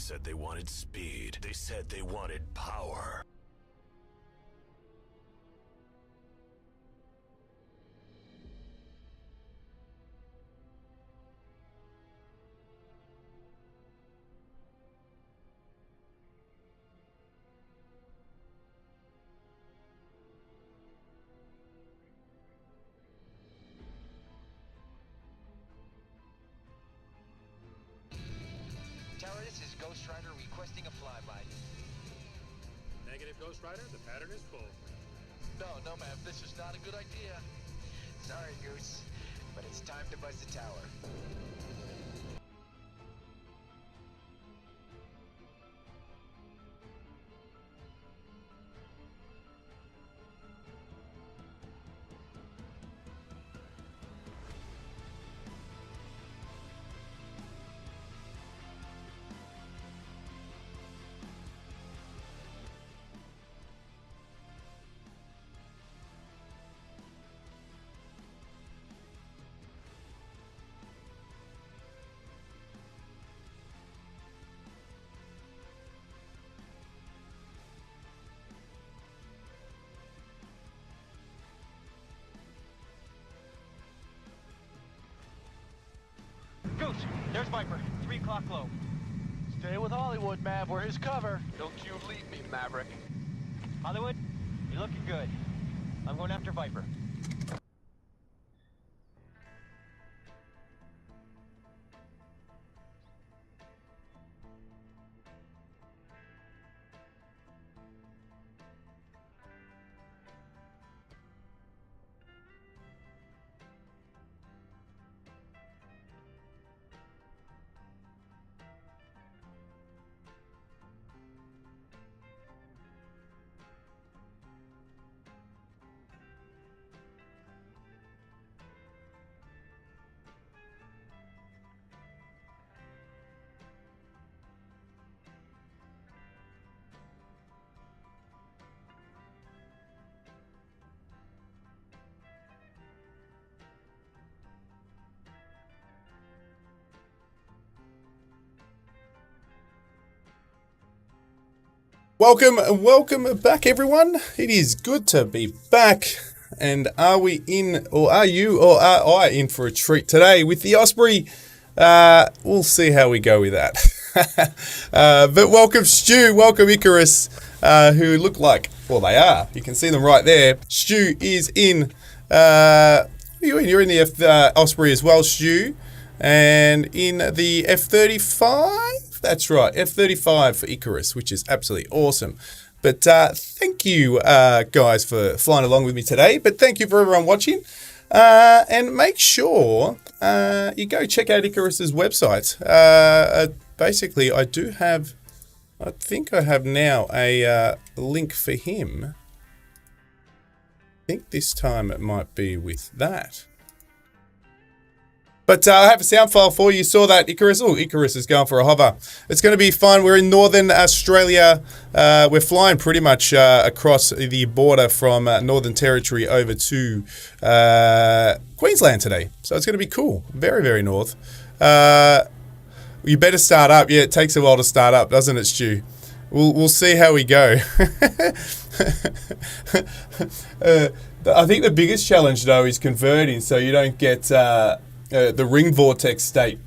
said they wanted speed. They said they wanted power. This is Ghost Rider requesting a flyby. Negative, Ghost Rider. The pattern is full. No, ma'am. This is not a good idea. Sorry, Goose, but it's time to buzz the tower. Goose, there's Viper. 3 o'clock low. Stay with Hollywood, Mav. We're his cover. Don't you leave me, Maverick. Hollywood, you're looking good. I'm going after Viper. Welcome back, everyone. It is good to be back. And are we in, or are you, or are I in for a treat today with the Osprey? We'll see how we go with that. But welcome Stu, welcome Icarus, who look like, well, they are. You can see them right there. Stu is in, you're in the Osprey as well, Stu. And in the F-35? That's right, F-35 for Icarus, which is absolutely awesome. But thank you, guys, for flying along with me today. But thank you for everyone watching. And make sure you go check out Icarus's website. Basically, I think I have now a link for him. I think this time it might be with that. But I have a sound file for you. Saw that Icarus. Oh, Icarus is going for a hover. It's going to be fun. We're in Northern Australia. We're flying pretty much across the border from Northern Territory over to Queensland today. So it's going to be cool. Very, very north. You better start up. Yeah, it takes a while to start up, doesn't it, Stu? We'll see how we go. I think the biggest challenge, though, is converting so you don't get the ring vortex state.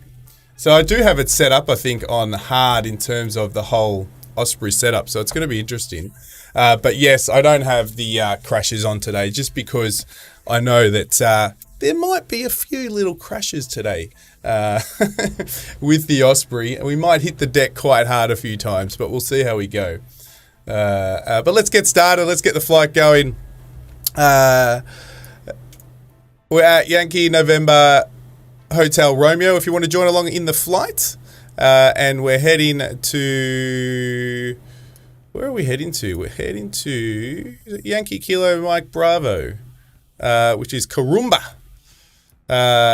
So I do have it set up, I think, on hard in terms of the whole Osprey setup. So it's going to be interesting. But yes, I don't have the crashes on today just because I know that there might be a few little crashes today with the Osprey. We might hit the deck quite hard a few times, but we'll see how we go. But let's get started. Let's get the flight going. We're at Yankee November Hotel Romeo if you want to join along in the flight. And we're heading to... Where are we heading to? We're heading to Yankee Kilo Mike Bravo, which is Karumba,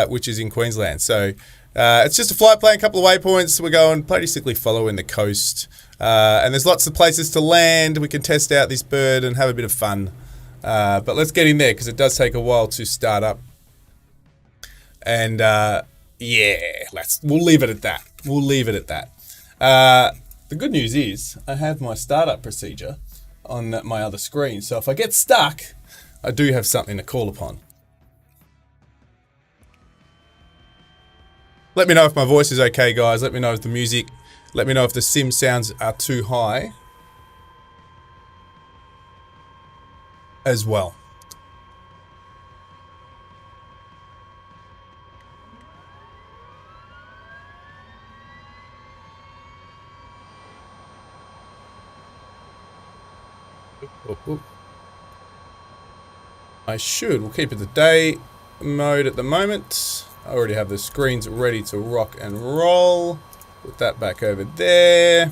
which is in Queensland. So it's just a flight plan, a couple of waypoints. We're going basically following the coast. And there's lots of places to land. We can test out this bird and have a bit of fun. But let's get in there because it does take a while to start up. And yeah, we'll leave it at that. We'll leave it at that. The good news is I have my startup procedure on my other screen. So if I get stuck, I do have something to call upon. Let me know if my voice is okay, guys. Let me know if the music, let me know if the sim sounds are too high as well. We'll keep it the day mode at the moment. I already have the screens ready to rock and roll. Put that back over there.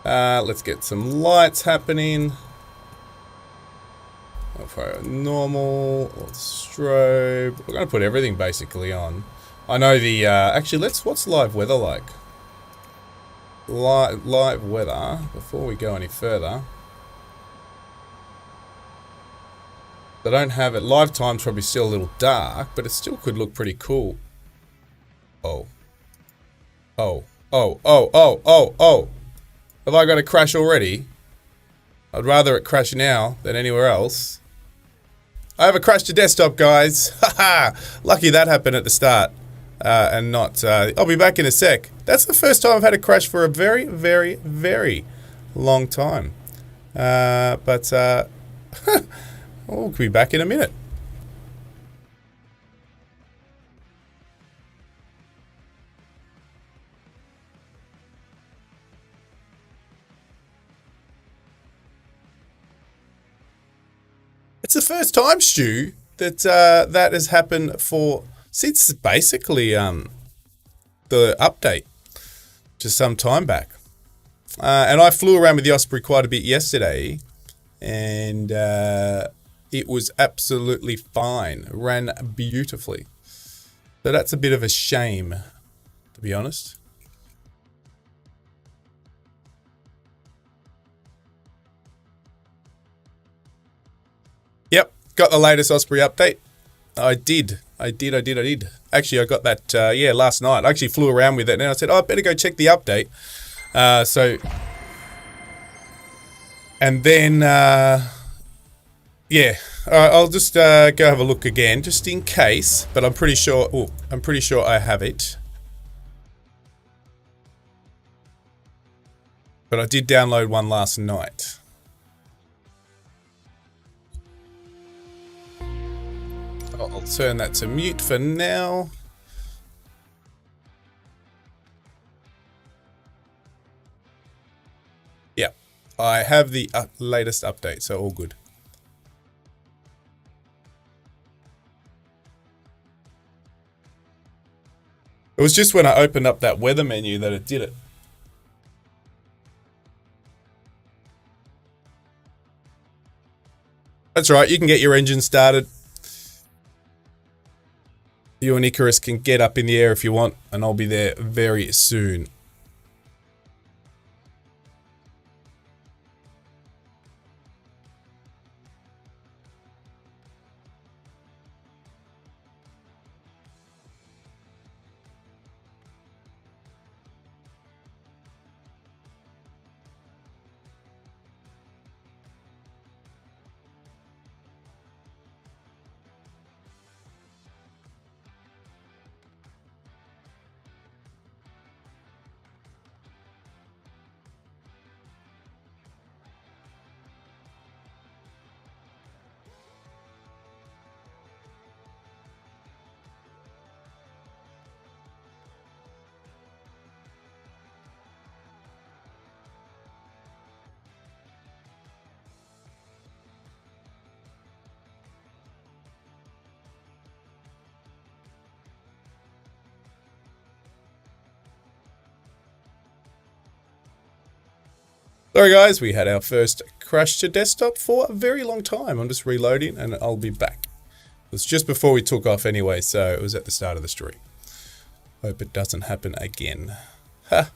Let's get some lights happening. Normal, strobe. We're going to put everything basically on. I know the, actually, what's live weather like? Live weather, before we go any further. I don't have it. Live time's probably still a little dark, but it still could look pretty cool. Oh. Have I got a crash already? I'd rather it crash now than anywhere else. I have a crash to desktop, guys. Haha! Lucky that happened at the start. And not, I'll be back in a sec. That's the first time I've had a crash for a very, very, very long time. We'll be back in a minute. It's the first time, Stu, that that has happened since basically the update just some time back. And I flew around with the Osprey quite a bit yesterday, and it was absolutely fine. It ran beautifully. So that's a bit of a shame, to be honest. Yep, got the latest Osprey update. I did. Actually, I got that, last night. I actually flew around with it, and I said, I better go check the update. And then, I'll just go have a look again, just in case. But I'm pretty sure. I'm pretty sure I have it. But I did download one last night. I'll turn that to mute for now. Yeah, I have the latest update, so all good. It was just when I opened up that weather menu that it did it. That's right, you can get your engine started. You and Icarus can get up in the air if you want, and I'll be there very soon. Sorry guys, we had our first crash to desktop for a very long time. I'm just reloading and I'll be back. It was just before we took off anyway, so it was at the start of the stream. Hope it doesn't happen again. Ha!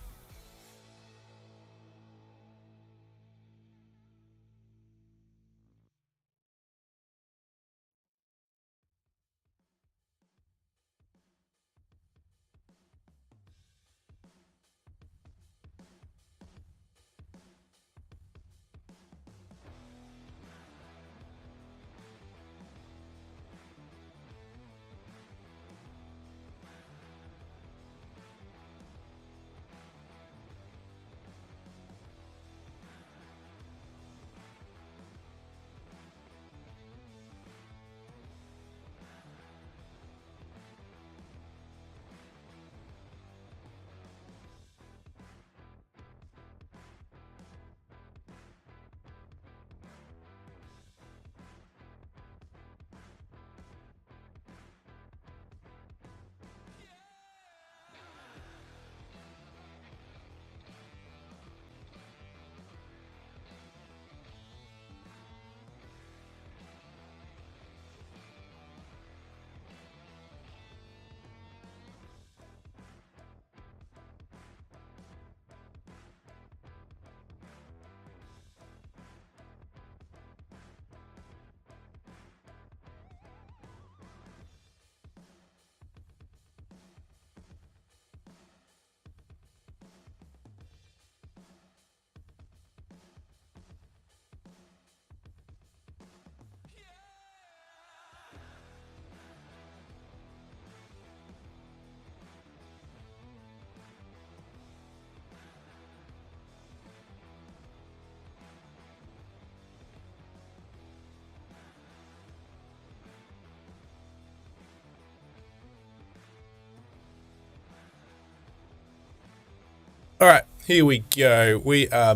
Alright, here we go. We are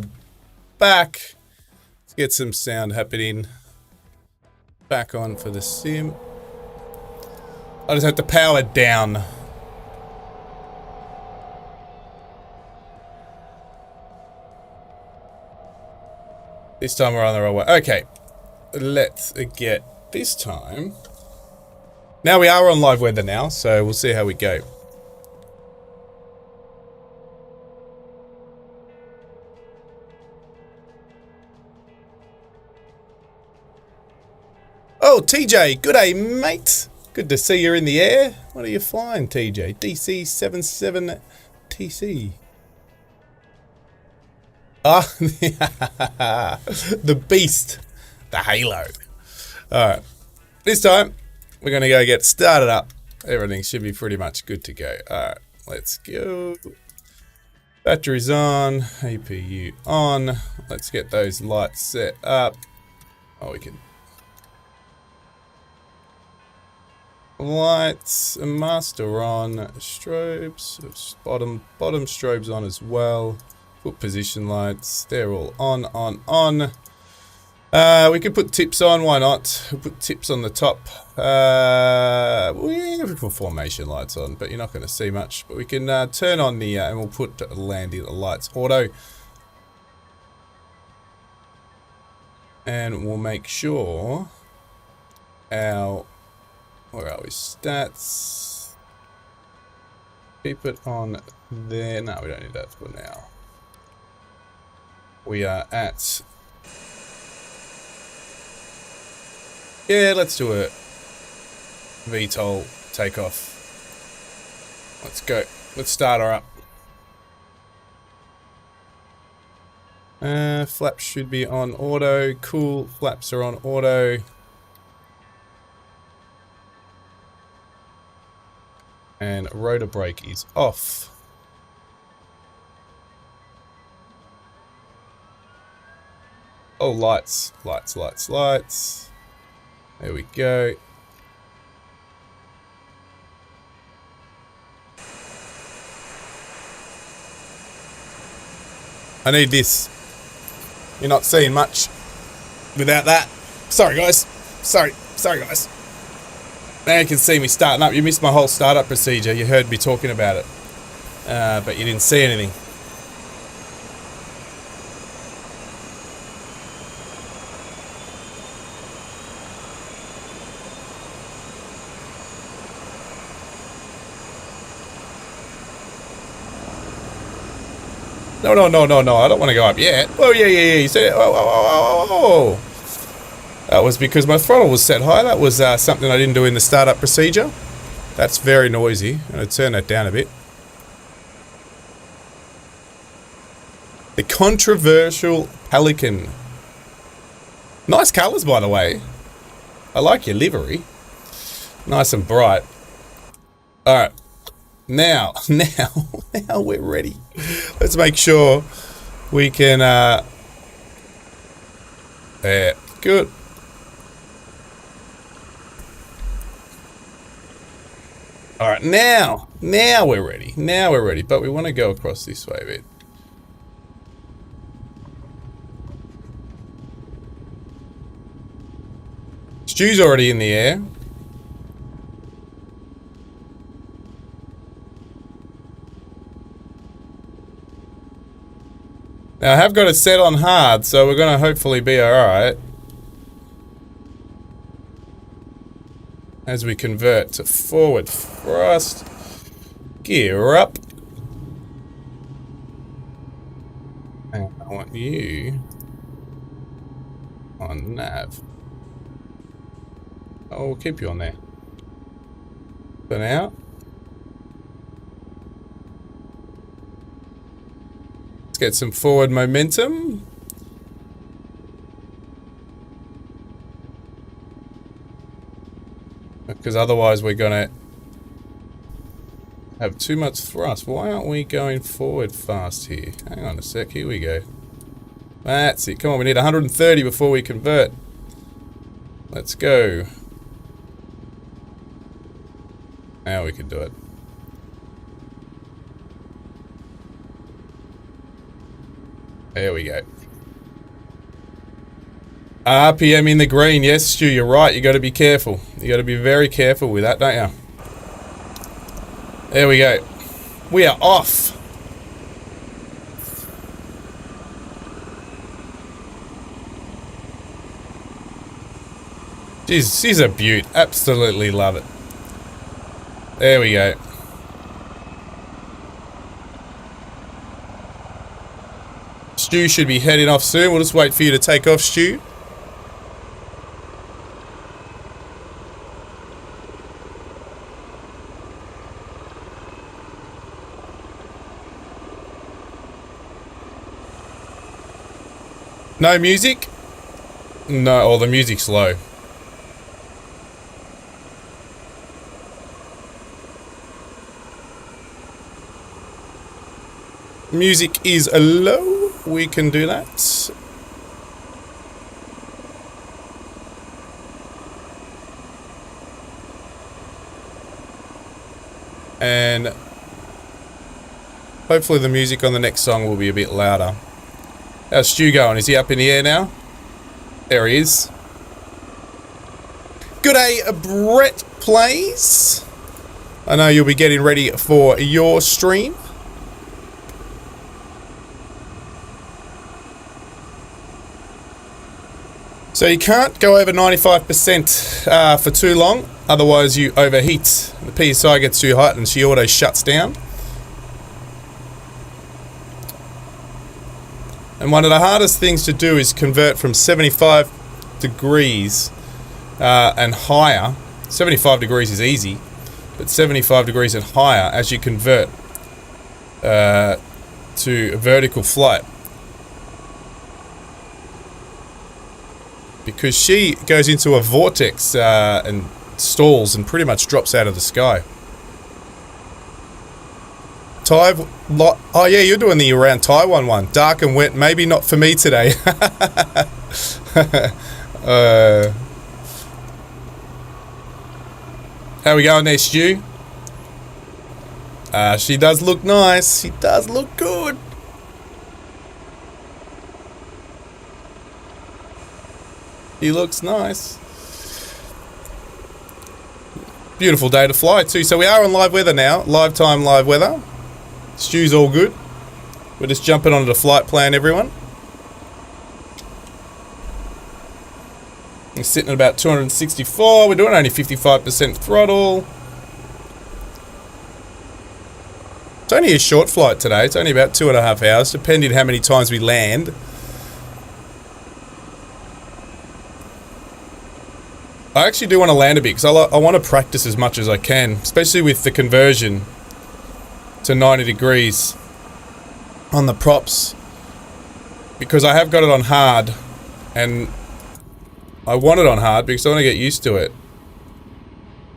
back. Let's get some sound happening. Back on for the sim. I just have to power down. This time we're on the right way. Okay, let's get this time. Now we are on live weather now, so we'll see how we go. Oh, TJ, good day, mate. Good to see you in the air. What are you flying, TJ? DC77TC. Ah, the beast, the halo. Alright, this time we're going to go get started up. Everything should be pretty much good to go. Alright, let's go. Batteries on, APU on. Let's get those lights set up. Oh, we can. Lights, master on, strobes, bottom strobes on as well. Put position lights, they're all on. We could put tips on, why not? We'll put tips on the top. We put formation lights on, but you're not going to see much. But we can turn on the, and we'll put landing lights auto. And we'll make sure our, where are we, stats. Keep it on there. No, we don't need that for now. We are at, yeah, let's do a VTOL takeoff. Let's go. Let's start her up. Flaps should be on auto. Cool. Flaps are on auto. And rotor brake is off. Oh, lights. There we go. I need this. You're not seeing much without that. Sorry, guys. Sorry, guys. Now you can see me starting up. You missed my whole startup procedure. You heard me talking about it. But you didn't see anything. No. I don't want to go up yet. Oh, yeah. You said it. Oh. That was because my throttle was set high. That was something I didn't do in the startup procedure. That's very noisy. I'm going to turn that down a bit. The controversial Pelican. Nice colours, by the way. I like your livery. Nice and bright. Alright. Now we're ready. Let's make sure we can, yeah, good. Alright, now we're ready. But we want to go across this way a bit. Stu's already in the air. Now I have got it set on hard, so we're going to hopefully be alright. As we convert to forward thrust. Gear up. And I want you on nav. Oh, we'll keep you on there. For now. Let's get some forward momentum. Because otherwise we're gonna have too much thrust. Why aren't we going forward fast here? Hang on a sec, here we go. That's it, come on, we need 130 before we convert. Let's go. Now we can do it. There we go. RPM in the green. Yes, Stu, you're right. You got to be careful. You got to be very careful with that, don't you? There we go. We are off. She's a beaut. Absolutely love it. There we go. Stu should be heading off soon. We'll just wait for you to take off, Stu. No music? No, or the music's low. Music is low. We can do that. And hopefully the music on the next song will be a bit louder. How's Stu going? Is he up in the air now? There he is. Good day, Brett Plays. I know you'll be getting ready for your stream. So you can't go over 95% for too long, otherwise you overheat. The PSI gets too hot and she auto shuts down. And one of the hardest things to do is convert from 75 degrees and higher. 75 degrees is easy, but 75 degrees and higher as you convert to vertical flight. Because she goes into a vortex and stalls and pretty much drops out of the sky. Oh yeah, you're doing the around Taiwan one. Dark and wet, maybe not for me today. How we going there, Stu? She does look nice. She does look good. He looks nice. Beautiful day to fly too. So we are on live weather now. Live time, live weather. Stu's all good. We're just jumping onto the flight plan, everyone. We're sitting at about 264. We're doing only 55% throttle. It's only a short flight today. It's only about 2.5 hours, depending how many times we land. I actually do want to land a bit because I want to practice as much as I can, especially with the conversion to 90 degrees on the props, because I have got it on hard and I want it on hard because I want to get used to it.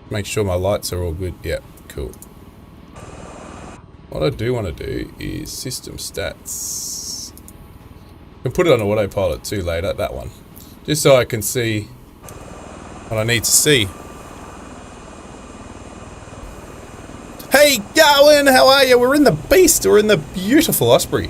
Make sure my lights are all good. Yeah, cool. What I do want to do is system stats. I can put it on autopilot too later, that one, just so I can see what I need to see. Hey, Darwin, how are you? We're in the Beast. We're in the beautiful Osprey.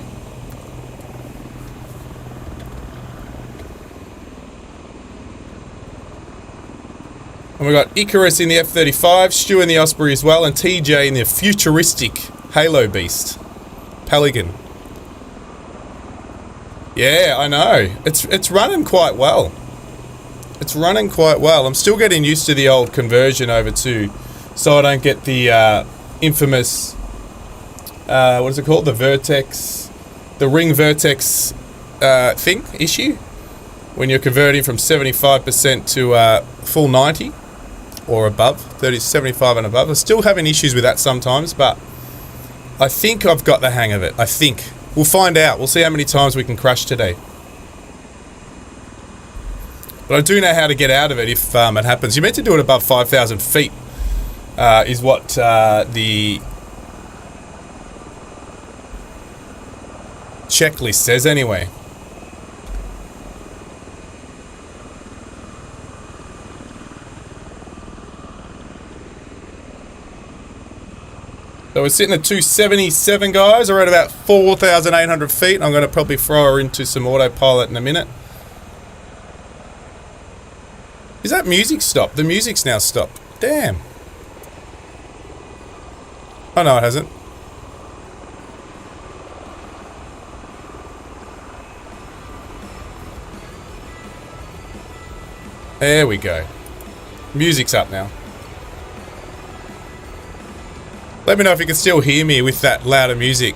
And we got Icarus in the F-35, Stu in the Osprey as well, and TJ in the futuristic Halo Beast. Pelican. Yeah, I know. It's running quite well. It's running quite well. I'm still getting used to the old conversion over to, so I don't get the infamous, what is it called? The vertex, the ring vertex issue. When you're converting from 75% to full 90 or above, 75 and above. I'm still having issues with that sometimes, but I think I've got the hang of it. I think. We'll find out. We'll see how many times we can crash today. But I do know how to get out of it if it happens. You're meant to do it above 5,000 feet, is what the checklist says anyway. So we're sitting at 277, guys. We're at about 4,800 feet. I'm going to probably throw her into some autopilot in a minute. Is that music stopped? The music's now stopped. Damn. Oh, no, it hasn't. There we go. Music's up now. Let me know if you can still hear me with that louder music.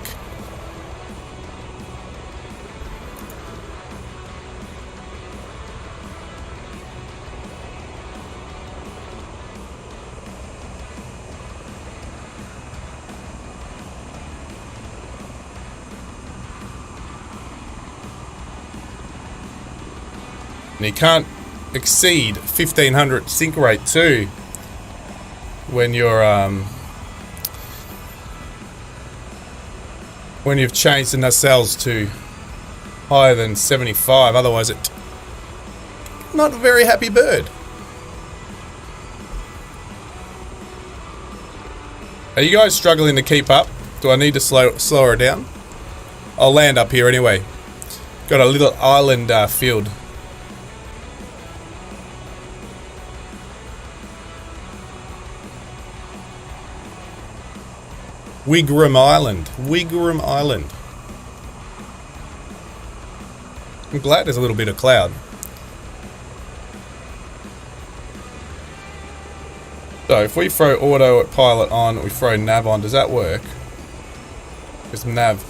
And you can't exceed 1500 sync rate too when you're when you've changed the nacelles to higher than 75, otherwise it's not a very happy bird. Are you guys struggling to keep up? Do I need to slow her down? I'll land up here anyway. Got a little island field. Wigram Island. Wigram Island. I'm glad there's a little bit of cloud. So if we throw autopilot on, we throw nav on, does that work? Because nav...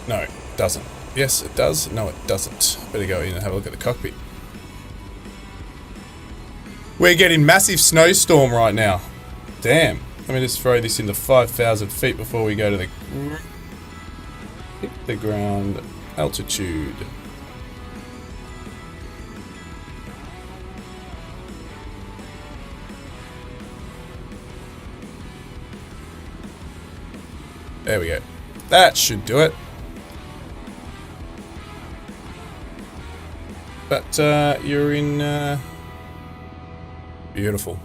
No, it doesn't. Yes, it does. No, it doesn't. Better go in and have a look at the cockpit. We're getting massive snowstorm right now. Damn. Let me just throw this into 5,000 feet before we go to the... hit the ground altitude. There we go. That should do it. But you're in... beautiful.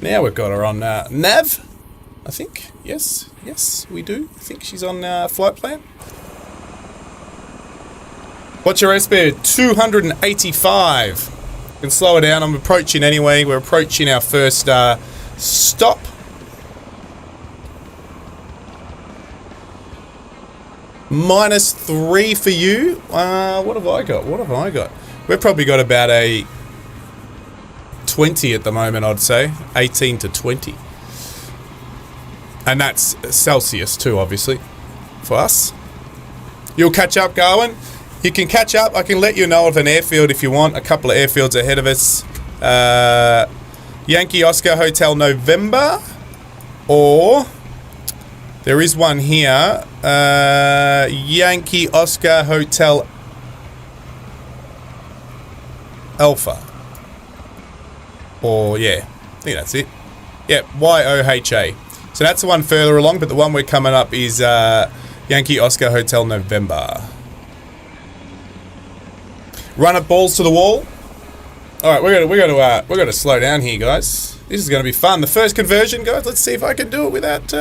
Now we've got her on nav, I think. Yes, yes, we do. I think she's on flight plan. What's your airspeed? 285. You can slow her down. I'm approaching anyway. We're approaching our first stop. -3 for you. What have I got? What have I got? We've probably got about a 20 at the moment, I'd say. 18 to 20. And that's Celsius too, obviously, for us. You'll catch up, Garwin. You can catch up. I can let you know of an airfield if you want. A couple of airfields ahead of us. Yankee Oscar Hotel November. Or there is one here. Yankee Oscar Hotel Alpha. Or, yeah, I think that's it. Yep, YOHA. So that's the one further along, but the one we're coming up is Yankee Oscar Hotel November. Run it balls to the wall. All right, we're gonna slow down here, guys. This is gonna be fun. The first conversion, guys. Let's see if I can do it without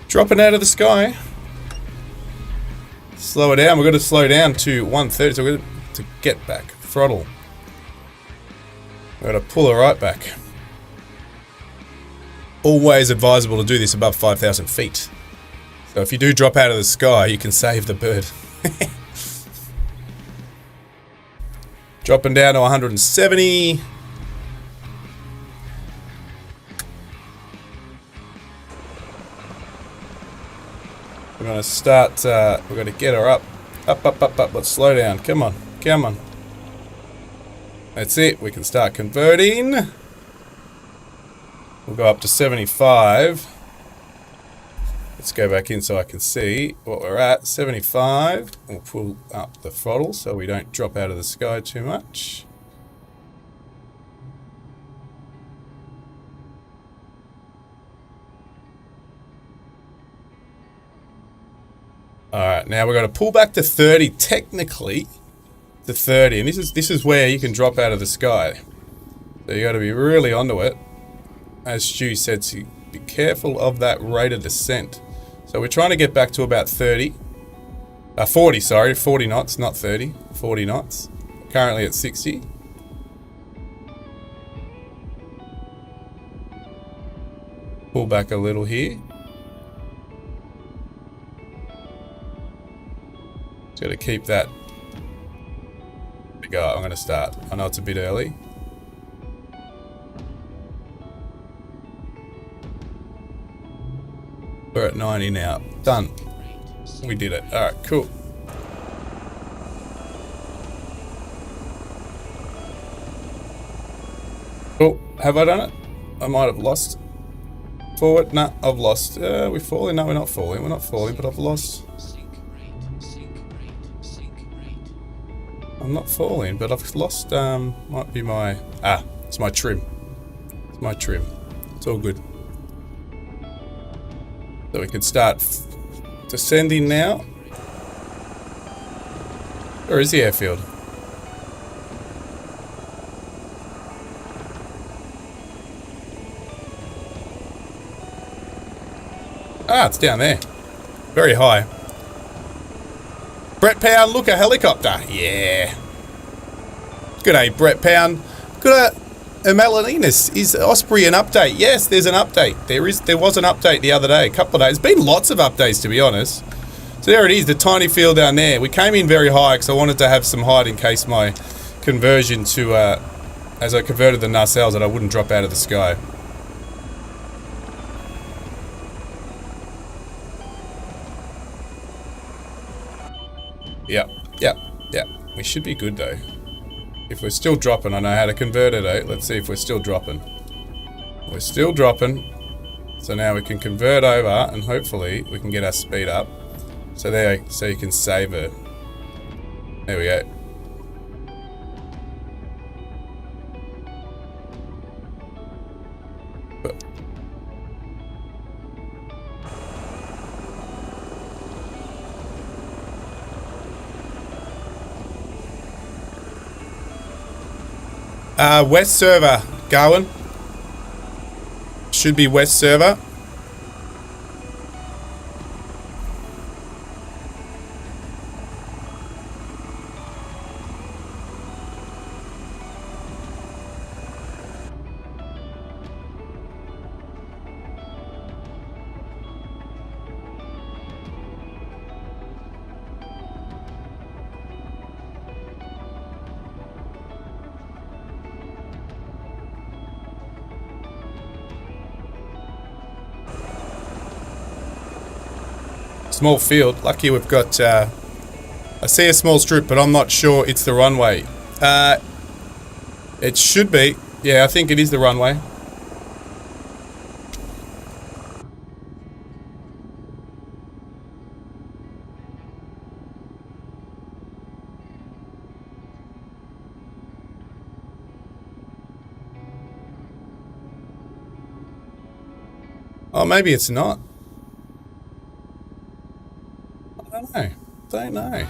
dropping out of the sky. Slow it down. We're gonna slow down to 130. So we're gonna to get back throttle. We're going to pull her right back. Always advisable to do this above 5,000 feet. So if you do drop out of the sky, you can save the bird. Dropping down to 170. We're going to start, we're going to get her up. Up, up, up, up. Let's slow down. Come on. Come on. That's it. We can start converting. We'll go up to 75. Let's go back in so I can see what we're at. 75. We'll pull up the throttle so we don't drop out of the sky too much. Alright, now we're going to pull back to 30 technically. To 30, and this is where you can drop out of the sky. So you got to be really onto it. as Stu said, to be careful of that rate of descent. So we're trying to get back to about 40, sorry, 40 knots, not 30, 40 knots. Currently at 60. Pull back a little here. Just got to keep that. Go. I'm going to start. I know it's a bit early. We're at 90 now. Done. We did it. All right, cool. Oh, have I done it? I might have lost. Forward? Nah, I've lost. We're falling? No, we're not falling. We're not falling, but I've lost. I'm not falling, but I've lost, might be my... Ah, it's my trim. It's my trim. It's all good. So we can start descending now. Where is the airfield? Ah, it's down there. Very high. Brett Pound, look, a helicopter. Yeah. G'day, Brett Pound. Good. Melaninus, is Osprey an update? Yes, there's an update. There was an update the other day, a couple of days. There's been lots of updates, to be honest. So there it is, the tiny field down there. We came in very high because I wanted to have some height in case my conversion to, as I converted the nacelles, that I wouldn't drop out of the sky. Yep. We should be good though. If we're still dropping, I know how to convert it out. Let's see if we're still dropping. We're still dropping. So now we can convert over and hopefully we can get our speed up. So there, so you can save it. There we go. West server, Garwin. Should be west server. Small field. Lucky we've got, I see a small strip, but I'm not sure it's the runway. It should be. Yeah, I think it is the runway. Oh, maybe it's not. Don't know.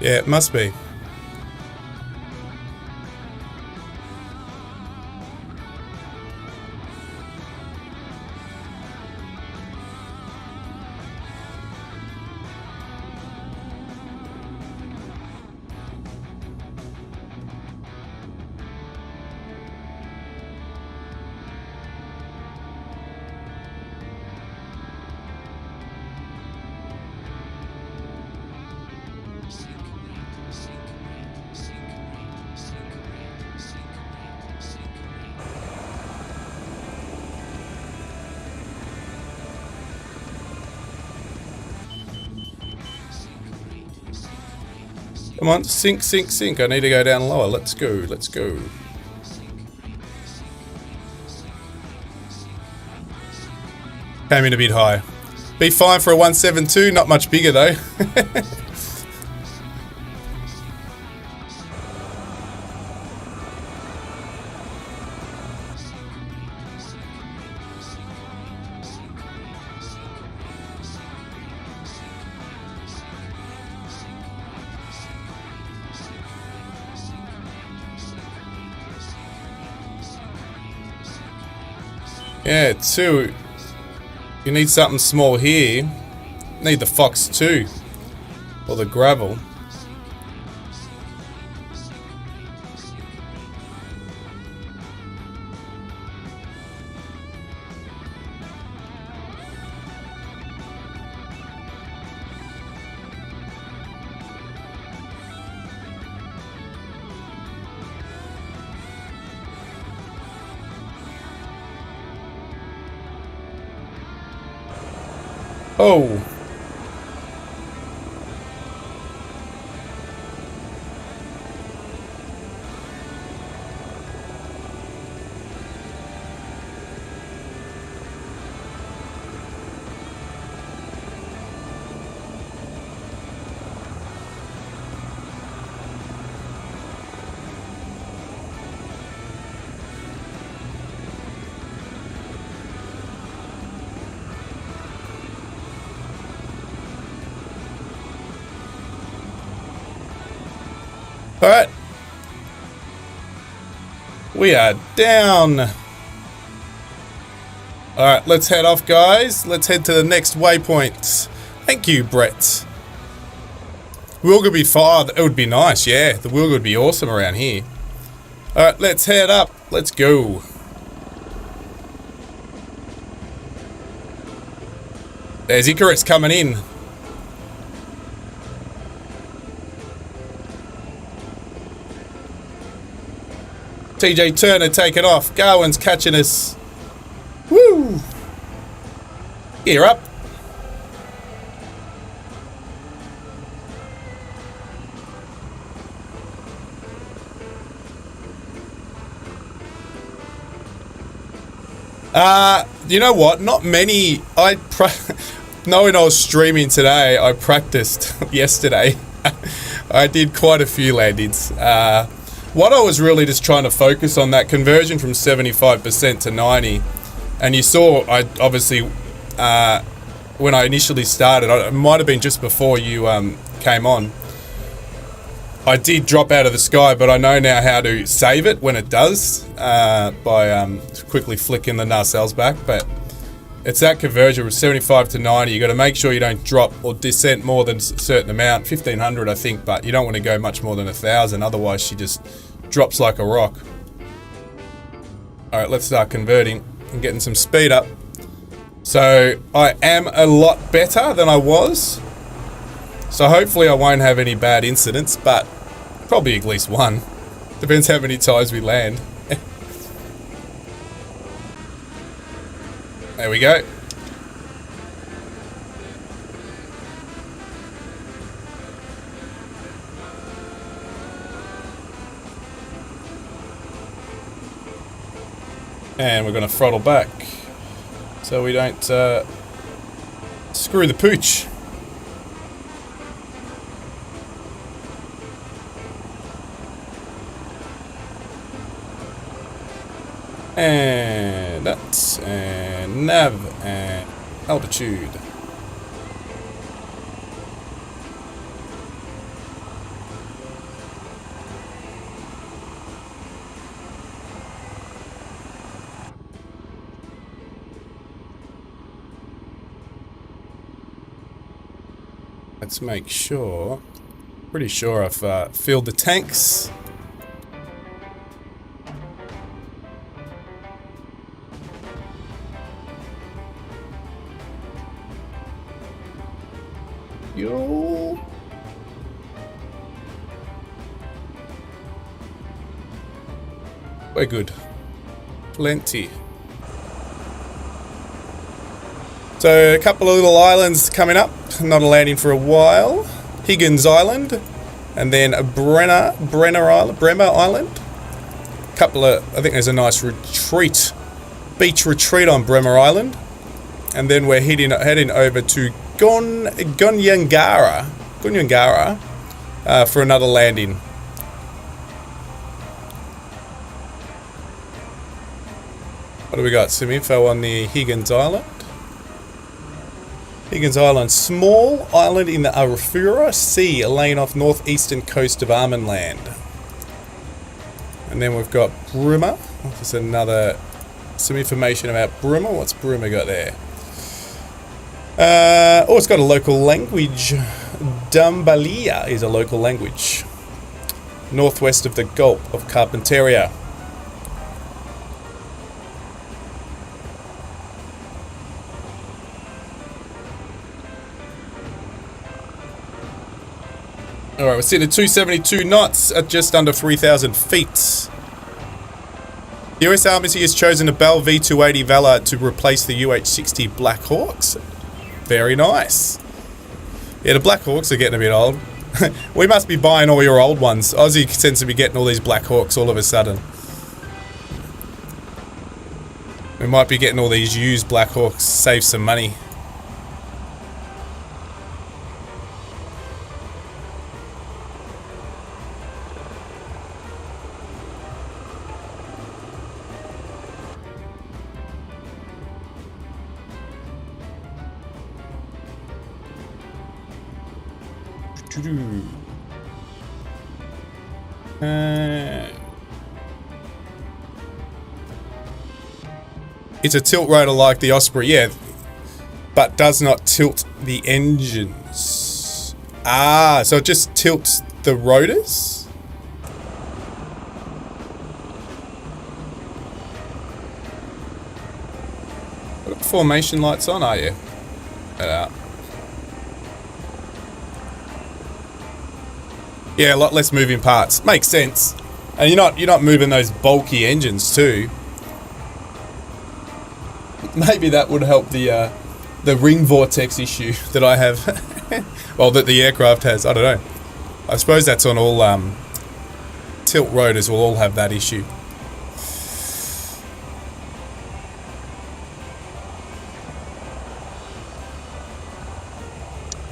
Yeah, it must be. Come on, sink, sink, sink. I need to go down lower. Let's go, let's go. Came in a bit high. Be fine for a 172, not much bigger though. Yeah, 2. You need something small here. Need the Fox 2. Or the gravel. Oh. Alright. We are down. Alright, let's head off, guys. Let's head to the next waypoint. Thank you, Brett. Wheel would be far. It would be nice, yeah. The wheel would be awesome around here. Alright, let's head up. Let's go. There's Icarus coming in. TJ Turner taking off. Garwin's catching us. Woo! Gear up. You know what? Not many. Knowing I was streaming today, I practiced yesterday. I did quite a few landings. What I was really just trying to focus on that conversion from 75% to 90, and you saw I obviously when I initially started, it might have been just before you came on. I did drop out of the sky, but I know now how to save it when it does by quickly flicking the nacelles back. But it's that conversion from 75 to 90. You got to make sure you don't drop or descent more than a certain amount, 1500 I think, but you don't want to go much more than 1000, otherwise she just drops like a rock. Alright, let's start converting and getting some speed up. So I am a lot better than I was, so hopefully I won't have any bad incidents, but probably at least one. Depends how many times we land. There we go. And we're going to throttle back so we don't screw the pooch. And that's and nav and altitude. Let's make sure. Pretty sure I've filled the tanks. Yo. We're good. Plenty. So a couple of little islands coming up. Not a landing for a while. Higgins Island, and then a Bremer Island. Couple of, I think there's a nice beach retreat on Bremer Island, and then we're heading over to Gonyangara for another landing. What do we got? Some info on the Higgins Island. Higgins Island, small island in the Arafura Sea, laying off northeastern coast of Armand Land. And then we've got Bremer, which is another some information about Bremer. What's Bremer got there? Oh, it's got a local language. Dumbalia is a local language. Northwest of the Gulf of Carpentaria. Alright, we're sitting at 272 knots at just under 3,000 feet. The US Army has chosen a Bell V280 Valor to replace the UH-60 Black Hawks. Very nice. Yeah, the Black Hawks are getting a bit old. We must be buying all your old ones. Aussie tends to be getting all these Black Hawks all of a sudden. We might be getting all these used Black Hawks, save some money. It's a tilt rotor like the Osprey, yeah, but does not tilt the engines. Ah, so it just tilts the rotors? What formation lights on, are you? Get out. Yeah, a lot less moving parts. Makes sense. And you're not moving those bulky engines too. Maybe that would help the ring vortex issue that I have. Well, that the aircraft has. I don't know. I suppose that's on all tilt rotors will all have that issue.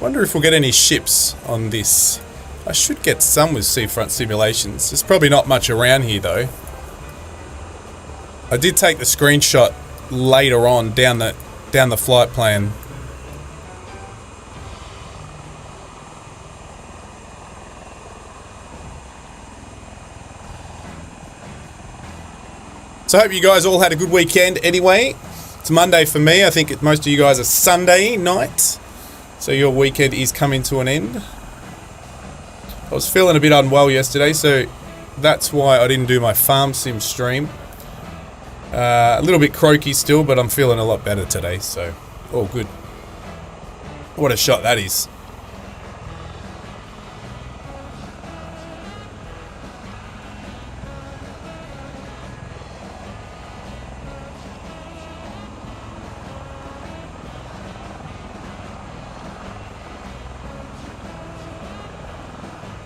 Wonder if we'll get any ships on this. I should get some with seafront simulations. There's probably not much around here though. I did take the screenshot later on down the flight plan. So I hope you guys all had a good weekend anyway. It's Monday for me. I think most of you guys are Sunday night. So your weekend is coming to an end. I was feeling a bit unwell yesterday, so that's why I didn't do my farm sim stream. A little bit croaky still, but I'm feeling a lot better today, so all good. What a shot that is.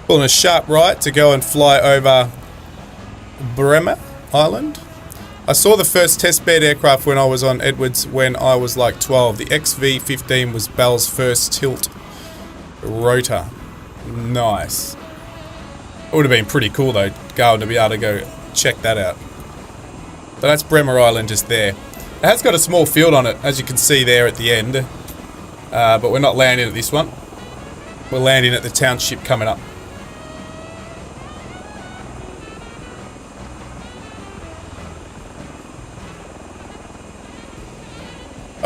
Pulling a sharp right to go and fly over Bremer Island. I saw the first testbed aircraft when I was on Edwards when I was like 12. The XV-15 was Bell's first tilt rotor. Nice. It would have been pretty cool though, going to be able to go check that out. But that's Bremer Island just there. It has got a small field on it, as you can see there at the end. But we're not landing at this one. We're landing at the township coming up.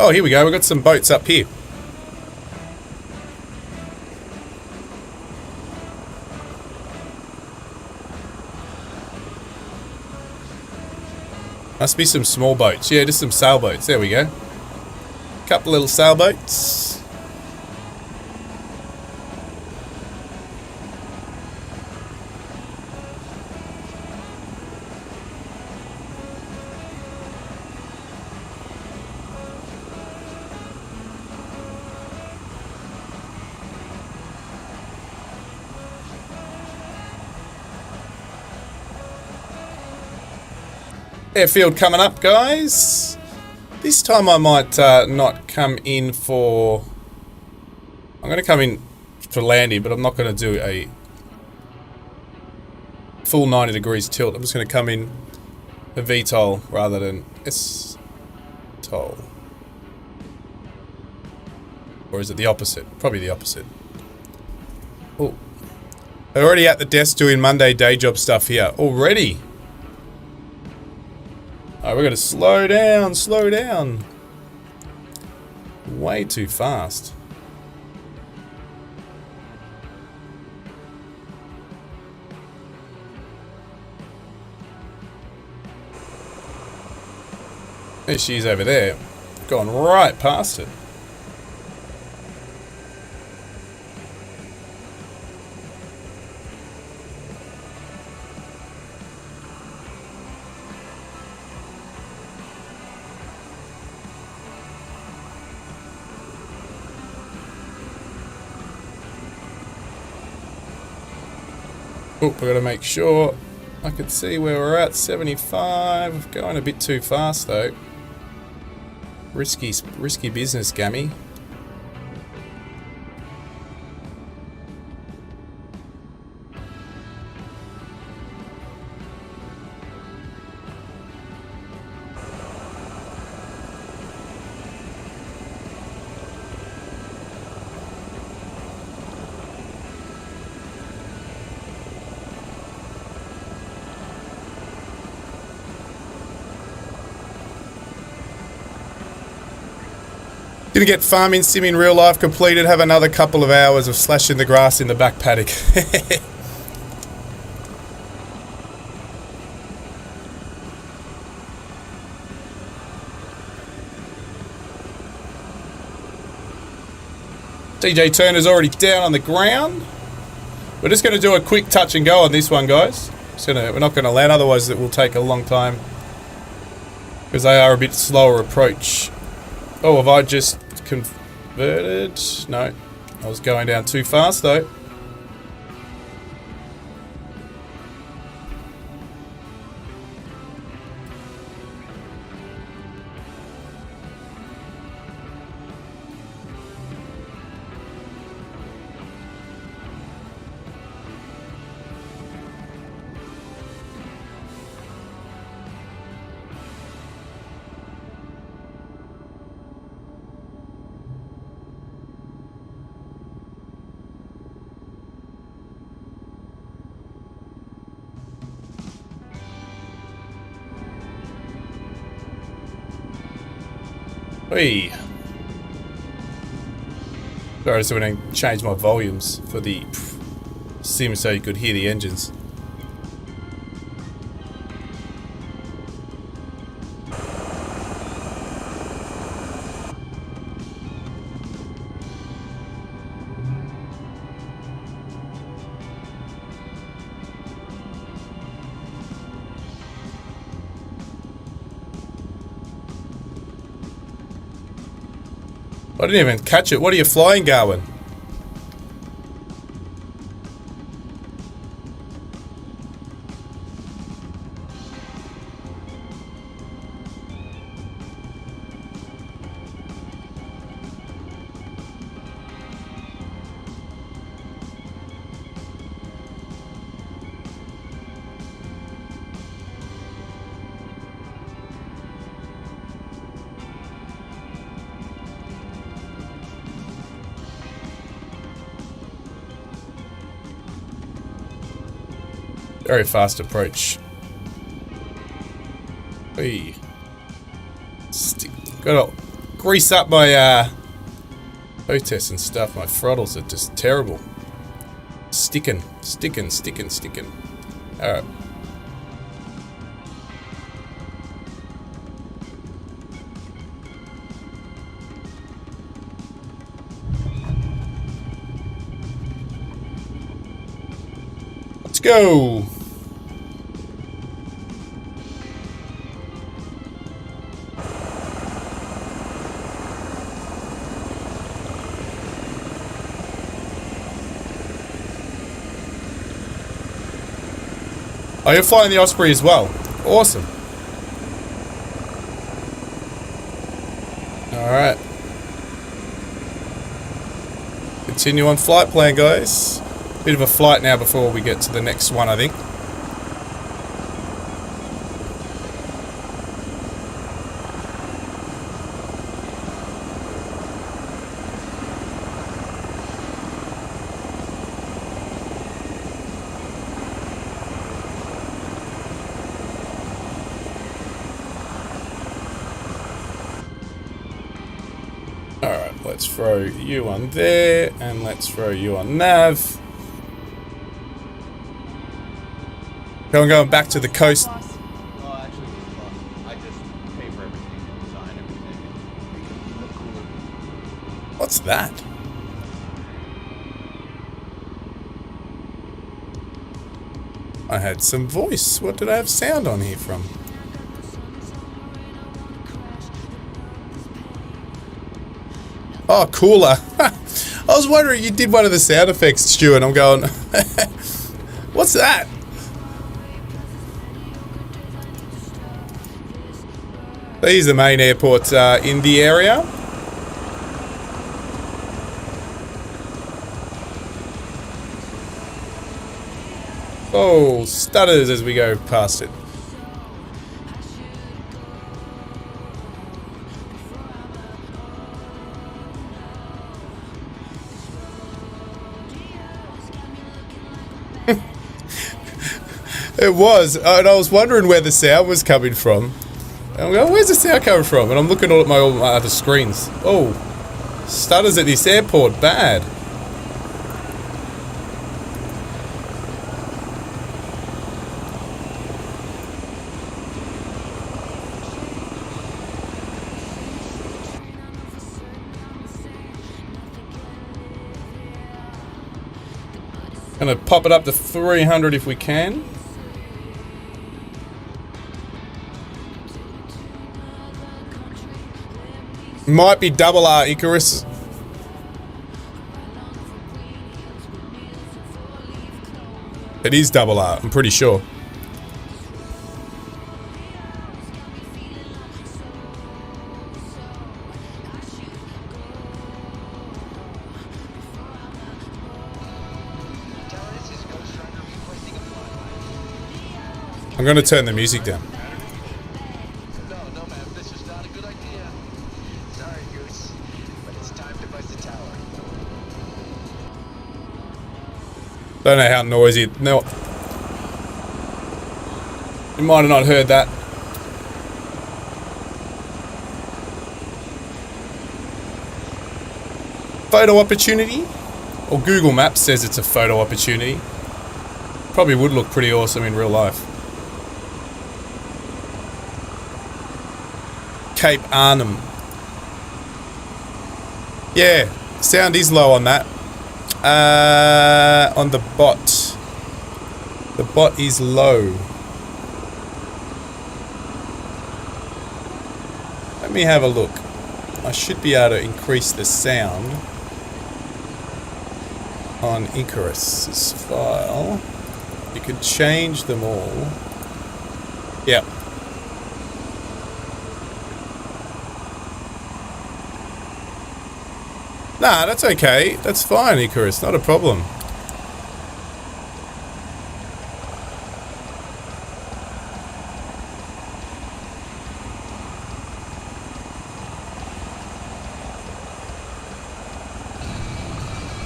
Oh, here we go. We've got some boats up here. Must be some small boats. Yeah, just some sailboats. There we go. Couple little sailboats. Airfield coming up, guys. This time I might not come in for... I'm going to come in for landing, but I'm not going to do a full 90 degrees tilt. I'm just going to come in for VTOL rather than S-TOL. Or is it the opposite? Probably the opposite. Oh, already at the desk doing Monday day job stuff here. Already? Alright, we're going to slow down, slow down. Way too fast. There she is over there. Gone right past it. Oh, we've got to make sure I can see where we're at. 75. Going a bit too fast though. Risky business, Gammy. Gonna get farming sim in real life completed, have another couple of hours of slashing the grass in the back paddock. DJ Turner's already down on the ground. We're just going to do a quick touch and go on this one, guys. We're not going to land, otherwise it will take a long time. Because they are a bit slower approach. Oh, have I just converted? No. I was going down too fast, though. Hey. Sorry, so when I change my volumes for the sim so you could hear the engines. I didn't even catch it. What are you flying, Garwin? Very fast approach. Hey. Gotta grease up my hotess and stuff. My throttles are just terrible. Sticking. Alright. Let's go. Oh, you're flying the Osprey as well. Awesome. Alright. Continue on flight plan, guys. Bit of a flight now before we get to the next one, I think. let's throw you on there, and let's throw you on nav. Okay, I'm going back to the coast. Well, actually, I just pay for everything and design everything and make it look cooler. What's that? I had some voice. What did I have sound on here from? Oh, cooler. I was wondering, you did one of the sound effects, Stu, and I'm going, what's that? These are the main airports in the area. Oh, stutters as we go past it. It was, and I was wondering where the sound was coming from. And I'm going, where's the sound coming from? And I'm looking all at all my other screens. Oh, stutters at this airport, bad. Gonna pop it up to 300 if we can. Might be double R Icarus. It is double R, I'm pretty sure. I'm gonna turn the music down. No, ma'am, this is not a good idea. Sorry, Goose, but it's time to buzz the tower. Don't know how noisy. No, you might have not heard that. Photo opportunity, or Google Maps says it's a photo opportunity. Probably would look pretty awesome in real life. Cape Arnhem. Yeah, sound is low on that. On the bot. The bot is low. Let me have a look. I should be able to increase the sound on Icarus's file. You could change them all. Yep. Nah, that's okay. That's fine, Icarus. Not a problem.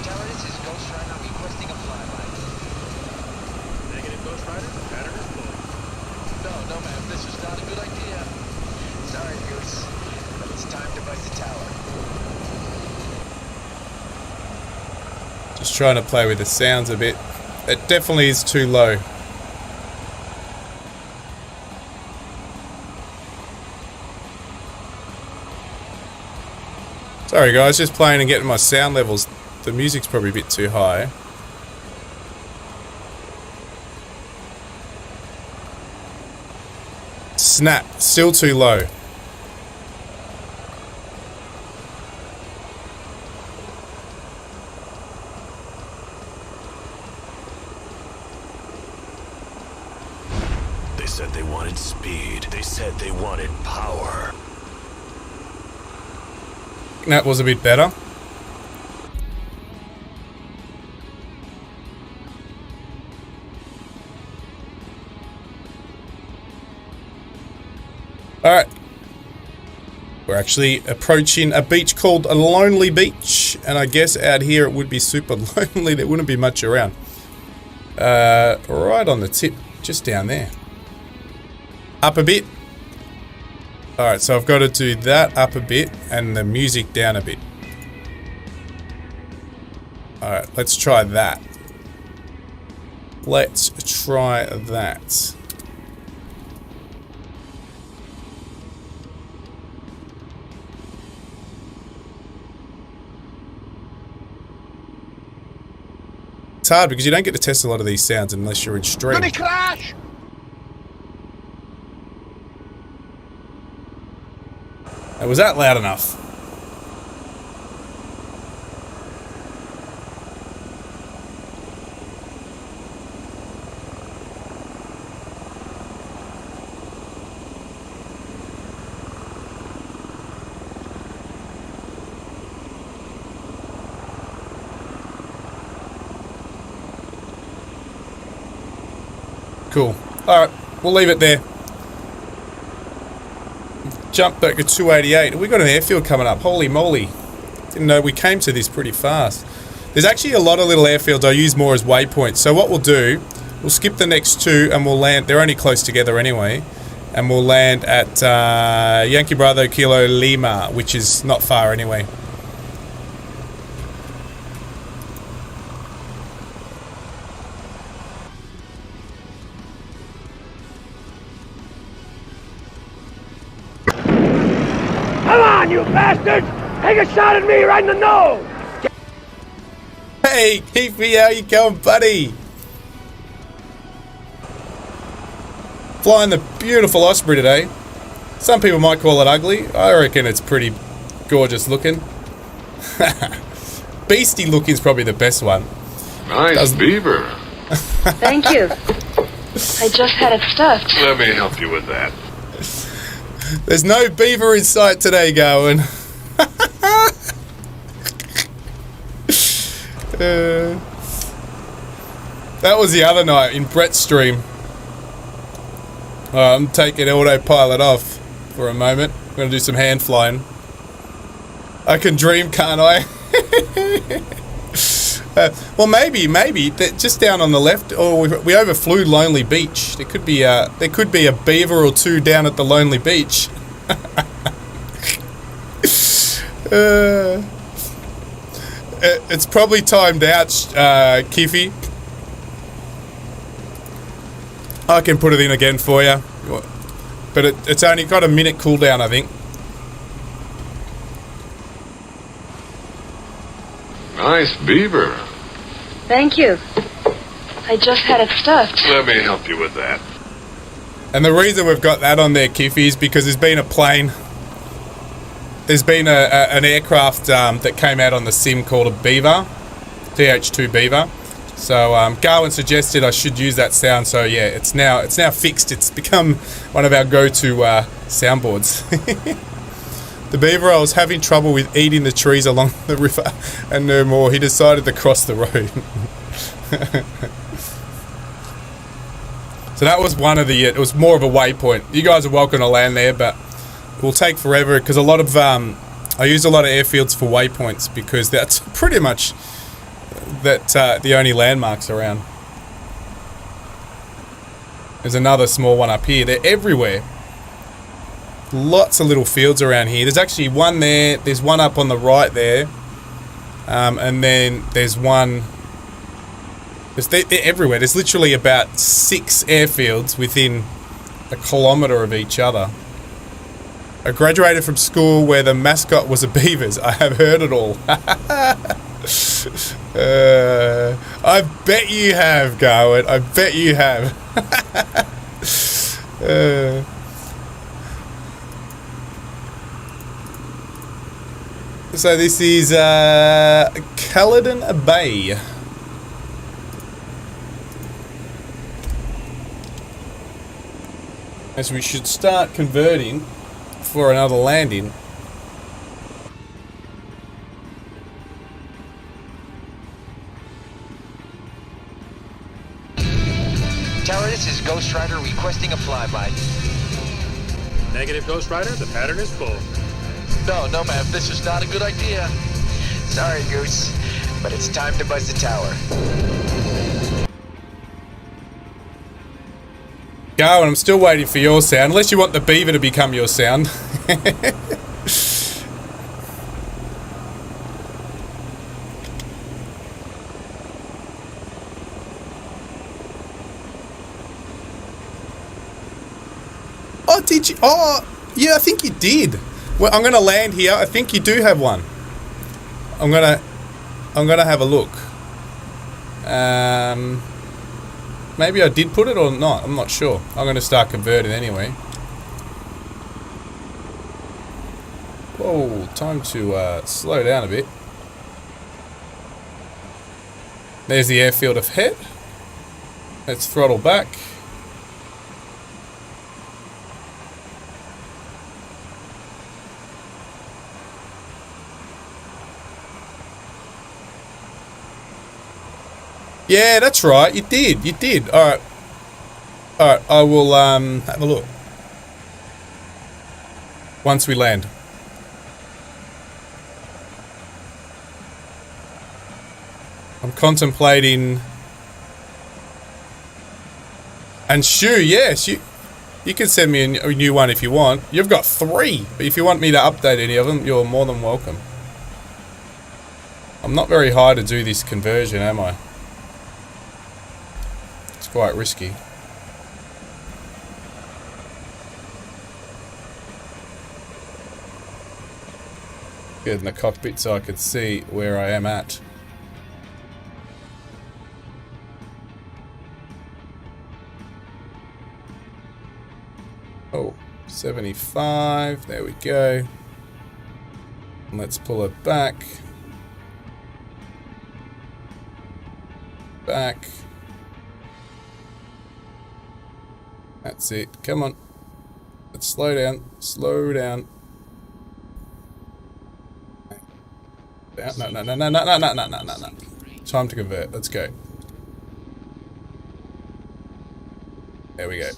Tower, this is Ghost Rider requesting a flyby. Negative, Ghost Rider. The pattern is full. No, ma'am, this is not a good idea. Sorry, Goose, but it's time to buzz the tower. Just trying to play with the sounds a bit. It definitely is too low. Sorry guys, just playing and getting my sound levels. The music's probably a bit too high. Snap, still too low. They said they wanted speed. They said they wanted power. That was a bit better. Alright. We're actually approaching a beach called a Lonely Beach. And I guess out here it would be super lonely. There wouldn't be much around. Right on the tip. Just down there. Up a bit. Alright, so I've got to do that up a bit and the music down a bit. Alright, let's try that. Let's try that. It's hard because you don't get to test a lot of these sounds unless you're in stream. Planecrash! Was that loud enough? Cool. Alright, we'll leave it there. Jump back to 288. We got an airfield coming up. Holy moly. Didn't know we came to this pretty fast. There's actually a lot of little airfields I use more as waypoints. So what we'll do, we'll skip the next two and we'll land. They're only close together anyway. And we'll land at Yankee Bravo Kilo Lima, which is not far anyway. Come on, you bastards! Take a shot at me right in the nose! Hey, Keefy, how you going, buddy? Flying the beautiful Osprey today. Some people might call it ugly. I reckon it's pretty gorgeous looking. Beastie looking is probably the best one. Nice Beaver. Thank you. I just had it stuffed. Let me help you with that. There's no beaver in sight today, Gowan. That was the other night in Brett's stream. I'm taking autopilot off for a moment. I'm going to do some hand flying. I can dream, can't I? Well, maybe just down on the left. Oh, we overflew Lonely Beach. There could be a beaver or two down at the Lonely Beach. It's probably timed out, Kiffy. I can put it in again for you, but it's only got a minute cooldown, I think. Nice Beaver. Thank you. I just had it stuffed. Let me help you with that. And the reason we've got that on there, Kiffy, is because there's been a plane. There's been an aircraft that came out on the sim called a Beaver, DH2 Beaver. So Garwin suggested I should use that sound. So yeah, it's now fixed. It's become one of our go-to soundboards. The Beaver, I was having trouble with eating the trees along the river, and no more. He decided to cross the road. So that was one of the. It was more of a waypoint. You guys are welcome to land there, but it will take forever because a lot of I use a lot of airfields for waypoints because that's pretty much the only landmarks around. There's another small one up here. They're everywhere. Lots of little fields around here. There's actually one there. There's one up on the right there. And then there's one. They're everywhere. There's literally about 6 airfields within a kilometre of each other. I graduated from school where the mascot was a beavers. I have heard it all. I bet you have, Garwood. I bet you have. So this is Caledon Bay. As we should start converting for another landing. Tower, this is Ghost Rider requesting a flyby. Negative, Ghost Rider. The pattern is full. No, ma'am, this is not a good idea. Sorry, Goose, but it's time to buzz the tower. Go, and I'm still waiting for your sound, unless you want the Beaver to become your sound. Oh, did you? Oh, yeah, I think you did. Well, I'm gonna land here. I think you do have one. I'm gonna have a look. Maybe I did put it or not. I'm not sure. I'm gonna start converting anyway. Whoa, time to slow down a bit. There's the airfield ahead. Let's throttle back. Yeah, that's right. You did. You did. All right. All right. I will have a look once we land. I'm contemplating. And Shu, yes, you can send me a new one if you want. You've got 3, but if you want me to update any of them, you're more than welcome. I'm not very high to do this conversion, am I? It's quite risky. Get in the cockpit so I can see where I am at. Oh, 75, there we go. And let's pull it back. Back. That's it, come on. Let's slow down, slow down. No. Time to convert, let's go. There we go.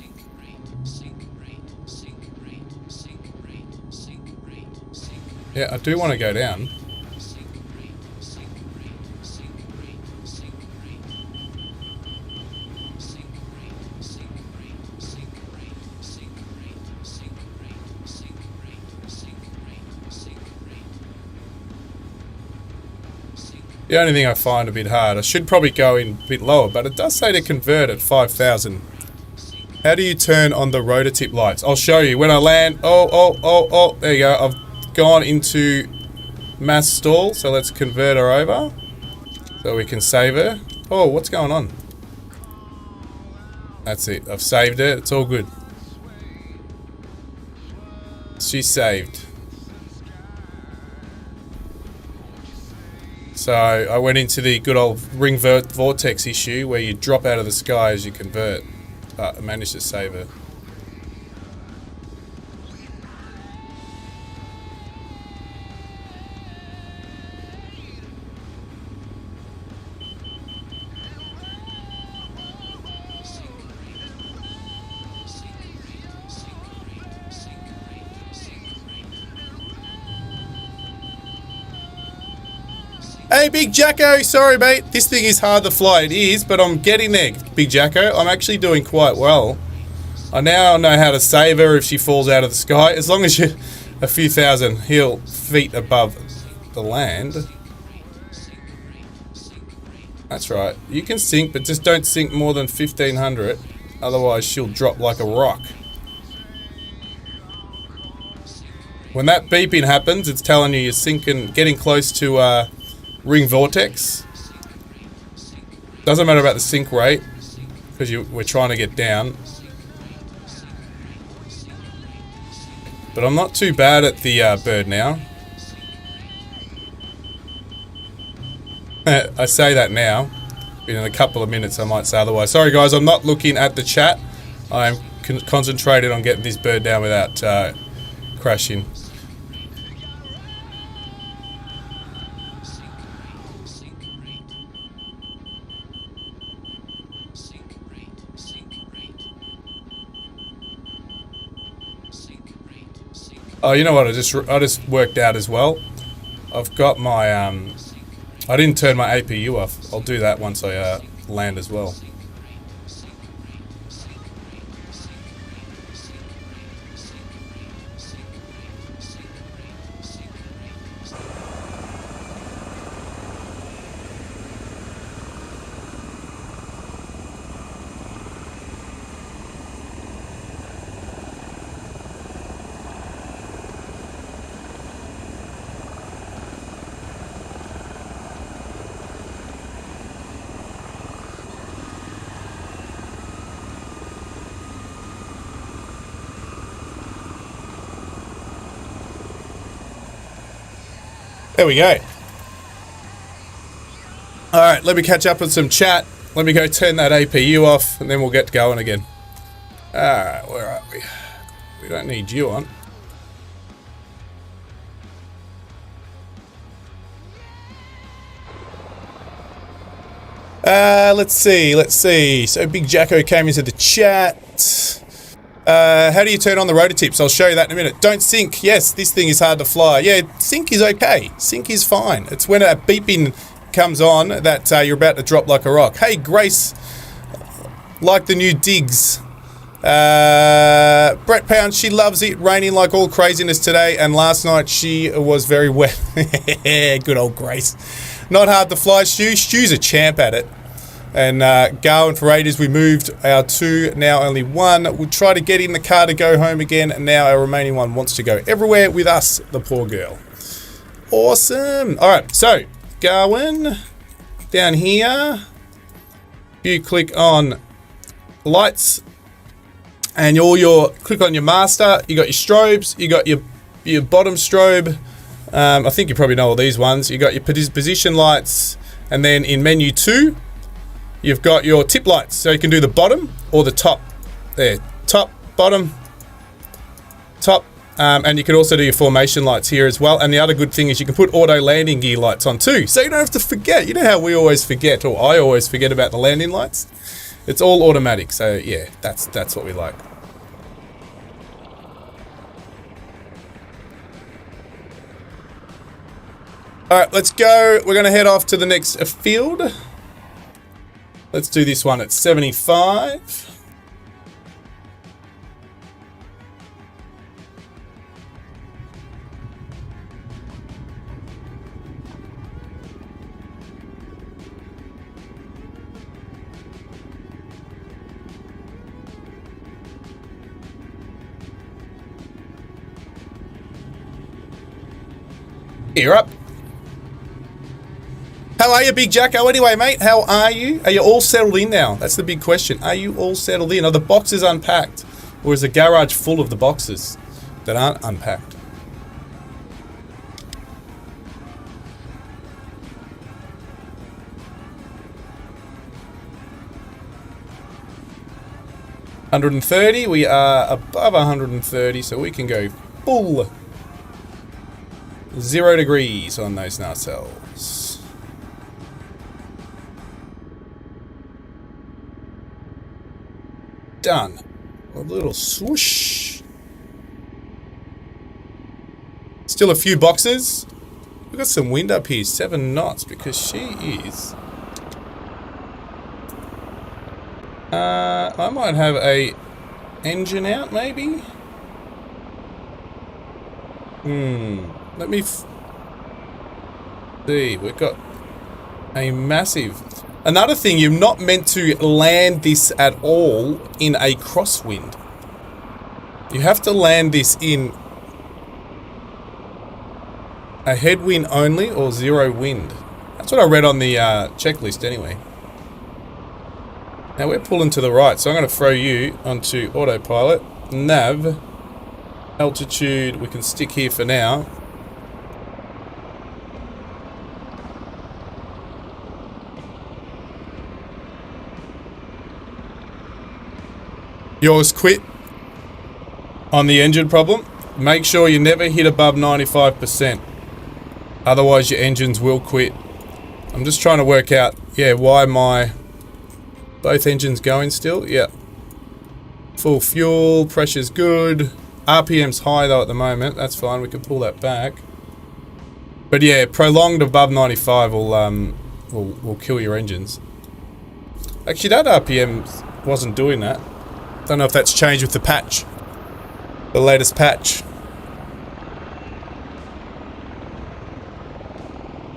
Yeah, I do want to go down. The only thing I find a bit hard, I should probably go in a bit lower, but it does say to convert at 5,000. How do you turn on the rotor tip lights? I'll show you when I land. Oh, there you go. I've gone into mass stall, so let's convert her over so we can save her. Oh, what's going on? That's it, I've saved her, it's all good. She's saved. So I went into the good old ring vortex issue where you drop out of the sky as you convert, but I managed to save her. Hey, Big Jacko, sorry mate, this thing is hard to fly. It is, but I'm getting there, Big Jacko. I'm actually doing quite well. I now know how to save her if she falls out of the sky, as long as you're a few thousand feet above the land. That's right, you can sink, but just don't sink more than 1,500, otherwise she'll drop like a rock. When that beeping happens, it's telling you you're sinking, getting close to ring vortex. Doesn't matter about the sink rate because we're trying to get down. But I'm not too bad at the bird now. I say that now. In a couple of minutes I might say otherwise. Sorry guys, I'm not looking at the chat. I'm concentrated on getting this bird down without crashing. Oh, you know what? I just worked out as well. I've got my I didn't turn my APU off. I'll do that once I land as well. There we go. Alright, let me catch up with some chat. Let me go turn that APU off, and then we'll get going again. Alright, where are we? We don't need you on. Let's see. So Big Jacko came into the chat. How do you turn on the rotor tips? I'll show you that in a minute. Don't sink. Yes, this thing is hard to fly. Yeah, sink is okay. Sink is fine. It's when a beeping comes on that you're about to drop like a rock. Hey, Grace. Like the new digs. Brett Pound, she loves it. Raining like all craziness today, and last night she was very wet. Good old Grace. Not hard to fly, Stu. Stu's a champ at it. And going for ages, we moved our 2, now only 1. We'll try to get in the car to go home again, and now our remaining 1 wants to go everywhere with us, the poor girl. Awesome. All right, so going down here. You click on lights, and click on your master. You got your strobes. You got your bottom strobe. I think you probably know all these ones. You got your position lights, and then in menu 2, you've got your tip lights. So you can do the bottom or the top. There, top, bottom, top, and you can also do your formation lights here as well. And the other good thing is you can put auto landing gear lights on too, so you don't have to forget. You know how we always forget, or I always forget about the landing lights? It's all automatic, so yeah, that's what we like. Alright, let's go. We're going to head off to the next field. Let's do this one at 75. You're up. How are you, Big Jacko? Anyway, mate, how are you? Are you all settled in now? That's the big question. Are you all settled in? Are the boxes unpacked? Or is the garage full of the boxes that aren't unpacked? $130. We are above 130, so we can go full 0 degrees on those nacelles. Done. A little swoosh. Still a few boxes. We've got some wind up here, 7 knots, because she is... I might have a engine out, maybe? Let me see. We've got a massive... Another thing, you're not meant to land this at all in a crosswind. You have to land this in a headwind only or 0 wind. That's what I read on the checklist anyway. Now we're pulling to the right, so I'm going to throw you onto autopilot. Nav. Altitude, we can stick here for now. Yours quit on the engine problem. Make sure you never hit above 95%. Otherwise your engines will quit. I'm just trying to work out, yeah, why my both engines going still. Yeah. Full fuel, pressure's good. RPM's high though at the moment. That's fine, we can pull that back. But yeah, prolonged above 95 will kill your engines. Actually, that RPM wasn't doing that. Don't know if that's changed with the patch. The latest patch.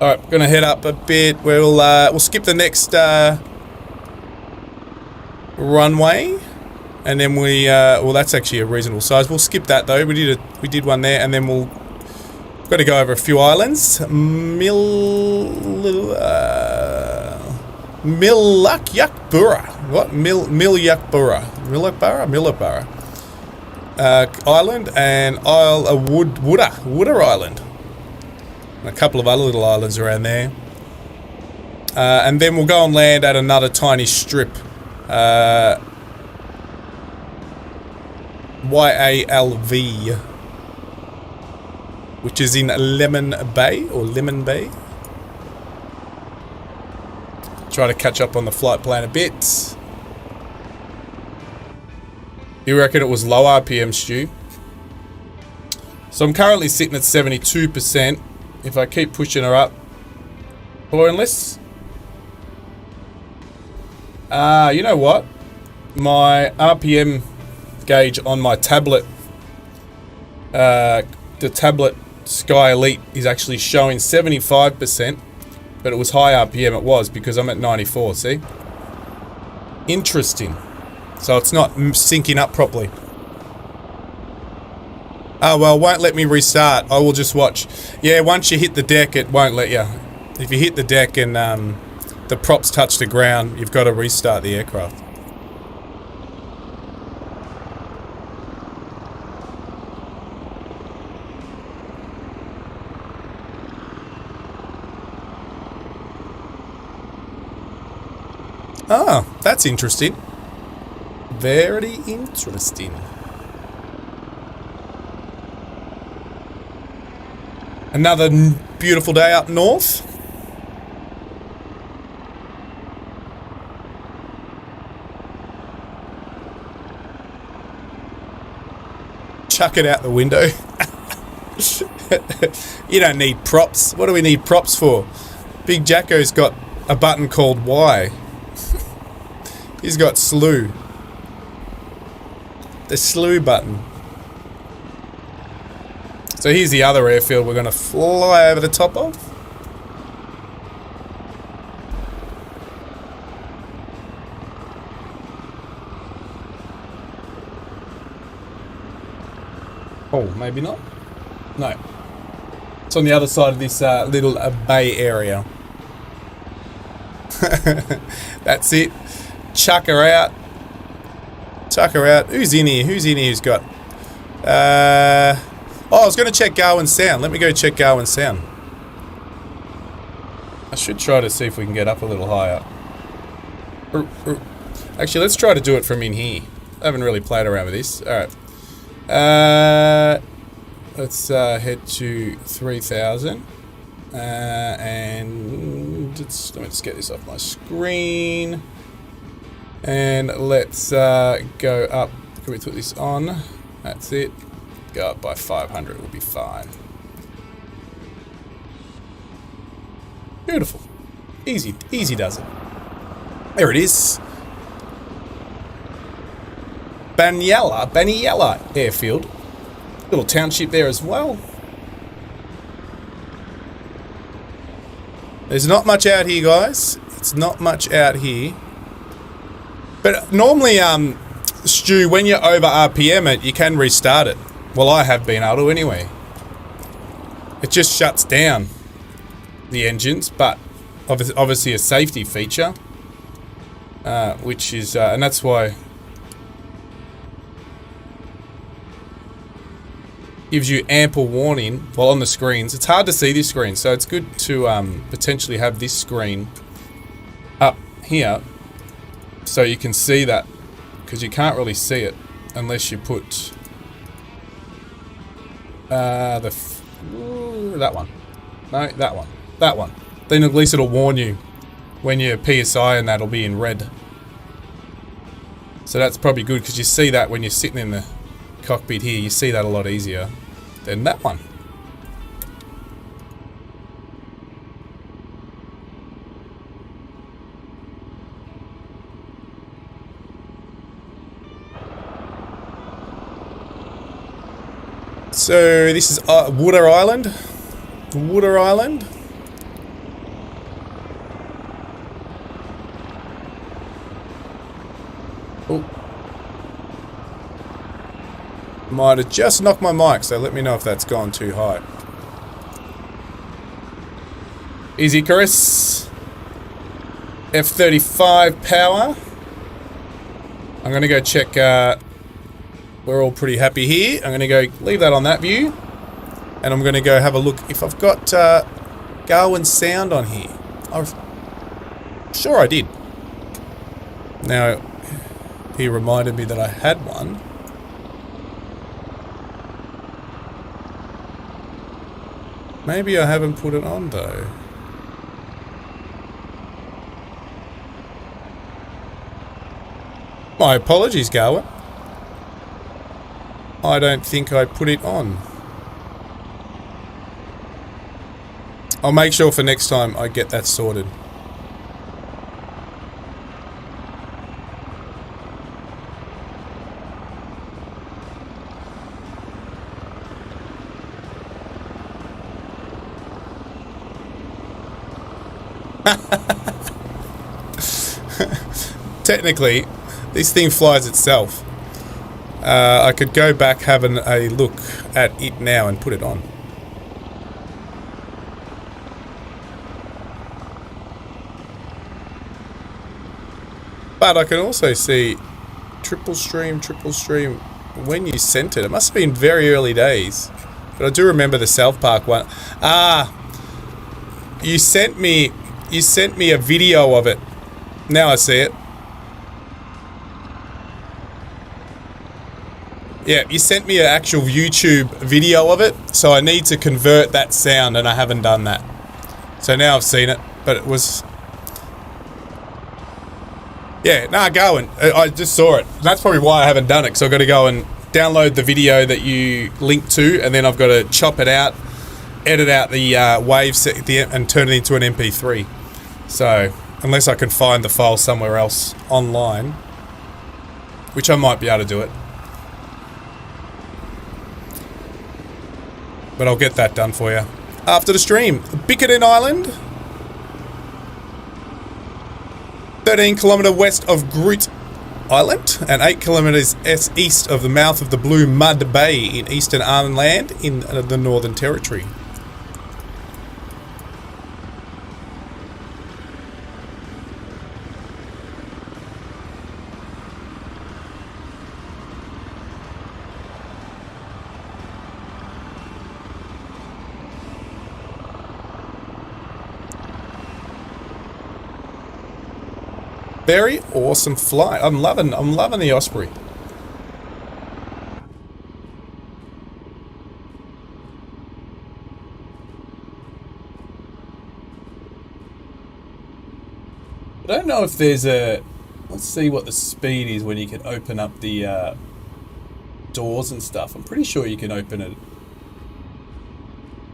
Alright, gonna head up a bit. We'll skip the next runway. And then well, that's actually a reasonable size. We'll skip that though. We did one there, and then got to go over a few islands. Milyakbura. What? Milyakbura Island and Isle of Wooder Island. A couple of other little islands around there. And then we'll go and land at another tiny strip. YALV. Which is in Lemon Bay, or Lemon Bay. Try to catch up on the flight plan a bit. You reckon it was low RPM, Stu? So I'm currently sitting at 72%. If I keep pushing her up. Or unless... you know what? My RPM gauge on my tablet, the tablet Sky Elite is actually showing 75%, but it was high RPM, it was, because I'm at 94, see? Interesting. So it's not syncing up properly. Oh, well, it won't let me restart. I will just watch. Yeah, once you hit the deck, it won't let you. If you hit the deck and the props touch the ground, you've got to restart the aircraft. Ah, that's interesting. Very interesting. Another beautiful day up north. Chuck it out the window. You don't need props. What do we need props for? Big Jacko's got a button called Y. He's got slew. The slew button. So here's the other airfield we're going to fly over the top of. Oh, maybe not. No. It's on the other side of this little bay area. That's it. Chuck her out. Chuck her out. Who's in here? Who's in here who's got... Oh, I was going to check Garwin Sound. Let me go check Garwin Sound. I should try to see if we can get up a little higher. Actually, let's try to do it from in here. I haven't really played around with this. Alright. Let's head to 3,000. And let me just get this off my screen. And let's go up. Can we put this on? That's it. Go up by 500, we'll be fine. Beautiful. Easy, easy does it. There it is. Banyala Airfield. Little township there as well. There's not much out here, guys. It's not much out here. But normally, Stu, when you're over RPM it, you can restart it. Well, I have been able to anyway. It just shuts down the engines, but obviously a safety feature, which is, and that's why gives you ample warning while on the screens. It's hard to see this screen, so it's good to potentially have this screen up here so you can see that, because you can't really see it unless you put that one. No, that one. That one. Then at least it'll warn you when your PSI and that'll be in red. So that's probably good, because you see that when you're sitting in the cockpit here. You see that a lot easier than that one. So this is Water Island. Water Island. Oh. Might have just knocked my mic, so let me know if that's gone too high. Easy, Icarus. F-35 power. I'm going to go check... we're all pretty happy here. I'm going to go leave that on that view. And And I'm going to go have a look if I've got Garwin sound on here. Sure I did. Now, he reminded me that I had one. Maybe I haven't put it on though. My apologies, Garwin. I don't think I put it on. I'll make sure for next time I get that sorted. Technically, this thing flies itself. I could go back having a look at it now and put it on. But I can also see triple stream when you sent it. It must have been very early days. But I do remember the South Park one. Ah, you sent me a video of it. Now I see it. Yeah, you sent me an actual YouTube video of it, so I need to convert that sound, and I haven't done that. So now I've seen it, but it was... Yeah, nah, going. I just saw it. That's probably why I haven't done it, because I've got to go and download the video that you linked to, and then I've got to chop it out, edit out the waves, and turn it into an MP3. So, unless I can find the file somewhere else online, which I might be able to do it. But I'll get that done for you after the stream. Bijan Island, 13 kilometre west of Groot Island, and 8 kilometres east of the mouth of the Blue Mud Bay in Eastern Arnhem Land in the Northern Territory. Very awesome flight. I'm loving the Osprey. I don't know if there's a... Let's see what the speed is when you can open up the doors and stuff. I'm pretty sure you can open it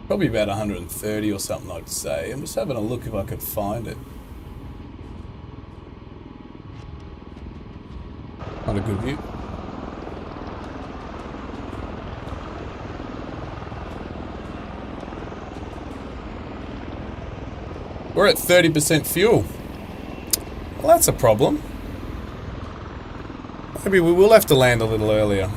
probably about 130 or something, I'd say. I'm just having a look if I could find it. Not a good view. We're at 30% fuel. Well, that's a problem. Maybe we will have to land a little earlier.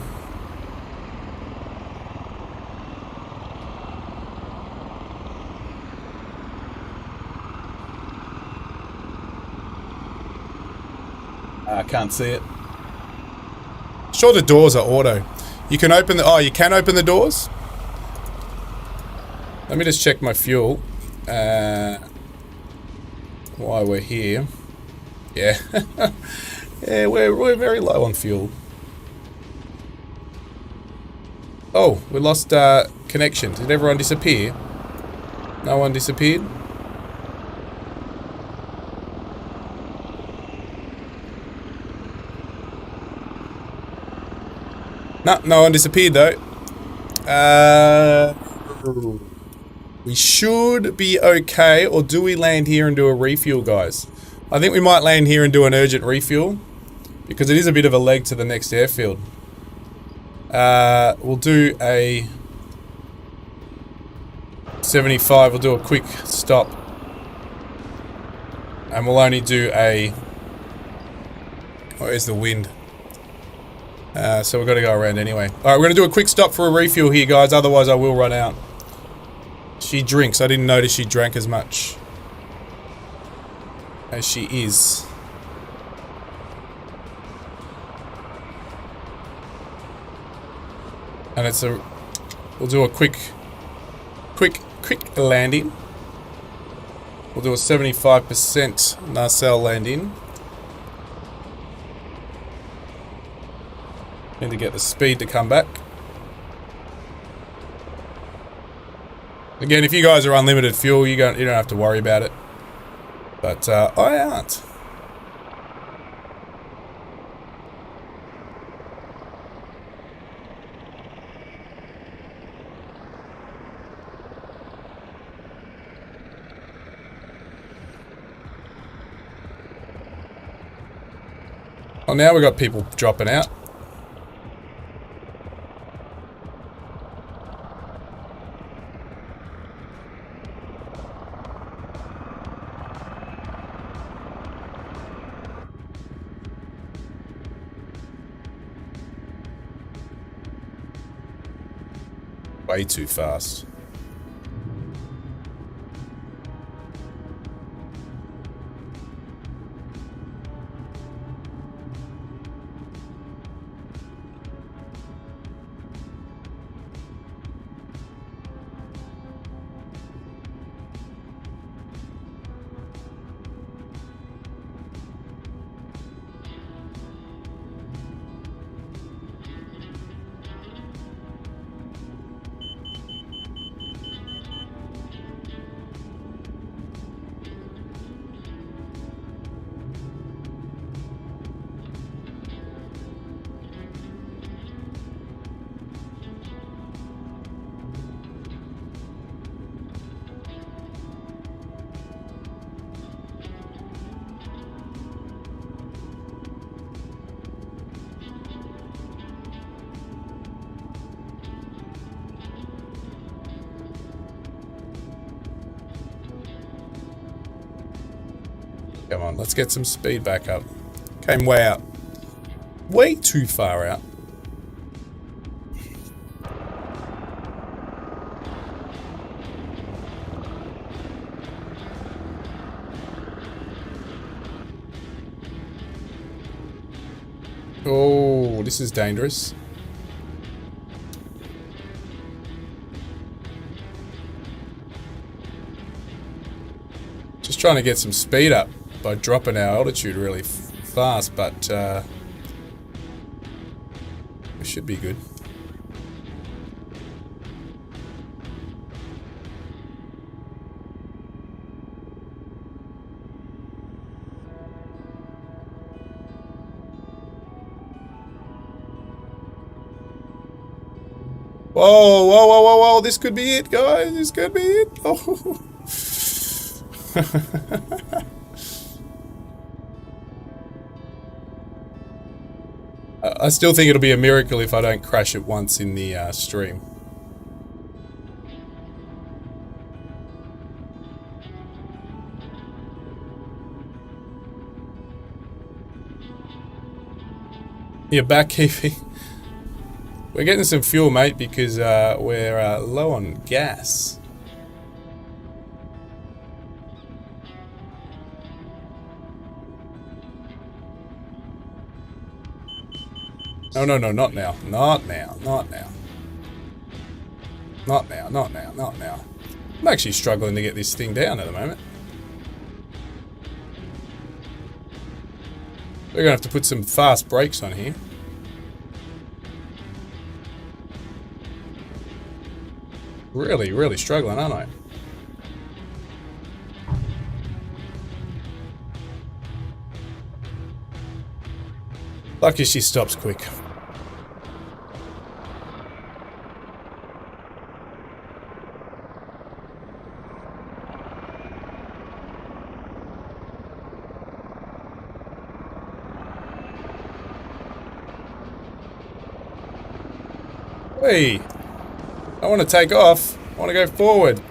I can't see it. Sure, the doors are auto. You can open the... Oh, you can open the doors? Let me just check my fuel. While we're here. Yeah. Yeah, we're very low on fuel. Oh, we lost connection. Did everyone disappear? No one disappeared? No one disappeared though. We should be okay, or do we land here and do a refuel, guys? I think we might land here and do an urgent refuel, because it is a bit of a leg to the next airfield. We'll do a 75, we'll do a quick stop. And we'll only do a... Where's the wind? So we've got to go around anyway. Alright, we're going to do a quick stop for a refuel here, guys. Otherwise I will run out. She drinks. I didn't notice she drank as much as she is. And it's a... We'll do a quick quick landing. We'll do a 75% nacelle landing. Need to get the speed to come back. Again, if you guys are unlimited fuel, you don't have to worry about it. But I aren't. Well, now we've got people dropping out. Way too fast. Come on, let's get some speed back up. Came way out. Way too far out. Oh, this is dangerous. Just trying to get some speed up by dropping our altitude really fast, but we should be good. Whoa, whoa, whoa, whoa, whoa, this could be it, guys, this could be it. Oh. I still think it'll be a miracle if I don't crash it once in the stream. You're back, Keefy. We're getting some fuel, mate, because we're low on gas. No, no, no, not now. Not now, not now. Not now, not now, not now. I'm actually struggling to get this thing down at the moment. We're gonna have to put some fast brakes on here. Really, really struggling, aren't I? Lucky she stops quick. Hey, I want to take off. I want to go forward.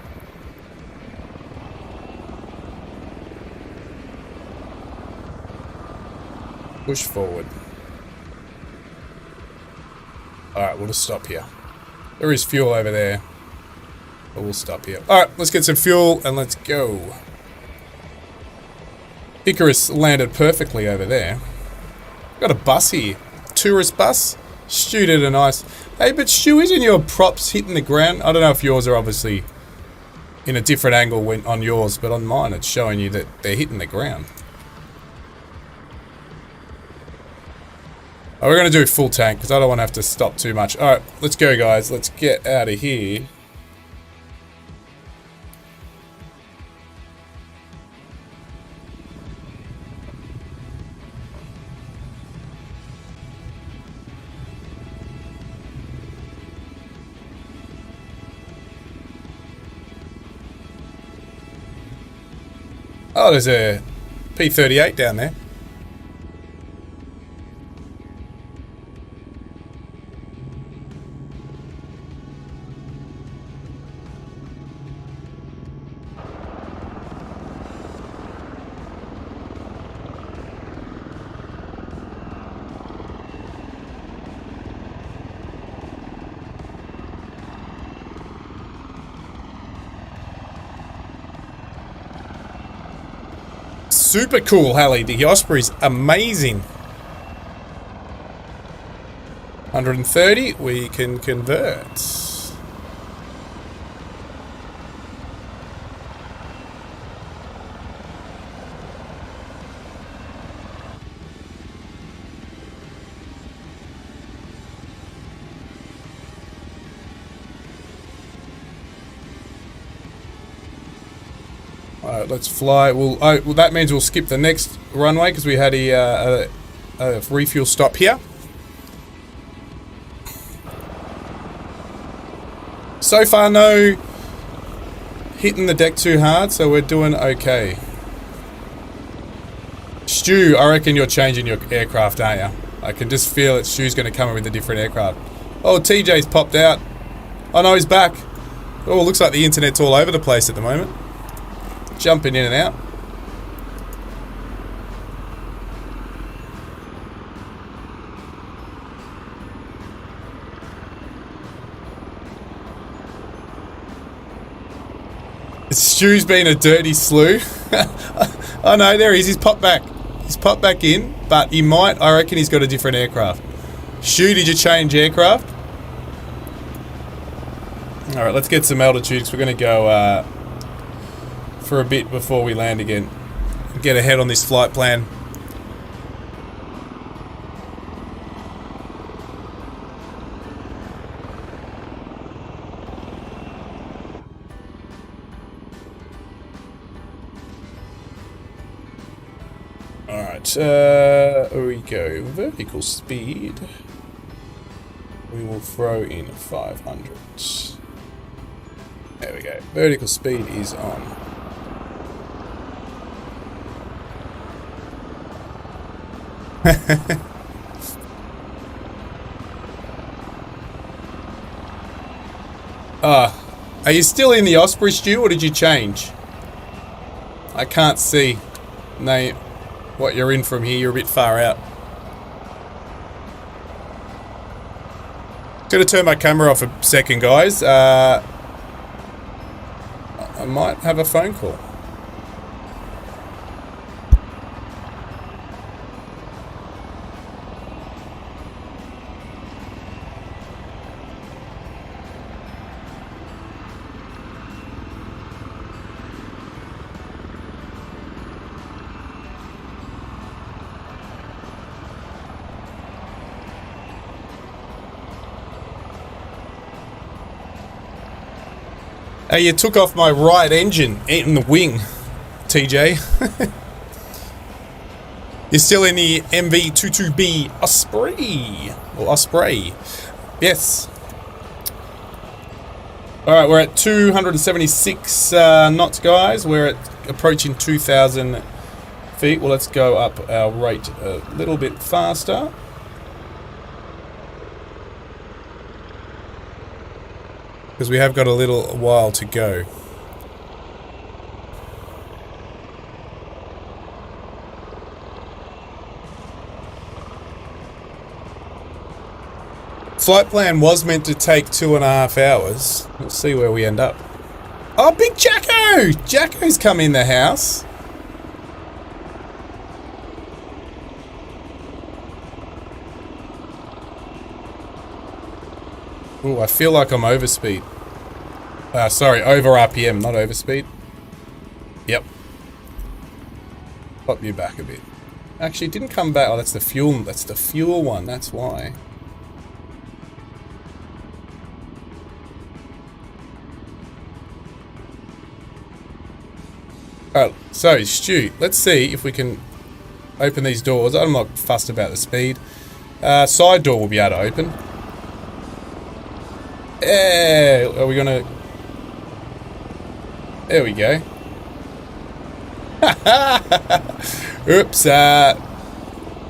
Push forward. Alright, we'll just stop here. There is fuel over there. But we'll stop here. Alright, let's get some fuel and let's go. Icarus landed perfectly over there. Got a bus here. Tourist bus. Stu did a nice... Hey, but Stu, isn't your props hitting the ground? I don't know if yours are obviously in a different angle when on yours, but on mine it's showing you that they're hitting the ground. Oh, we're going to do full tank because I don't want to have to stop too much. Alright, let's go guys. Let's get out of here. Oh, there's a P-38 down there. Super cool, Hallie. The Osprey's amazing. 130, we can convert. Alright, let's fly. Well, that means we'll skip the next runway because we had a refuel stop here. So far, no hitting the deck too hard, so we're doing okay. Stu, I reckon you're changing your aircraft, aren't you? I can just feel it. Stu's going to come in with a different aircraft. Oh, TJ's popped out. Oh no, he's back. Oh, looks like the internet's all over the place at the moment. Jumping in and out. Stu's been a dirty slew. Oh no, there he is. He's popped back. He's popped back in, but he might. I reckon he's got a different aircraft. Stu, did you change aircraft? Alright, let's get some altitude because we're going to go for a bit before we land again. Get ahead on this flight plan. Alright, here we go. Vertical speed. We will throw in 500. There we go. Vertical speed is on. Are you still in the Osprey, Stu, or did you change? I can't see. No, what you're in from here. You're a bit far out. Gonna turn my camera off a second, guys. I might have a phone call. Hey, you took off my right engine in the wing, TJ. You're still in the MV-22 Osprey. Or Osprey. Yes. Alright, we're at 276 knots, guys. We're at approaching 2,000 feet. Well, let's go up our rate a little bit faster. Because we have got a little while to go. Flight plan was meant to take 2.5 hours. Let's see where we end up. Oh, Big Jacko! Jacko's come in the house. Ooh, I feel like I'm overspeed. Sorry, over RPM, not over speed. Yep. Pop you back a bit. Actually, it didn't come back. Oh, that's the fuel. That's the fuel one. That's why. Alright, so Stu, let's see if we can open these doors. I'm not fussed about the speed. Side door will be able to open. Yeah, are we gonna... There we go. Oops,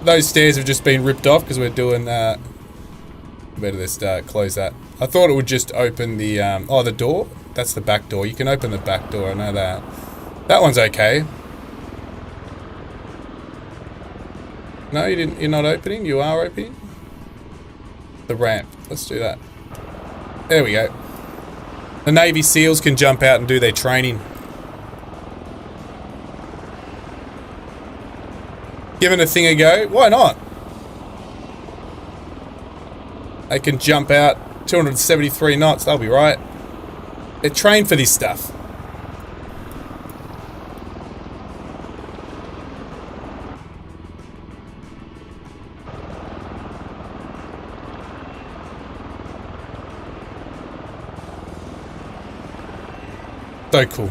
those stairs have just been ripped off because we're doing, better just close that. I thought it would just open the, oh, the door? That's the back door. You can open the back door, I know that. That one's okay. No, you didn't, you're not opening? You are opening? The ramp. Let's do that. There we go. The Navy SEALs can jump out and do their training. Giving a thing a go? Why not? They can jump out 273 knots, they'll be right. They're trained for this stuff. So cool.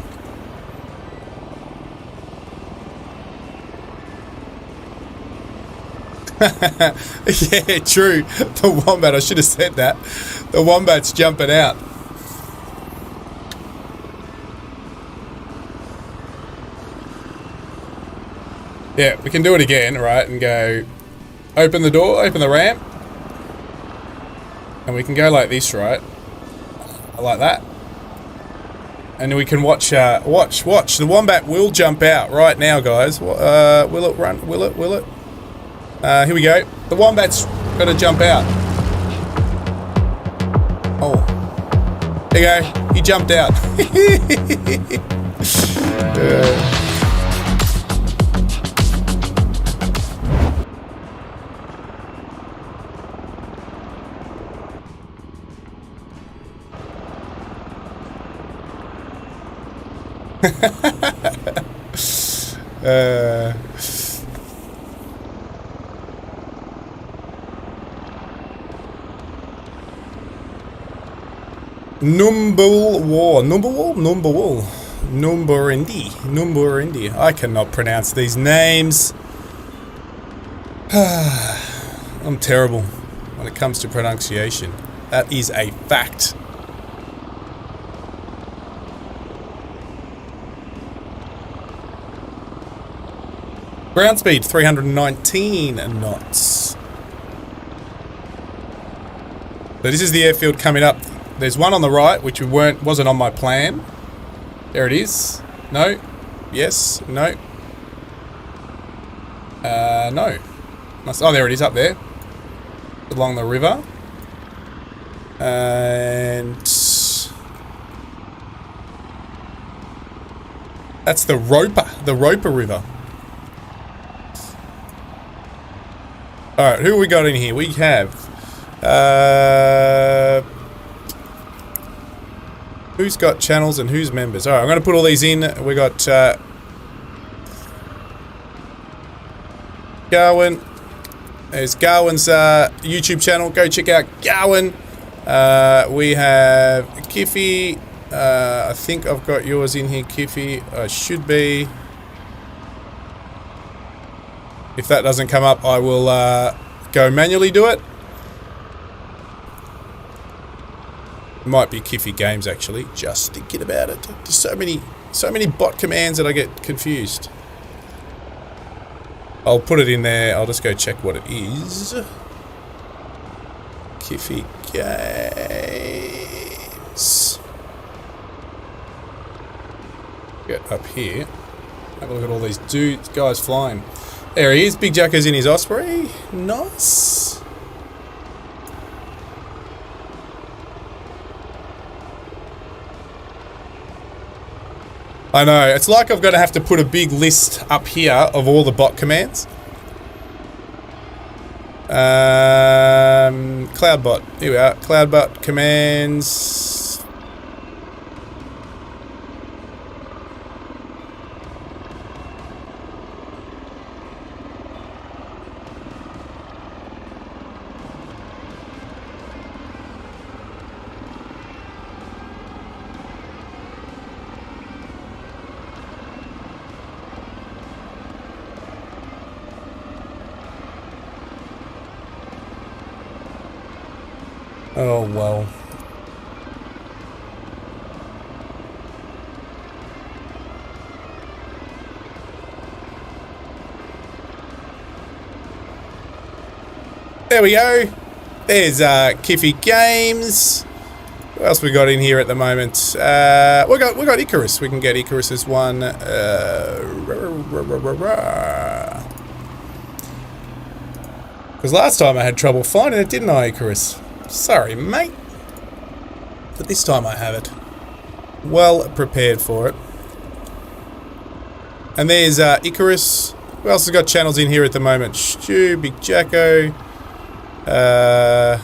Yeah, true. The wombat, I should have said that. The wombat's jumping out. Yeah, we can do it again, right? And go open the door, open the ramp. And we can go like this, right? Like that. And we can watch, watch. The wombat will jump out right now, guys. Will it run? Will it? Here we go. The wombat's gonna jump out. Oh. There you go. He jumped out. Numberendi. I cannot pronounce these names. I'm terrible when it comes to pronunciation. That is a fact. Ground speed 319 knots. So this is the airfield coming up. There's one on the right, which wasn't on my plan. There it is. No. Yes. No. No. Oh, there it is up there. Along the river. And that's the Roper River. Alright, who we got in here? We have who's got channels and who's members? Alright, I'm going to put all these in. We got Garwin. There's Garwin's YouTube channel. Go check out Garwin. We have Kiffy. I think I've got yours in here, Kiffy. I should be. If that doesn't come up, I will go manually do it. Might be Kiffy Games actually. Just thinking about it. There's so many bot commands that I get confused. I'll put it in there. I'll just go check what it is. Kiffy Games. Get up here. Have a look at all these dudes, guys flying. There he is. Big Jacko's in his Osprey. Nice. I know. It's like I've got to have to put a big list up here of all the bot commands. Cloudbot. Here we are. Cloudbot commands. Oh, well. There we go. There's Kiffy Games. What else we got in here at the moment? We got Icarus. We can get Icarus as one. Because last time I had trouble finding it, didn't I, Icarus? Sorry, mate. But this time I have it. Well prepared for it. And there's Icarus. Who else has got channels in here at the moment? Stu, Big Jacko. I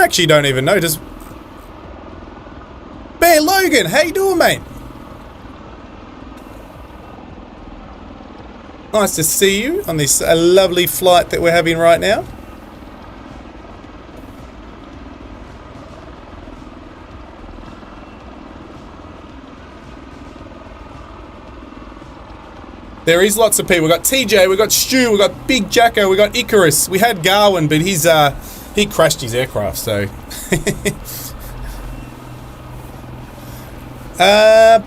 actually don't even know. Does Bear Logan, how you doing, mate? Nice to see you on this lovely flight that we're having right now. There is lots of people. We've got TJ, we've got Stu, we've got Big Jacko, we've got Icarus. We had Garwin, but he crashed his aircraft, so... Brett...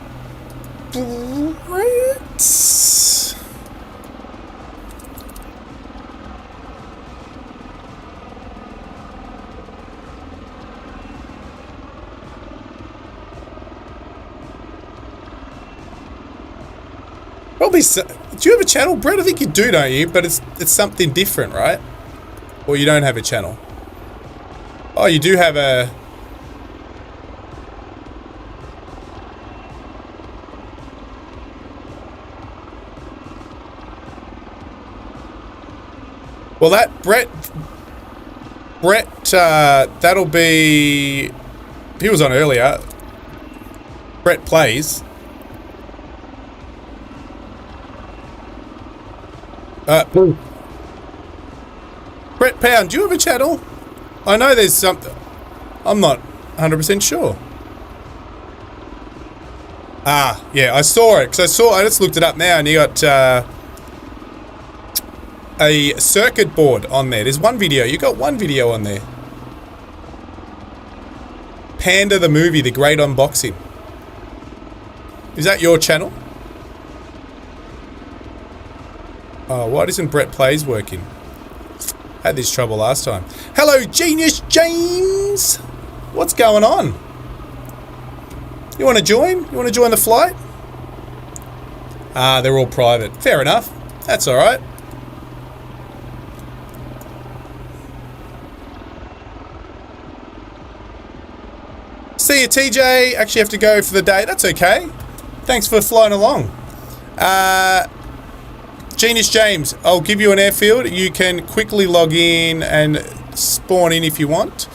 Probably so. Do you have a channel, Brett? I think you do, don't you? But it's something different, right? Or you don't have a channel? Oh, you do have a... Well, that Brett, that'll be... He was on earlier. Brett Plays. Brett Pound, do you have a channel? I know there's something. I'm not 100% sure. Ah, yeah, I saw it. Because I just looked it up now and you got a circuit board on there. There's one video. You got one video on there. Panda the Movie, the great unboxing. Is that your channel? Oh, why isn't Brett Plays working? Had this trouble last time. Hello, Genius James! What's going on? You want to join? You want to join the flight? Ah, they're all private. Fair enough. That's alright. See you, TJ. Actually have to go for the day. That's okay. Thanks for flying along. Genius James, I'll give you an airfield. You can quickly log in and spawn in if you want.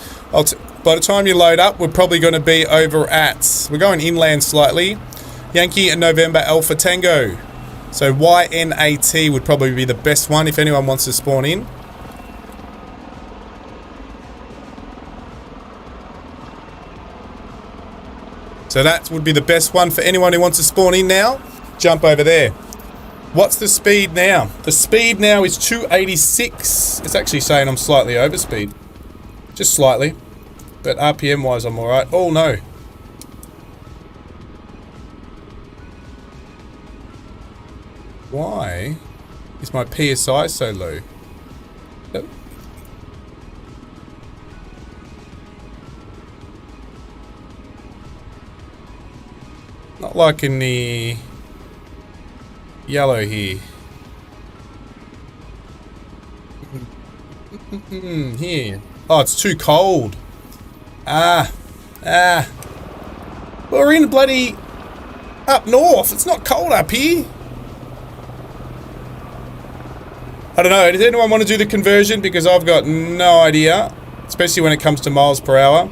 By the time you load up, we're probably going to be over at... We're going inland slightly. Yankee and November Alpha Tango. So YNAT would probably be the best one if anyone wants to spawn in. So that would be the best one for anyone who wants to spawn in now. Jump over there. What's the speed now? The speed now is 286. It's actually saying I'm slightly over speed. Just slightly. But RPM wise I'm alright. Oh no. Why is my PSI so low? Yep. Not like in the yellow here. Here. Oh, it's too cold. We're in bloody up north. It's not cold up here. I don't know. Does anyone want to do the conversion? Because I've got no idea. Especially when it comes to miles per hour.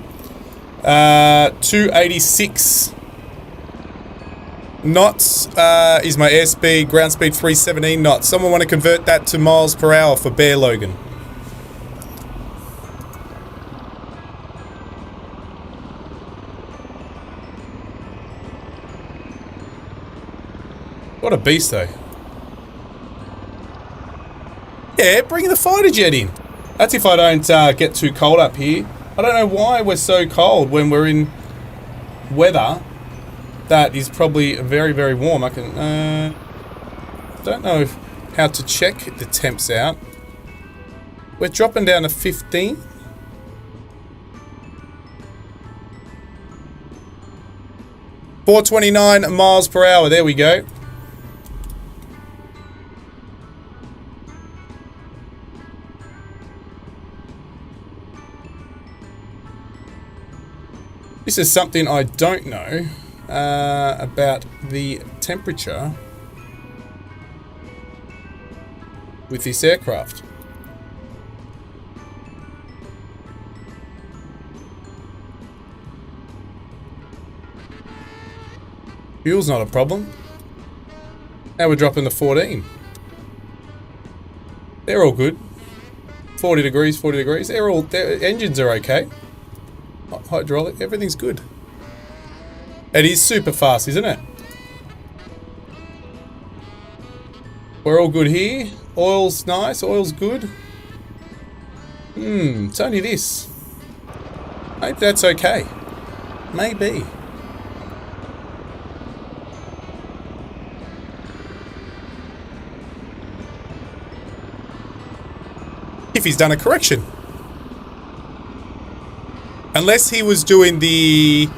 286 knots is my airspeed. Ground speed 317 knots. Someone want to convert that to miles per hour for Bear Logan? What a beast though. Yeah, bring the fighter jet in. That's if I don't get too cold up here. I don't know why we're so cold when we're in weather that is probably very, very warm. I can, don't know how to check the temps out. We're dropping down to 15. .429 miles per hour. There we go. This is something I don't know about the temperature with this aircraft. Fuel's not a problem. Now we're dropping to 14. They're all good. 40 degrees, 40 degrees. Their engines are okay. Hydraulic, everything's good. It is super fast, isn't it? We're all good here. Oil's nice, oil's good. It's only this. Maybe that's okay. Maybe. If he's done a correction. Unless he was doing the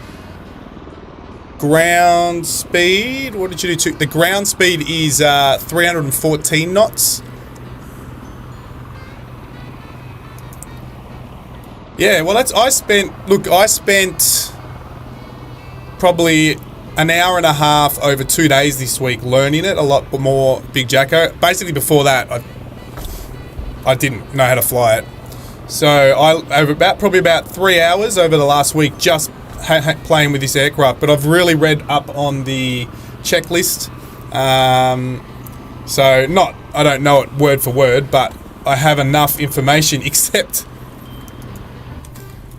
ground speed. What did you do? The ground speed is 314 knots. Yeah, well I spent probably an hour and a half over 2 days this week learning it a lot more Big Jacko. Basically before that I didn't know how to fly it. So over probably about 3 hours over the last week just playing with this aircraft. But I've really read up on the checklist. So I don't know it word for word, but I have enough information except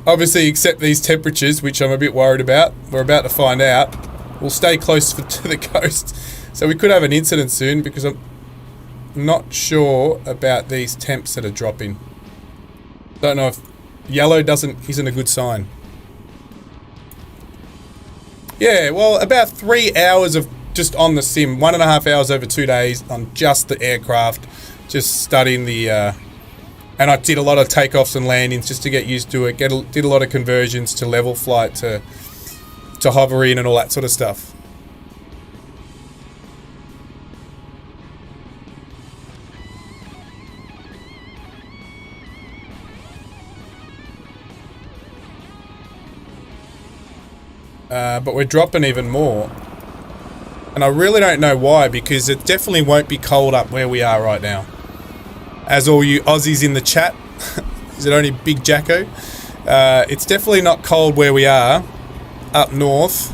these temperatures, which I'm a bit worried about. We're about to find out. We'll stay close to the coast. So we could have an incident soon because I'm not sure about these temps that are dropping. Don't know if yellow isn't a good sign. Yeah, well, about 3 hours of just on the sim, 1.5 hours over 2 days on just the aircraft, just studying the, and I did a lot of takeoffs and landings just to get used to it. Did a lot of conversions to level flight to hovering and all that sort of stuff. But we're dropping even more. And I really don't know why, because it definitely won't be cold up where we are right now. As all you Aussies in the chat, is it only Big Jacko? It's definitely not cold where we are, up north.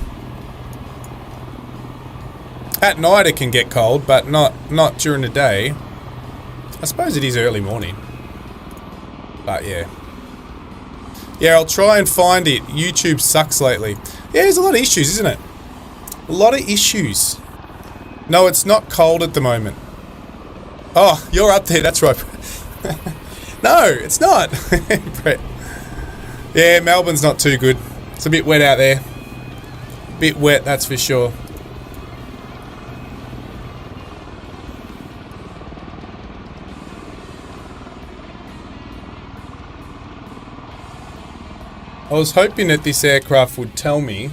At night it can get cold, but not during the day. I suppose it is early morning. But yeah. Yeah, I'll try and find it. YouTube sucks lately. Yeah, there's a lot of issues, isn't it? A lot of issues. No, it's not cold at the moment. Oh, you're up there. That's right. No, it's not. Brett. Yeah, Melbourne's not too good. It's a bit wet out there. A bit wet, that's for sure. I was hoping that this aircraft would tell me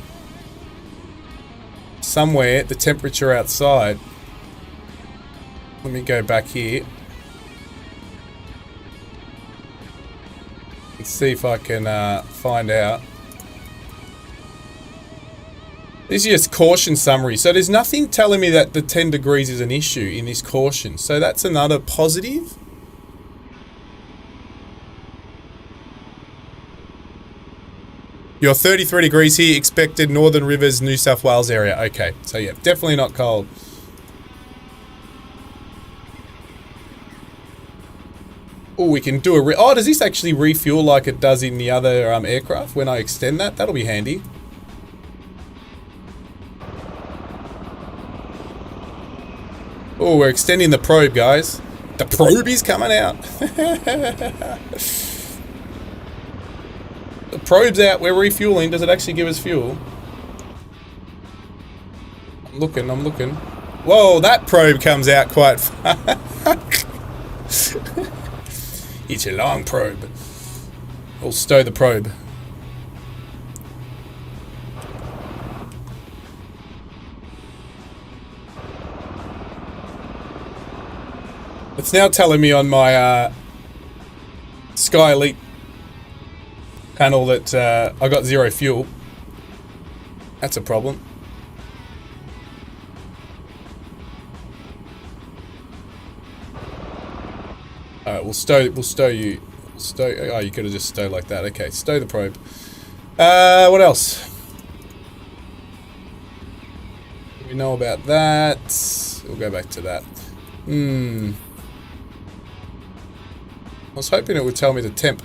somewhere the temperature outside. Let me go back here and see if I can find out. This is just caution summary. So there's nothing telling me that the 10 degrees is an issue in this caution. So that's another positive. You're 33 degrees here, expected Northern Rivers, New South Wales area. Okay, so yeah, definitely not cold. Oh, we can do a... Oh, does this actually refuel like it does in the other aircraft when I extend that? That'll be handy. Oh, we're extending the probe, guys. The probe is coming out. The probe's out. We're refueling. Does it actually give us fuel? I'm looking. Whoa, that probe comes out quite fast. It's a long probe. We'll stow the probe. It's now telling me on my Sky Elite panel that I got 0 fuel. That's a problem. Alright, we'll stow you. Oh, you could have just stowed like that. Okay, stow the probe. What else? We know about that. We'll go back to that. I was hoping it would tell me the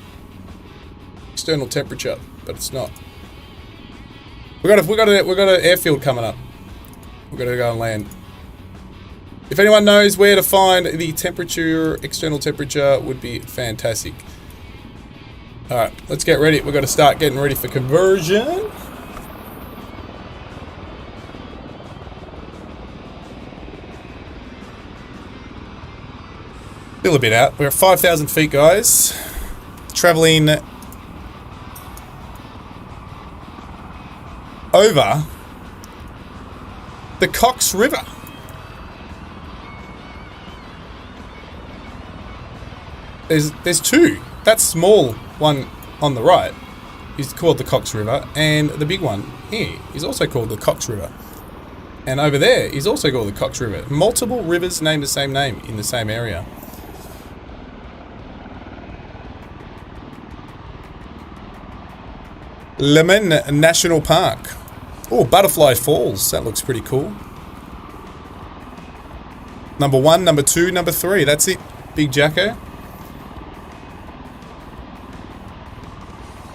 external temperature, but it's not. We got an airfield coming up. We're gonna go and land. If anyone knows where to find the temperature, external temperature, would be fantastic. All right, let's get ready. We've got to start getting ready for conversion. Still a bit out. We're at 5,000 feet, guys. Traveling over the Cox River. There's two. That small one on the right is called the Cox River, and the big one here is also called the Cox River. And over there is also called the Cox River. Multiple rivers named the same name in the same area. Lemon National Park. Oh, Butterfly Falls. That looks pretty cool. Number 1, number 2, number 3. That's it, Big Jacko.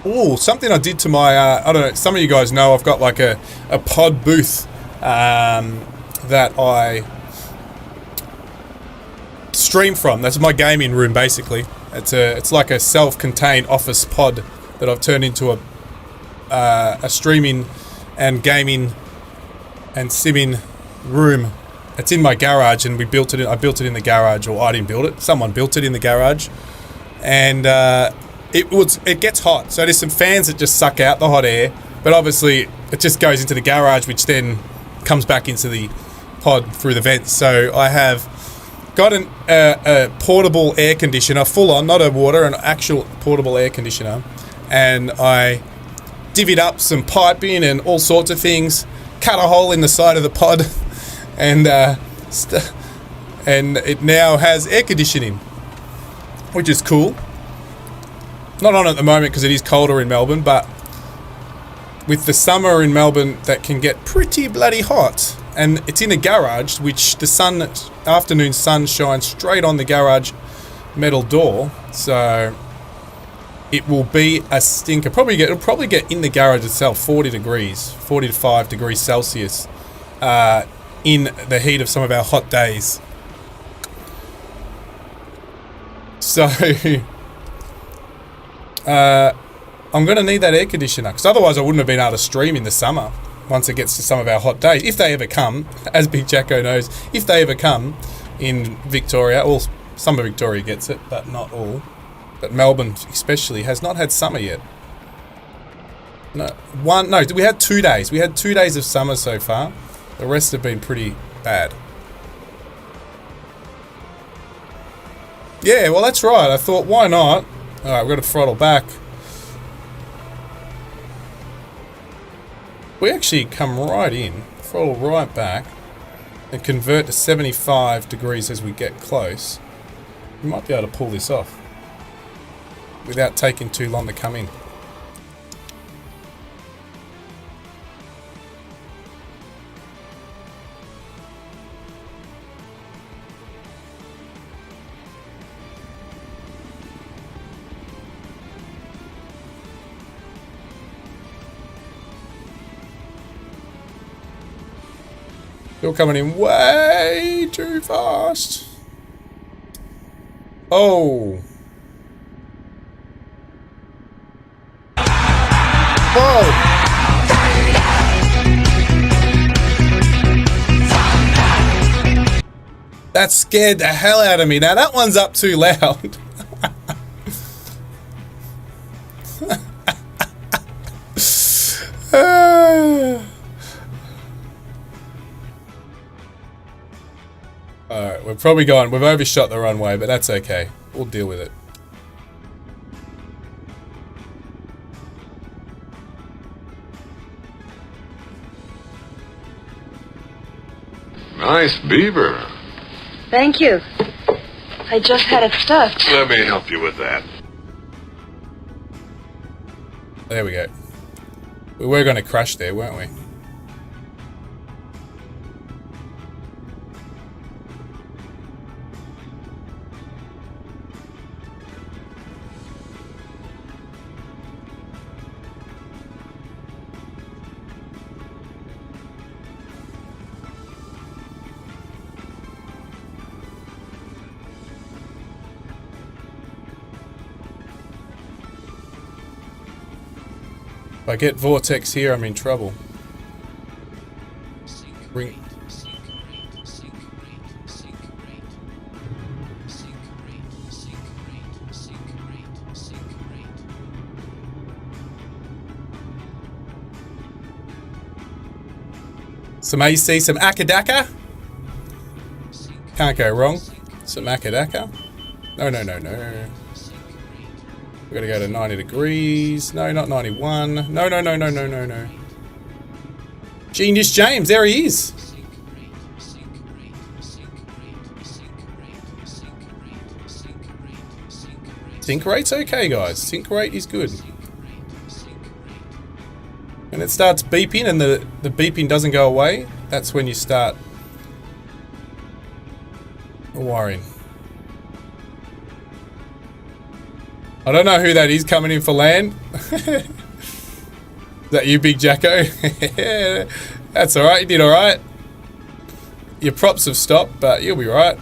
Oh, something I did to my, I don't know, some of you guys know I've got like a pod booth that I stream from. That's my gaming room, basically. It's like a self-contained office pod that I've turned into a streaming and gaming and simming room. It's in my garage, and I built it in the garage, or I didn't build it. Someone built it in the garage, and it gets hot. So there's some fans that just suck out the hot air, but obviously it just goes into the garage, which then comes back into the pod through the vents. So I have got a portable air conditioner, full on, not a water, an actual portable air conditioner, and I divvied up some piping and all sorts of things, cut a hole in the side of the pod, and it now has air conditioning, which is cool. Not on at the moment because it is colder in Melbourne, but with the summer in Melbourne, that can get pretty bloody hot. And it's in a garage, which the afternoon sun shines straight on the garage metal door, so it will be a stinker. It'll probably get in the garage itself 40 to 5 degrees Celsius in the heat of some of our hot days. So I'm going to need that air conditioner, because otherwise I wouldn't have been able to stream in the summer once it gets to some of our hot days. If they ever come, as Big Jacko knows, if they ever come in Victoria, well, some of Victoria gets it, but not all. But Melbourne especially has not had summer yet. No, we had 2 days. We had 2 days of summer so far. The rest have been pretty bad. Yeah, well, that's right. I thought, why not? Alright, we've got to throttle back. We actually come right in, throttle right back, and convert to 75 degrees as we get close. We might be able to pull this off without taking too long to come in. You're coming in way too fast. Oh. Whoa. That scared the hell out of me. Now that one's up too loud. Alright, we're probably gone. We've overshot the runway, but that's okay. We'll deal with it. Nice beaver. Thank you. I just had it stuffed. Let me help you with that. There we go. We were going to crash there, weren't we? If I get vortex here, I'm in trouble. Ring. Some AC, some akadaka. Can't go wrong. Some akadaka. No, no, no, no. We're gonna go to 90 degrees. No, not 91. No, no, no, no, no, no, no. Genius James, there he is. Sync rate's okay, guys. Sync rate is good. When it starts beeping and the beeping doesn't go away, that's when you start worrying. I don't know who that is coming in for land. Is that you, Big Jacko? That's alright, you did alright. Your props have stopped, but you'll be right.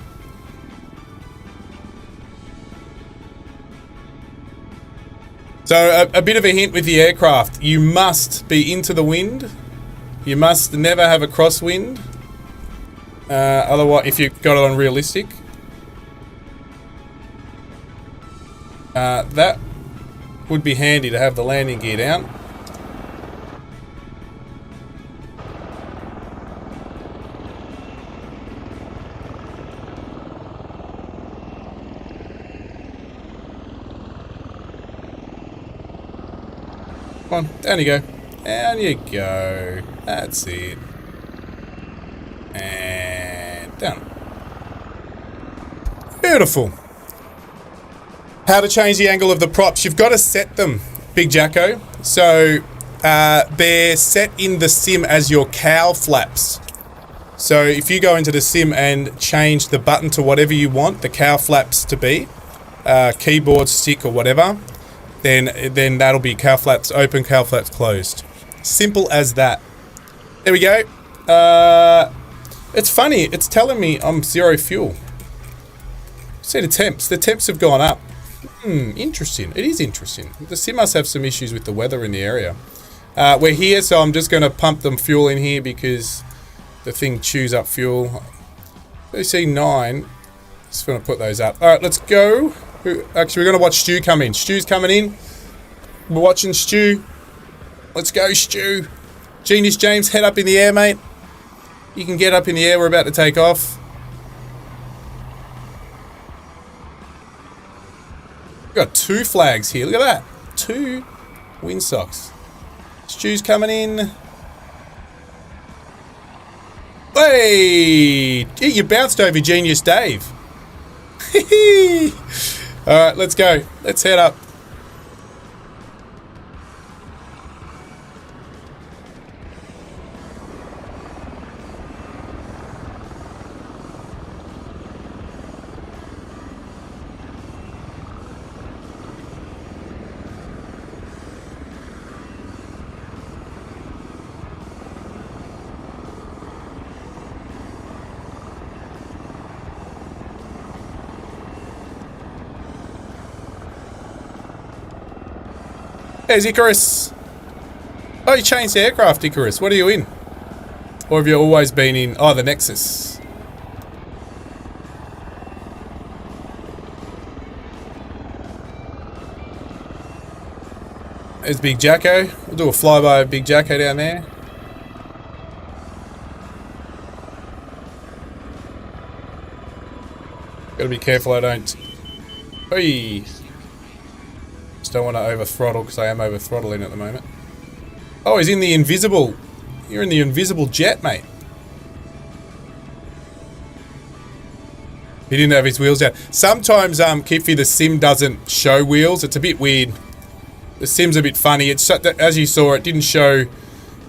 So a bit of a hint with the aircraft. You must be into the wind. You must never have a crosswind. Otherwise, if you've got it on realistic. That would be handy to have the landing gear down. Come on, down you go. Down you go. That's it. And down. Beautiful. How to change the angle of the props. You've got to set them, Big Jacko. So they're set in the sim as your cow flaps. So if you go into the sim and change the button to whatever you want the cow flaps to be, keyboard, stick or whatever, then that'll be cow flaps open, cow flaps closed. Simple as that. There we go. It's funny. It's telling me I'm 0 fuel. See the temps. The temps have gone up. Interesting. It is interesting. The sim must have some issues with the weather in the area. We're here, so I'm just going to pump them fuel in here because the thing chews up fuel. AC9. Just going to put those up. All right, let's go. Actually, we're going to watch Stu come in. Stu's coming in. We're watching Stu. Let's go, Stu. Genius James, head up in the air, mate. You can get up in the air. We're about to take off. We've got 2 flags here. Look at that. 2 windsocks. Stu's coming in. Hey! You bounced over Genius Dave. Alright, let's go. Let's head up. There's Icarus. Oh, you changed the aircraft, Icarus. What are you in? Or have you always been in... Oh, the Nexus. There's Big Jacko. We'll do a flyby of Big Jacko down there. Gotta be careful I don't... Hey! Just don't want to over throttle because I am over throttling at the moment. Oh, he's in the invisible... You're in the invisible jet, mate. He didn't have his wheels down. Sometimes, Kiffy, the sim doesn't show wheels. It's a bit weird. The sim's a bit funny. It's as you saw, it didn't show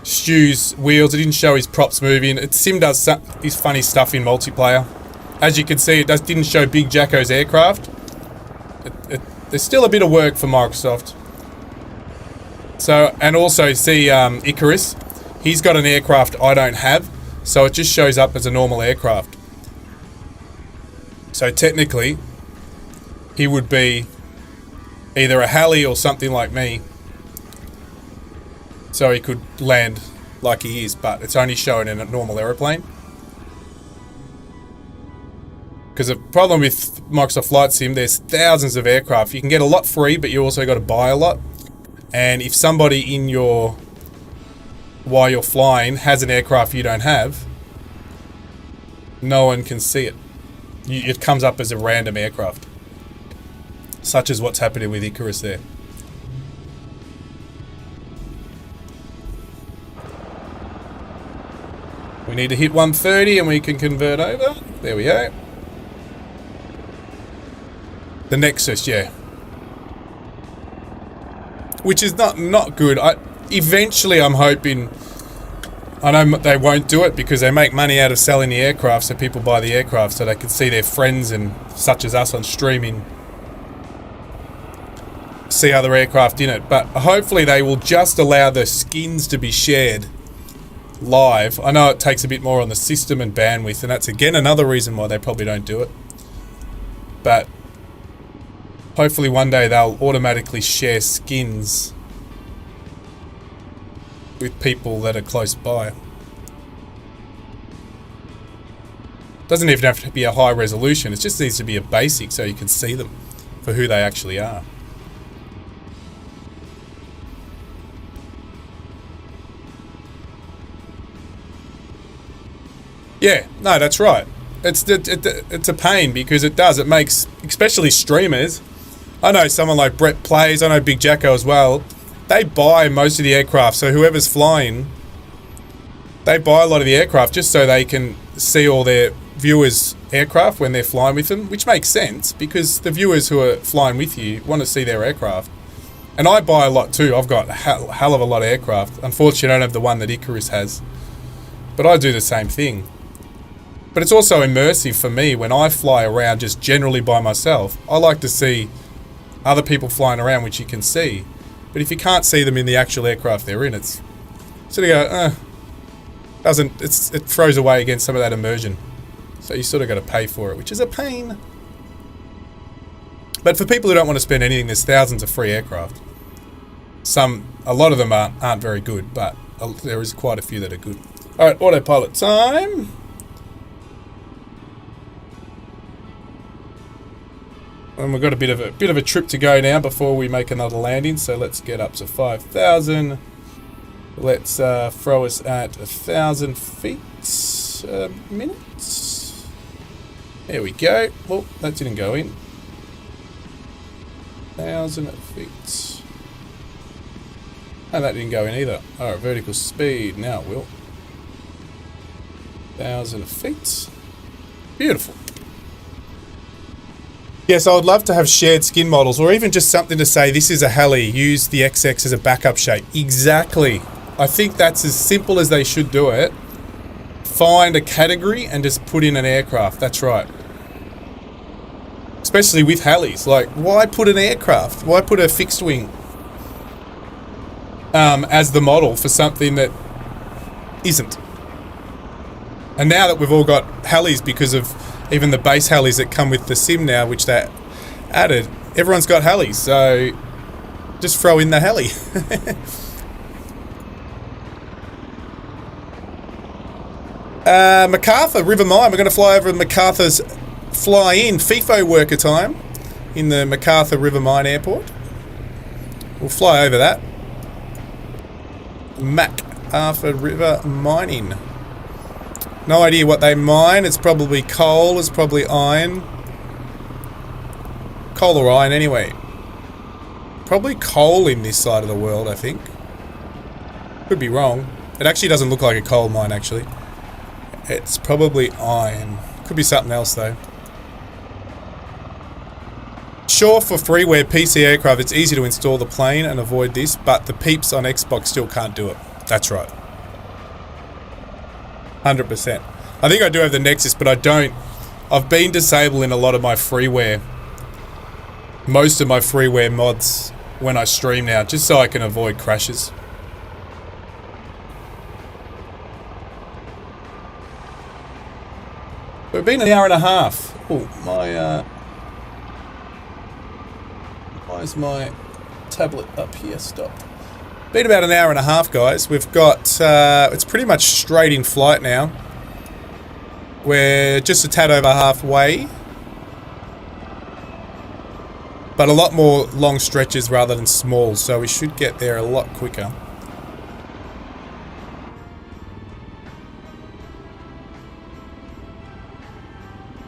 Stu's wheels. It didn't show his props moving. Sim does his funny stuff in multiplayer. As you can see, it didn't show Big Jacko's aircraft. There's still a bit of work for Microsoft. So, and also see Icarus. He's got an aircraft I don't have, so it just shows up as a normal aircraft. So technically, he would be either a Halley or something like me. So he could land like he is, but it's only shown in a normal aeroplane. Because the problem with Microsoft Flight Sim, there's thousands of aircraft. You can get a lot free, but you also got to buy a lot. And if somebody in your... while you're flying has an aircraft you don't have, no one can see it. It comes up as a random aircraft. Such as what's happening with Icarus there. We need to hit 130 and we can convert over. There we go. The Nexus, yeah. Which is not good. Eventually I'm hoping... I know they won't do it because they make money out of selling the aircraft, so people buy the aircraft so they can see their friends and such as us on streaming see other aircraft in it. But hopefully they will just allow the skins to be shared live. I know it takes a bit more on the system and bandwidth, and that's again another reason why they probably don't do it. But hopefully one day they'll automatically share skins with people that are close by. Doesn't even have to be a high resolution, it just needs to be a basic so you can see them for who they actually are. Yeah, no, that's right. It's a pain because it makes, especially streamers. I know someone like Brett Plays, I know Big Jacko as well. They buy most of the aircraft, so whoever's flying, they buy a lot of the aircraft just so they can see all their viewers' aircraft when they're flying with them, which makes sense because the viewers who are flying with you want to see their aircraft. And I buy a lot too. I've got a hell of a lot of aircraft. Unfortunately, I don't have the one that Icarus has, but I do the same thing. But it's also immersive for me when I fly around just generally by myself. I like to see other people flying around, which you can see. But if you can't see them in the actual aircraft they're in, it's sort of go, it throws away against some of that immersion. So you sort of got to pay for it, which is a pain. But for people who don't want to spend anything, there's thousands of free aircraft. A lot of them aren't very good, but there is quite a few that are good. All right, autopilot time. And we've got a bit of a trip to go now before we make another landing. So let's get up to 5,000. Let's throw us at 1,000 feet a minute. There we go. Well, that didn't go in. 1,000 feet. And that didn't go in either. All right, vertical speed. Now it will. 1,000 feet. Beautiful. Yes, I would love to have shared skin models, or even just something to say, this is a heli, use the XX as a backup shape. Exactly. I think that's as simple as they should do it. Find a category and just put in an aircraft. That's right. Especially with helis. Like, why put an aircraft? Why put a fixed wing as the model for something that isn't? And now that we've all got helis because of even the base helis that come with the sim now, which they added, everyone's got helis. So Just throw in the heli. MacArthur, River Mine. We're going to fly over MacArthur's fly-in FIFO worker time in the MacArthur River Mine Airport. We'll fly over that. MacArthur River Mining. No idea what they mine. It's probably coal. It's probably iron. Coal or iron anyway. Probably coal in this side of the world, I think. Could be wrong. It actually doesn't look like a coal mine, actually. It's probably iron. Could be something else, though. Sure, for freeware PC aircraft, it's easy to install the plane and avoid this, but the peeps on Xbox still can't do it. That's right. 100%. I think I do have the Nexus, but I don't. I've been disabling a lot of my freeware. Most of my freeware mods when I stream now, just so I can avoid crashes. We've been an hour and a half. Oh, my, why is my tablet up here? Stop. Been about an hour and a half, guys. We've got, it's pretty much straight in flight now. We're just a tad over halfway. But a lot more long stretches rather than small, so we should get there a lot quicker.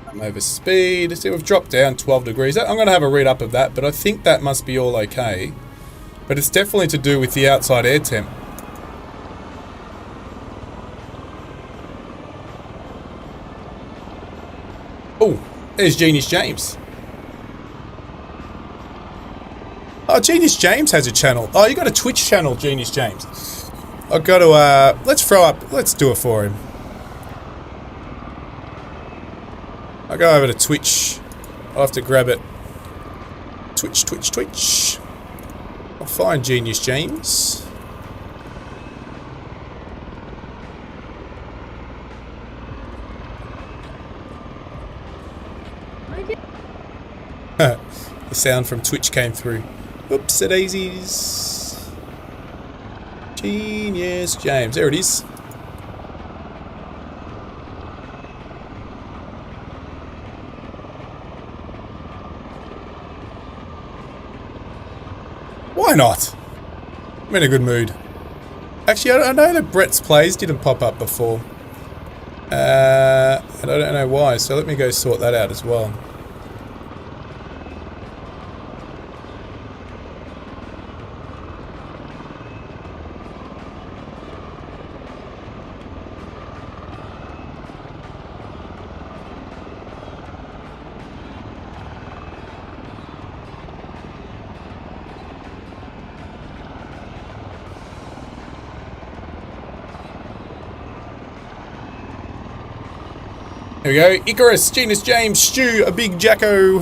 I'm over speed. See, we've dropped down 12 degrees. I'm going to have a read up of that, but I think that must be all okay. But it's definitely to do with the outside air temp. Oh, there's Genius James. Oh, Genius James has a channel. Oh, you got a Twitch channel, Genius James. I've got to, let's do it for him. I'll go over to Twitch. I'll have to grab it. Twitch. I'll find Genius James. The sound from Twitch came through. Oops, daisies. Genius James. There it is. Why not? I'm in a good mood. Actually, I know that Brett's plays didn't pop up before. And I don't know why, so let me go sort that out as well. There we go. Icarus, Genius James, Stu, a big Jacko.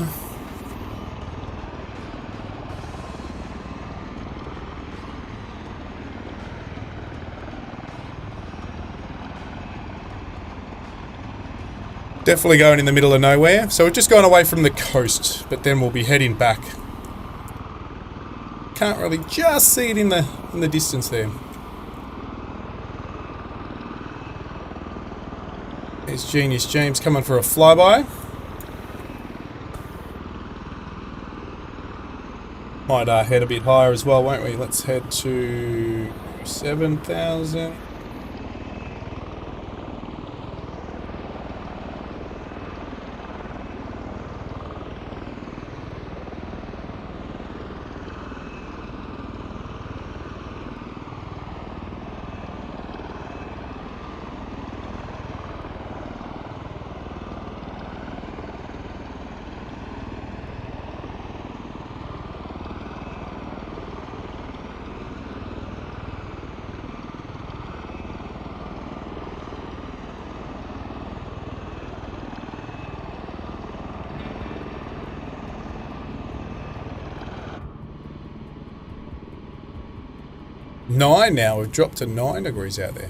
Definitely going in the middle of nowhere. So we're just going away from the coast, but then we'll be heading back. Can't really just see it in the distance there. There's Genius James coming for a flyby. Might head a bit higher as well, won't we? Let's head to 7,000. Nine now. We've dropped to 9 degrees out there.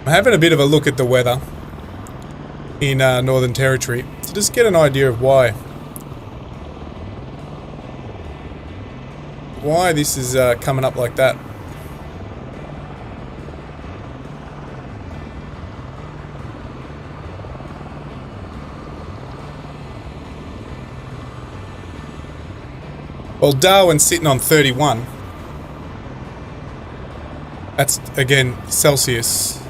I'm having a bit of a look at the weather in Northern Territory to just get an idea of why this is coming up like that. Well, Darwin's sitting on 31. That's, again, Celsius.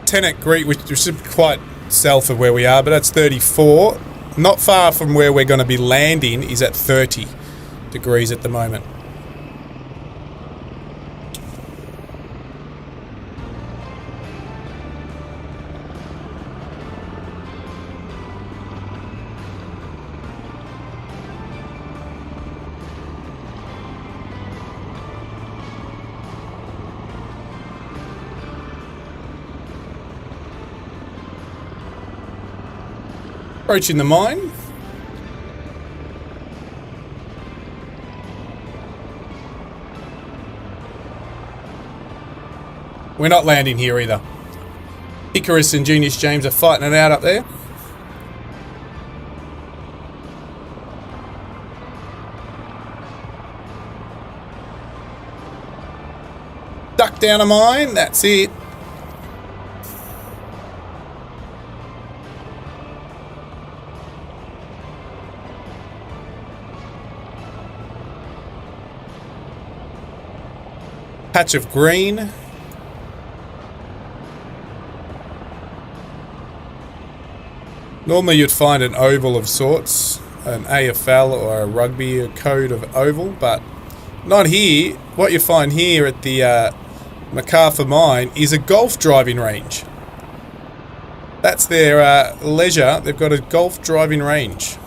Ten at Greek, which is quite south of where we are, but that's 34. Not far from where we're going to be landing is at 30 degrees at the moment. Approaching the mine. We're not landing here either. Icarus and Genius James are fighting it out up there. Duck down a mine, that's it. Patch of green. Normally you'd find an oval of sorts, an AFL or a rugby code of oval, but not here. What you find here at the MacArthur mine is a golf driving range. That's their leisure. They've got a golf driving range.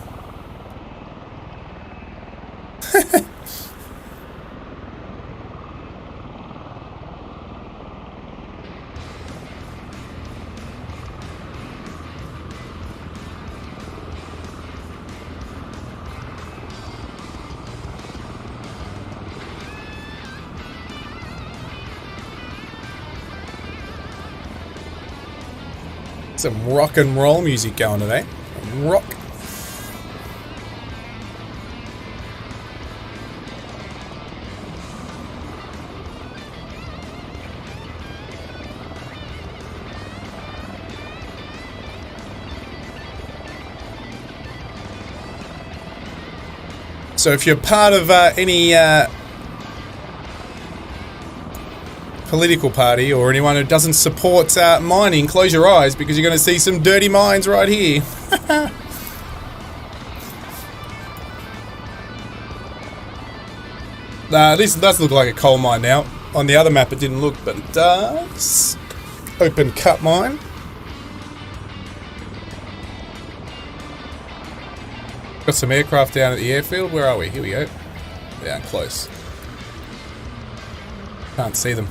Some rock and roll music going today. Rock. So if you're part of any political party or anyone who doesn't support mining, close your eyes because you're going to see some dirty mines right here. This does look like a coal mine now. On the other map it didn't look, but it does. Open cut mine. Got some aircraft down at the airfield. Where are we? Here we go. Down close. Can't see them.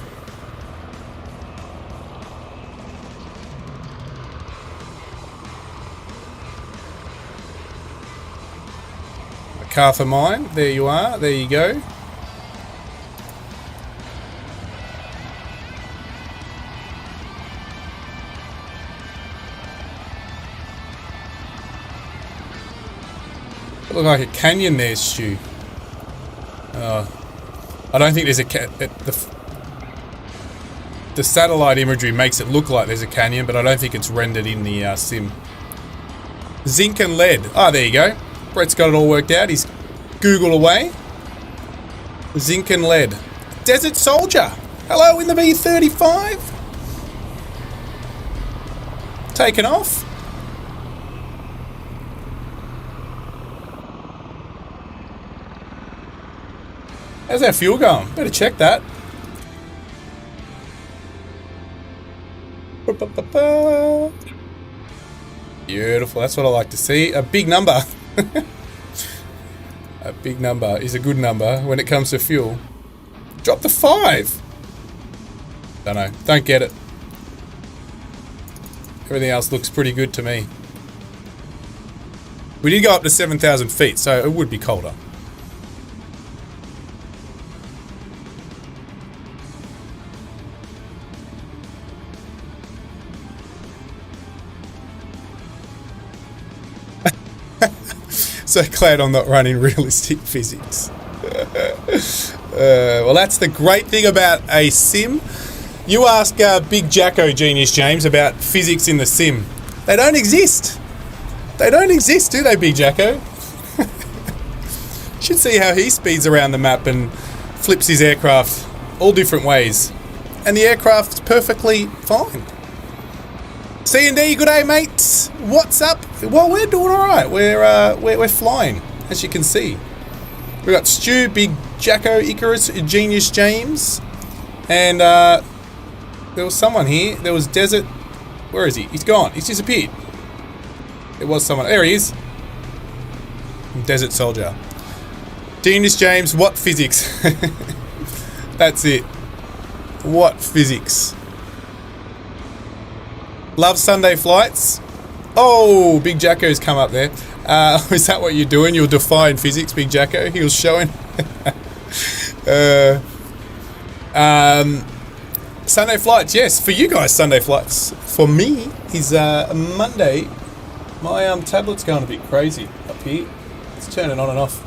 MacArthur mine. There you are. There you go. Look like a canyon there, Stu. I don't think there's the satellite imagery makes it look like there's a canyon, but I don't think it's rendered in the sim. Zinc and lead. Ah, there you go. Brett's got it all worked out. He's Googled away. Zinc and lead. Desert Soldier. Hello in the B-35. Taken off. How's our fuel going? Better check that. Beautiful. That's what I like to see. A big number. A big number is a good number when it comes to fuel. Drop the 5. Don't know. Don't get it. Everything else looks pretty good to me. We did go up to 7,000 feet, so it would be colder. So glad I'm not running realistic physics. Well, that's the great thing about a sim. You ask Big Jacko Genius James about physics in the sim. They don't exist. They don't exist, do they, Big Jacko? Should see how he speeds around the map and flips his aircraft all different ways. And the aircraft's perfectly fine. C&D, good day, mates. What's up? Well, we're doing all right. We're flying, as you can see. We got Stu, Big Jacko, Icarus, Genius James, and there was someone here. There was Desert. Where is he? He's gone. He's disappeared. There was someone. There he is. Desert Soldier. Genius James. What physics? That's it. What physics? Love Sunday flights. Oh, Big Jacko's come up there. Is that what you're doing? You're defying physics, Big Jacko? He was showing. Sunday flights, yes. For you guys, Sunday flights. For me, is Monday. My tablet's going a bit crazy up here. It's turning on and off.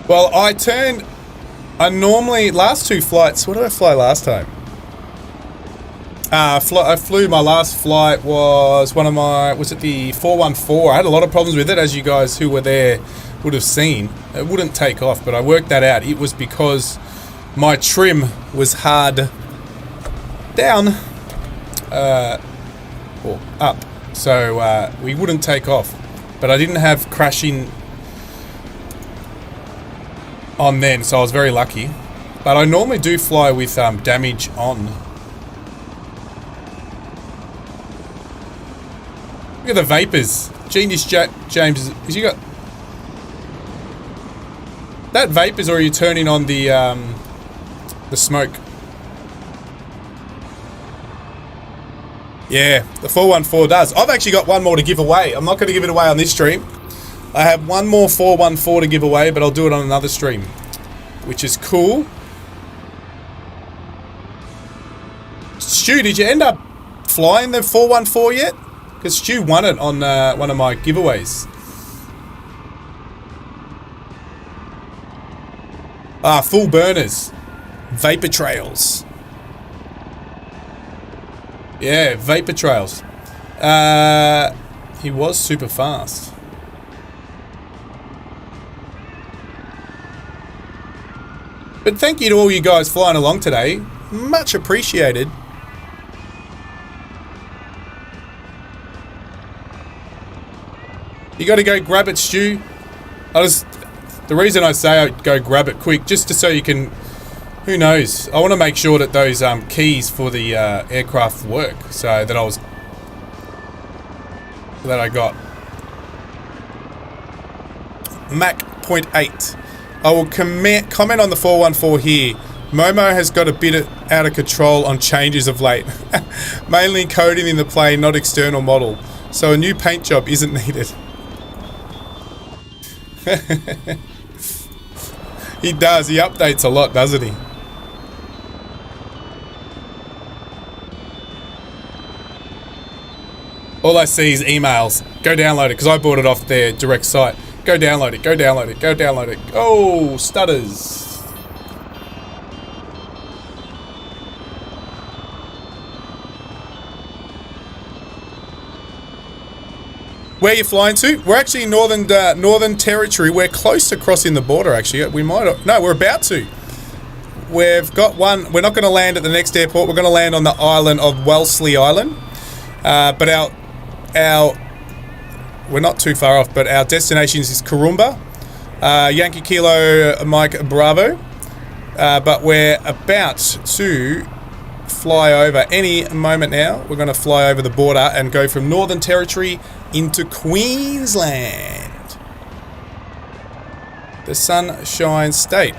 Well, I normally, last two flights, what did I fly last time? I flew, my last flight was was it the 414? I had a lot of problems with it, as you guys who were there would have seen. It wouldn't take off, but I worked that out. It was because my trim was hard down, or up, so we wouldn't take off. But I didn't have crashing on then, so I was very lucky. But I normally do fly with damage on. Look at the vapors. Genius James, has you got that vapors, or are you turning on the smoke? Yeah, the 414 does. I've actually got one more to give away. I'm not going to give it away on this stream. I have one more 414 to give away, but I'll do it on another stream, which is cool. Stu, did you end up flying the 414 yet? Because Stu won it on one of my giveaways. Full burners. Vapor trails. Yeah, vapor trails. He was super fast. But thank you to all you guys flying along today. Much appreciated. You got to go grab it, Stu. The reason I say I go grab it quick, just so you can, who knows? I want to make sure that those keys for the aircraft work, so that I got Mach 0.8. I will comment on the 414 here. Momo has got a bit out of control on changes of late. Mainly coding in the plane, not external model. So a new paint job isn't needed. He does. He updates a lot, doesn't he? All I see is emails. Go download it, because I bought it off their direct site. Go download it, go download it, go download it. Oh, stutters. Where are you flying to? We're actually in Northern Territory. We're close to crossing the border, actually. We might... No, we're about to. We've got one... We're not going to land at the next airport. We're going to land on the island of Wellesley Island. But our... We're not too far off, but our destination is Katoomba. Yankee Kilo Mike Bravo. But we're about to fly over any moment now. We're going to fly over the border and go from Northern Territory into Queensland. The Sunshine State.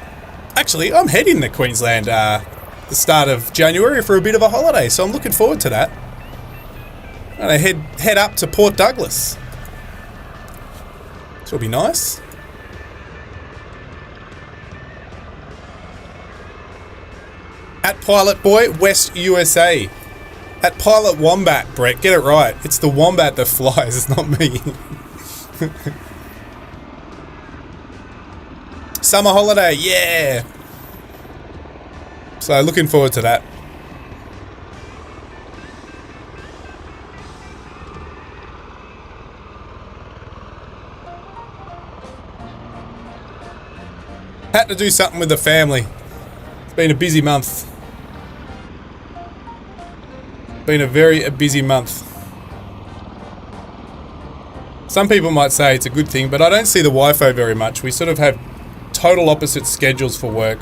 Actually, I'm heading to Queensland the start of January for a bit of a holiday, so I'm looking forward to that. And I head up to Port Douglas. This will be nice. At Pilot Boy, West USA. At Pilot Wombat, Brett, get it right. It's the wombat that flies, it's not me. Summer holiday, yeah. So looking forward to that. Had to do something with the family. It's been a busy month. Been a very busy month. Some people might say it's a good thing, but I don't see the wifo very much. We sort of have total opposite schedules for work,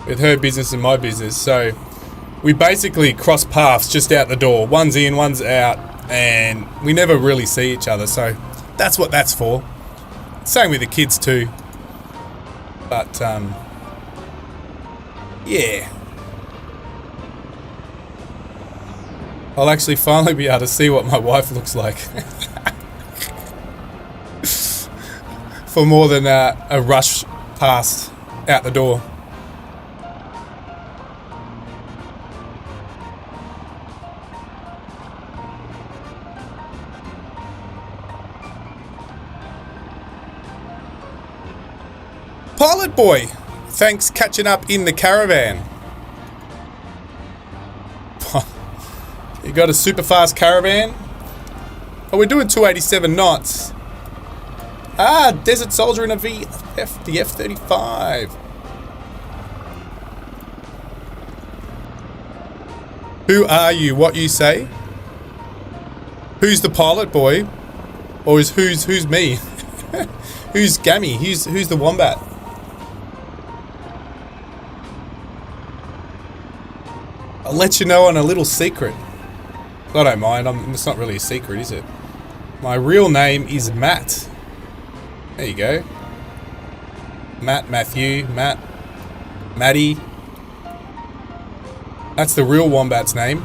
with her business and my business, so we basically cross paths just out the door. One's in, one's out, and we never really see each other, so that's what that's for. Same with the kids too. But yeah, I'll actually finally be able to see what my wife looks like. For more than a rush past out the door. Pilot Boy, thanks catching up in the caravan. You got a super fast caravan? Oh, we're doing 287 knots. Ah, Desert Soldier in a the F-35. Who are you? What you say? Who's the Pilot Boy? Or who's me? Who's Gammy? Who's the Wombat? I'll let you know on a little secret. I don't mind. It's not really a secret, is it? My real name is Matt. There you go. Matt, Matthew, Matt, Maddie. That's the real Wombat's name.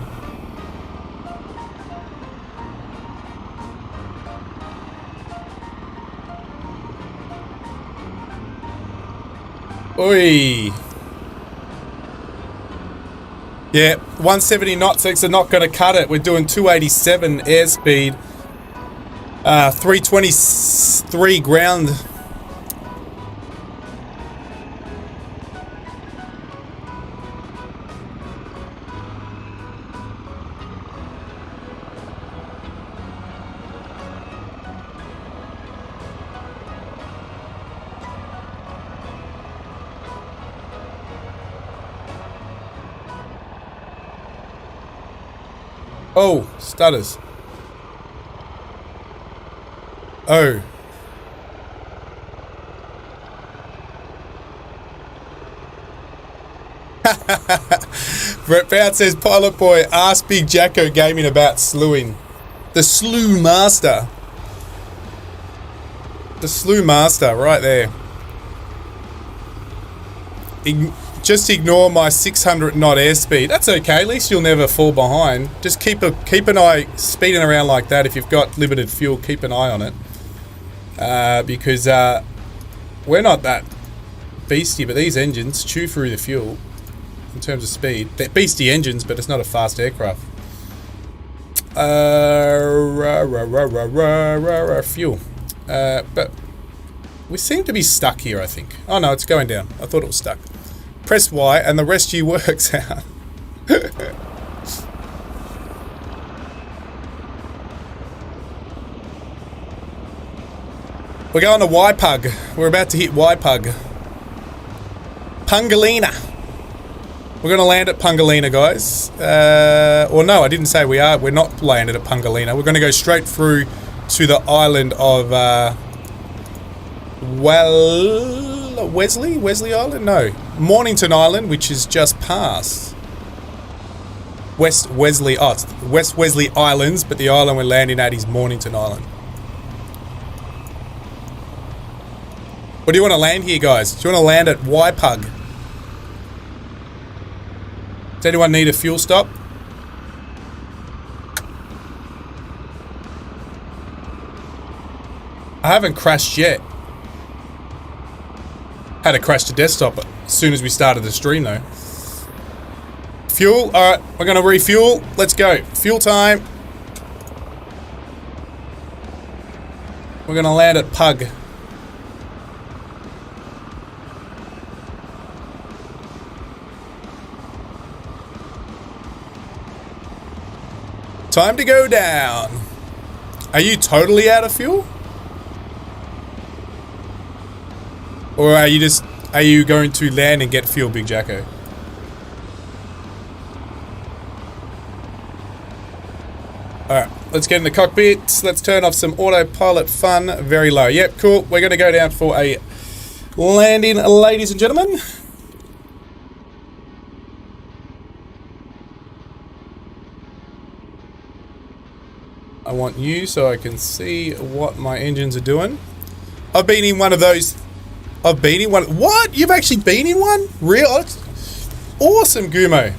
Oi. Yeah, 170 knots, are not going to cut it. We're doing 287 airspeed. 323 ground. Oh, stutters. Oh. Brett Bout says, Pilot Boy, ask Big Jacko Gaming about slewing. The slew master. The slew master, right there. Just ignore my 600 knot airspeed. That's okay, at least you'll never fall behind. Just keep an eye speeding around like that. If you've got limited fuel, keep an eye on it. Because we're not that beastie, but these engines chew through the fuel in terms of speed. They're beastie engines, but it's not a fast aircraft. Fuel. But we seem to be stuck here, I think. Oh no, it's going down. I thought it was stuck. Press Y and the rest you works out. We're going to YPUG. We're about to hit YPUG. Pungalina. We're going to land at Pungalina, guys. Or no, I didn't say we are. We're not landed at Pungalina. We're going to go straight through to the island of Wesley Island? No. Mornington Island, which is just past. West Wesley Islands, but the island we're landing at is Mornington Island. Where do you want to land here, guys? Do you want to land at YPUG? Does anyone need a fuel stop? I haven't crashed yet. Had to crash the desktop as soon as we started the stream though. Fuel, alright, we're gonna refuel. Let's go. Fuel time. We're gonna land at Pug. Time to go down. Are you totally out of fuel? Or are you going to land and get fuel, Big Jacko? Alright, let's get in the cockpit. Let's turn off some autopilot fun. Very low. Yep, cool. We're going to go down for a landing, ladies and gentlemen. I want you so I can see what my engines are doing. I've been in one of those. I've been in one. What? You've actually been in one? Real? Awesome, Gumo.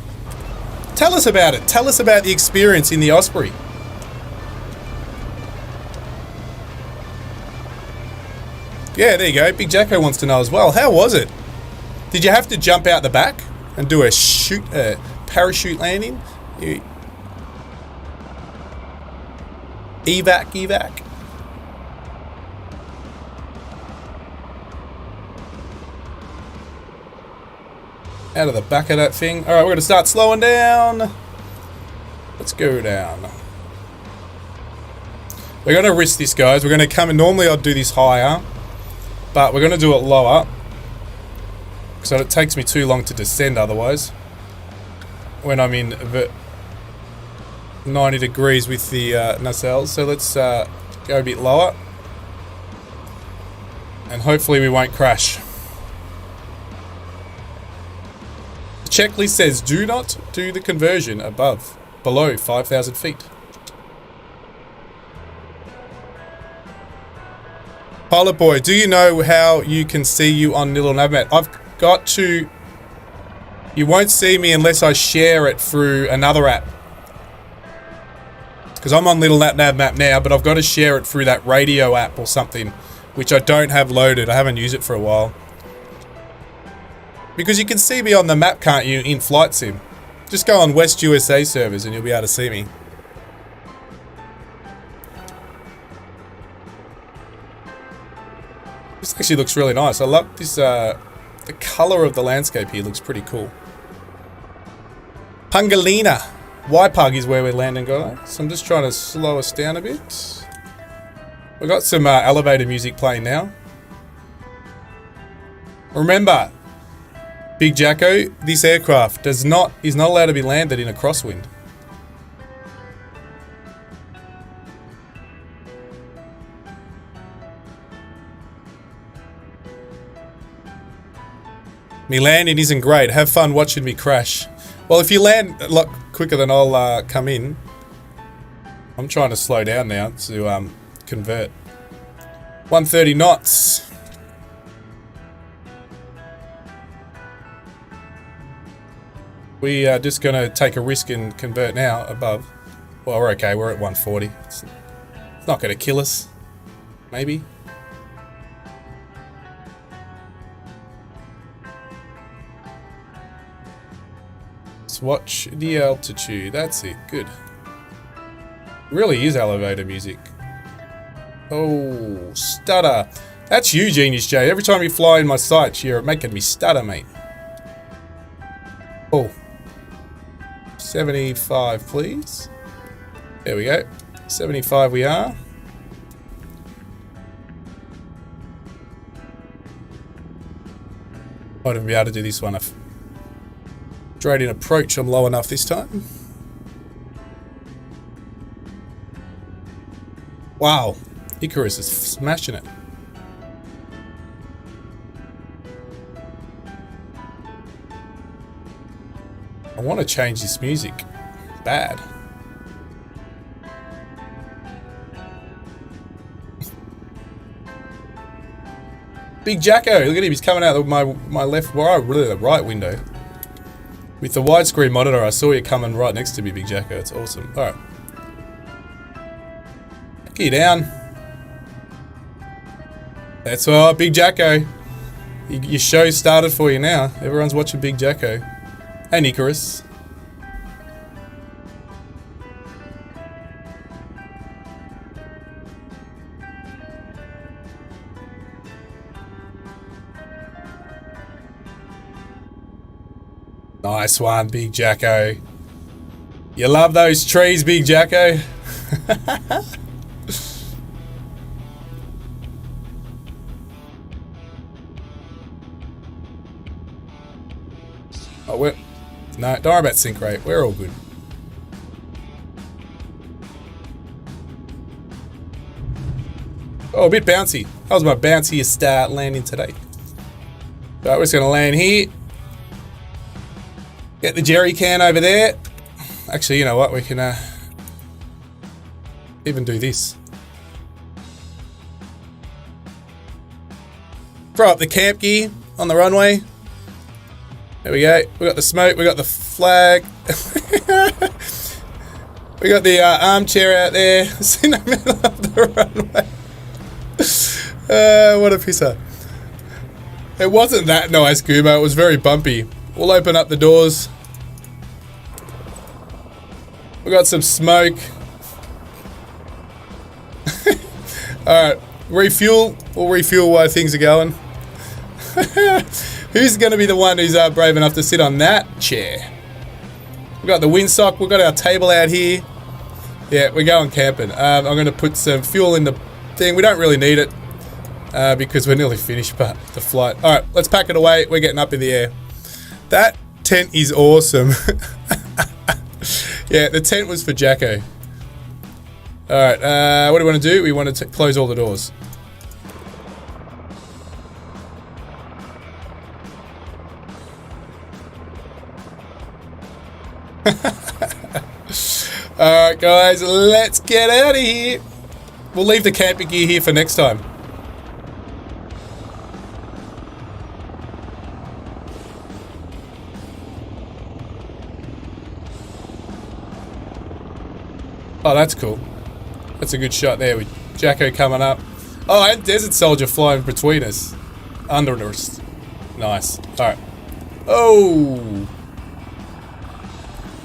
Tell us about it. Tell us about the experience in the Osprey. Yeah, there you go. Big Jacko wants to know as well. How was it? Did you have to jump out the back and do a parachute landing? Evac. Out of the back of that thing. Alright, we're going to start slowing down. Let's go down. We're going to risk this, guys. We're going to come in. Normally I'd do this higher, but we're going to do it lower, so it takes me too long to descend otherwise. When I'm in 90 degrees with the nacelles. So let's go a bit lower. And hopefully we won't crash. Checklist says do not do the conversion below 5,000 feet. Pilot boy, do you know how you can see you on Little Navmat? I've got to. You won't see me unless I share it through another app. Because I'm on Little Navmat now, but I've got to share it through that radio app or something, which I don't have loaded. I haven't used it for a while. Because you can see me on the map, can't you, in Flight Sim? Just go on West USA servers and you'll be able to see me. This actually looks really nice. I love this, the colour of the landscape here looks pretty cool. Pungalina. YPUG is where we're landing, guys. So I'm just trying to slow us down a bit. We've got some elevator music playing now. Remember, Big Jacko, this aircraft is not allowed to be landed in a crosswind. Me landing isn't great. Have fun watching me crash. Well, if you land a lot quicker than I'll come in. I'm trying to slow down now to convert. 130 knots. We are just going to take a risk and convert now above. Well, we're okay. We're at 140. It's not going to kill us. Maybe. Let's watch the altitude. That's it. Good. Really is elevator music. Oh, stutter. That's you, Genius J. Every time you fly in my sights, you're making me stutter, mate. Oh. 75, please. There we go. 75 we are. Might even be able to do this one if straight in approach, I'm low enough this time. Wow. Icarus is smashing it. I want to change this music. Bad. Big Jacko, look at him, he's coming out of my left, well, really the right window. With the widescreen monitor, I saw you coming right next to me, Big Jacko. It's awesome. Alright. Get you down. That's all, Big Jacko. Your show started for you now. Everyone's watching Big Jacko. And Icarus. Nice one, Big Jacko. You love those trees, Big Jacko. Oh, we're... No, don't worry about sync rate. We're all good. Oh, a bit bouncy. That was my bounciest landing today. Right, we're just going to land here. Get the jerry can over there. Actually, you know what? We can even do this. Throw up the camp gear on the runway. There we go. We got the smoke. We got the flag. We got the armchair out there. It's in the middle of the runway. What a pisser. It wasn't that nice, Gumo. It was very bumpy. We'll open up the doors. We got some smoke. Alright, refuel. We'll refuel while things are going. Who's going to be the one who's brave enough to sit on that chair? We got the windsock. We've got our table out here. Yeah, we're going camping. I'm going to put some fuel in the thing. We don't really need it because we're nearly finished but the flight. Alright, let's pack it away. We're getting up in the air. That tent is awesome. Yeah, the tent was for Jacko. Alright, what do we want to do? We want to close all the doors. Alright guys, let's get out of here. We'll leave the camping gear here for next time. Oh, that's cool. That's a good shot there with Jacko coming up. Oh, and Desert Soldier flying between us. Under us. Nice. Alright. Oh!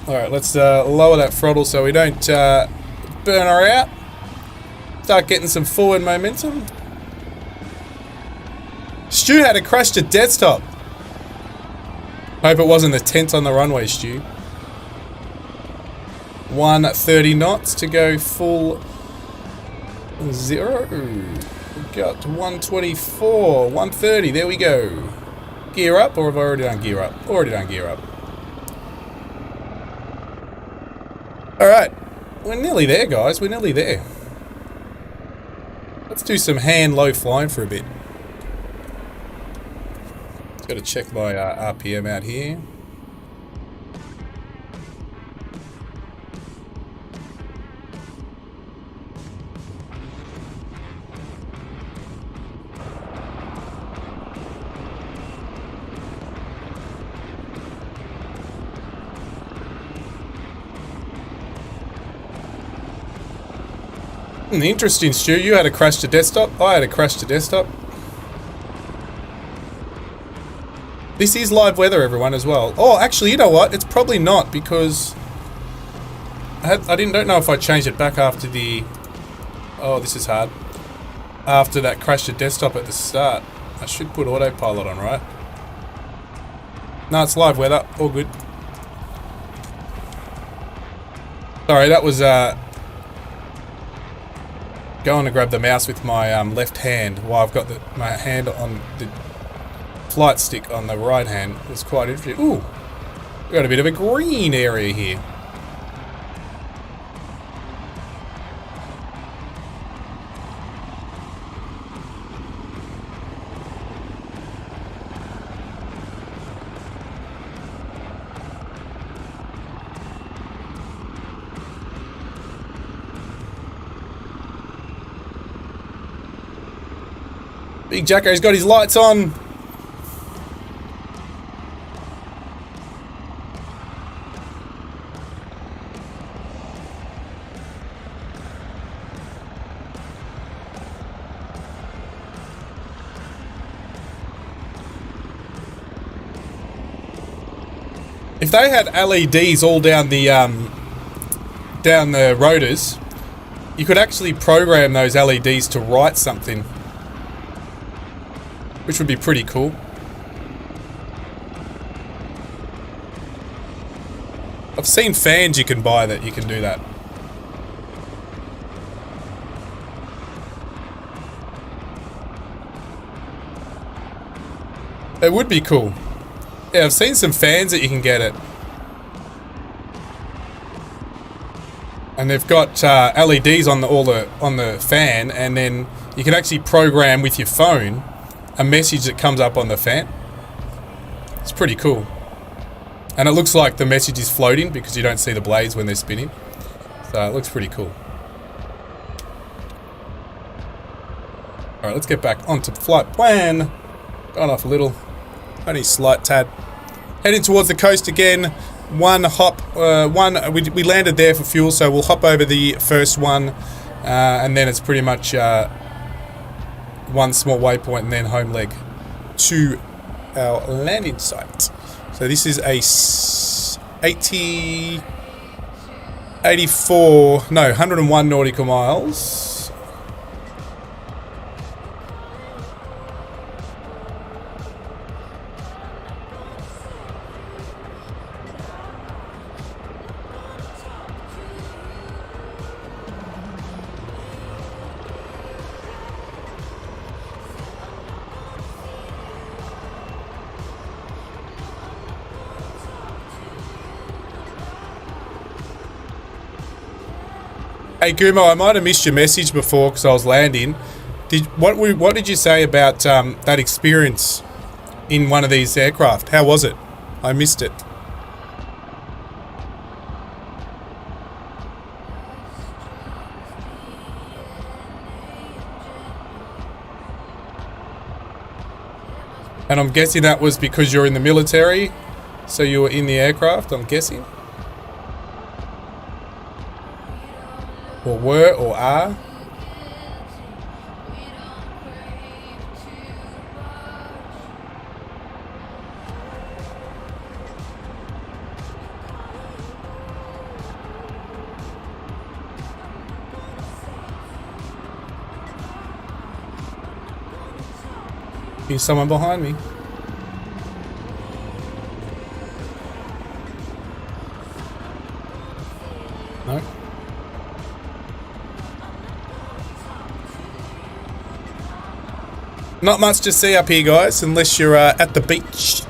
Alright, let's lower that throttle so we don't burn her out. Start getting some forward momentum. Stu had to crash to dead stop. Hope it wasn't the tent on the runway, Stu. 130 knots to go full zero. We've got 124, 130, there we go. Gear up, or have I already done gear up? Already done gear up. Alright, we're nearly there, guys, we're nearly there. Let's do some hand low flying for a bit. Just gotta check my RPM out here. Interesting, Stu. You had a crash to desktop. I had a crash to desktop. This is live weather, everyone, as well. Oh, actually, you know what? It's probably not because I don't know if I changed it back after the. Oh, this is hard. After that crash to desktop at the start, I should put autopilot on, right? No, it's live weather. All good. Sorry, that was going to grab the mouse with my left hand while I've got my hand on the flight stick on the right hand. It's quite interesting. Ooh, we've got a bit of a green area here. Big Jacko's got his lights on. If they had LEDs all down the rotors, you could actually program those LEDs to write something, which would be pretty cool. I've seen fans you can buy that you can do that. It would be cool. Yeah, I've seen some fans that you can get it. And they've got LEDs on the fan, and then you can actually program with your phone a message that comes up on the fan. It's pretty cool. And it looks like the message is floating because you don't see the blades when they're spinning. So it looks pretty cool. Alright, let's get back onto flight plan. Gone off a little. Only slight tad. Heading towards the coast again. One hop. We landed there for fuel, so we'll hop over the first one. And then it's pretty much one small waypoint and then home leg to our landing site. So this is a 101 nautical miles. Hey Gumo, I might have missed your message before because I was landing. What did you say about that experience in one of these aircraft? How was it? I missed it. And I'm guessing that was because you're in the military, so you were in the aircraft, I'm guessing. Or were, or are. There's someone behind me. No. Not much to see up here, guys, unless you're at the beach.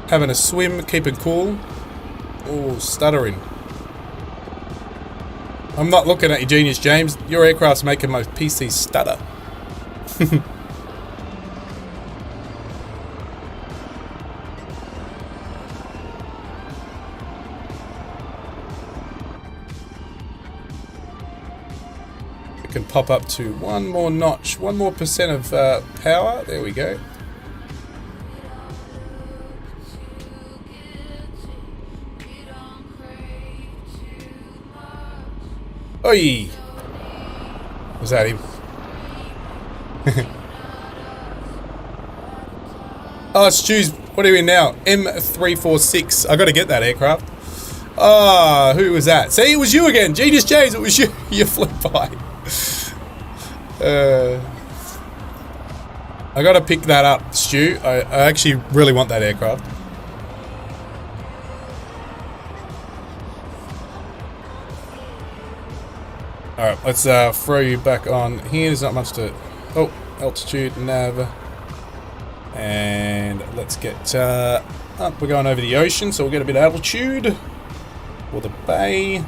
Having a swim, keeping cool. Oh, stuttering. I'm not looking at you, Genius James. Your aircraft's making my PC stutter. Can pop up to one more notch, 1 more % of power. There we go. Oi! Was that him? Oh, it's Stu's. What are we in now? M346. I got to get that aircraft. Ah, who was that? See, it was you again. Genius James, it was you. You flew by. I gotta pick that up, Stu. I actually really want that aircraft. Alright, let's throw you back on here. There's not much to... Oh, altitude, nav. And let's get up. We're going over the ocean, so we'll get a bit of altitude. Or the bay.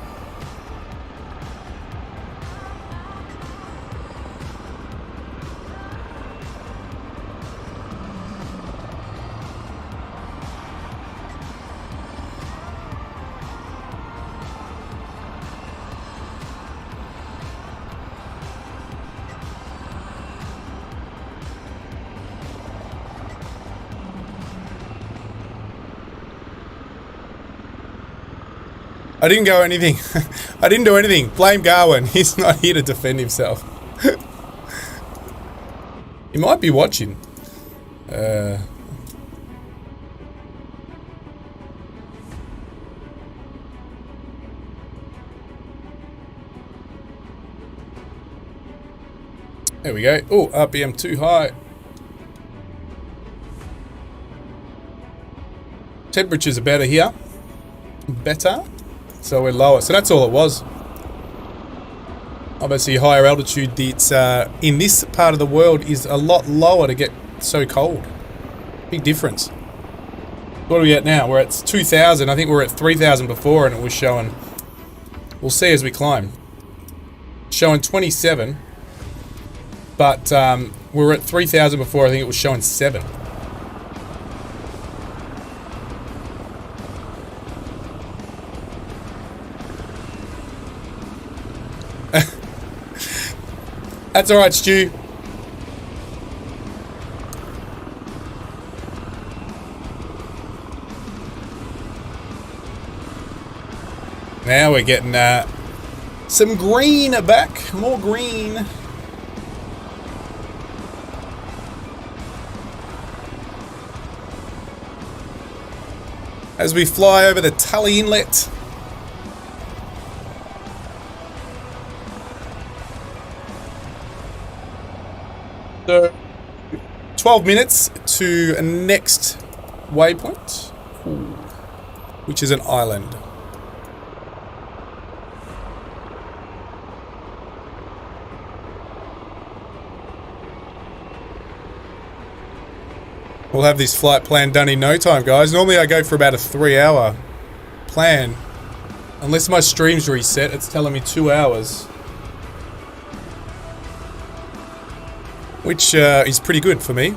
I didn't go anything. I didn't do anything. Blame Garwin. He's not here to defend himself. He might be watching. There we go. Oh, RPM too high. Temperatures are better here. Better. So we're lower. So that's all it was. Obviously, higher altitude, it's in this part of the world is a lot lower to get so cold. Big difference. What are we at now? We're at 2,000. I think we were at 3,000 before, and it was showing. We'll see as we climb. Showing 27, but we were at 3,000 before. I think it was showing 7. That's alright, Stu. Now we're getting some green back. More green. As we fly over the Tully Inlet. So, 12 minutes to next waypoint, which is an island. We'll have this flight plan done in no time, guys. Normally I go for about a 3-hour plan. Unless my stream's reset, it's telling me 2 hours. Which is pretty good for me.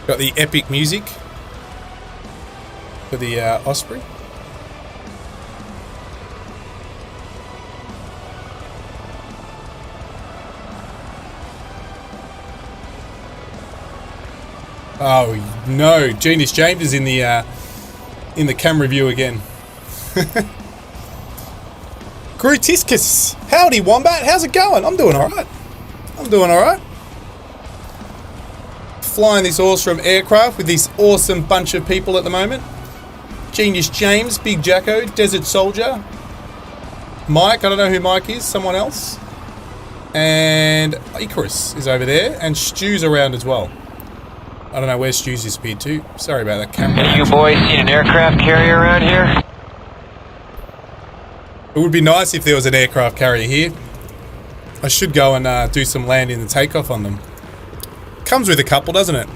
Got the epic music for the Osprey. Oh no, Genius James is in the camera view again. Grutiscus, howdy Wombat, how's it going? I'm doing alright. I'm doing alright. Flying this awesome aircraft with this awesome bunch of people at the moment. Genius James, Big Jacko, Desert Soldier, Mike, I don't know who Mike is, someone else. And Icarus is over there, and Stu's around as well. I don't know where Stu's disappeared to. Sorry about that camera. Hey, you boys seen an aircraft carrier around here? It would be nice if there was an aircraft carrier here. I should go and do some landing and takeoff on them. Comes with a couple, doesn't it?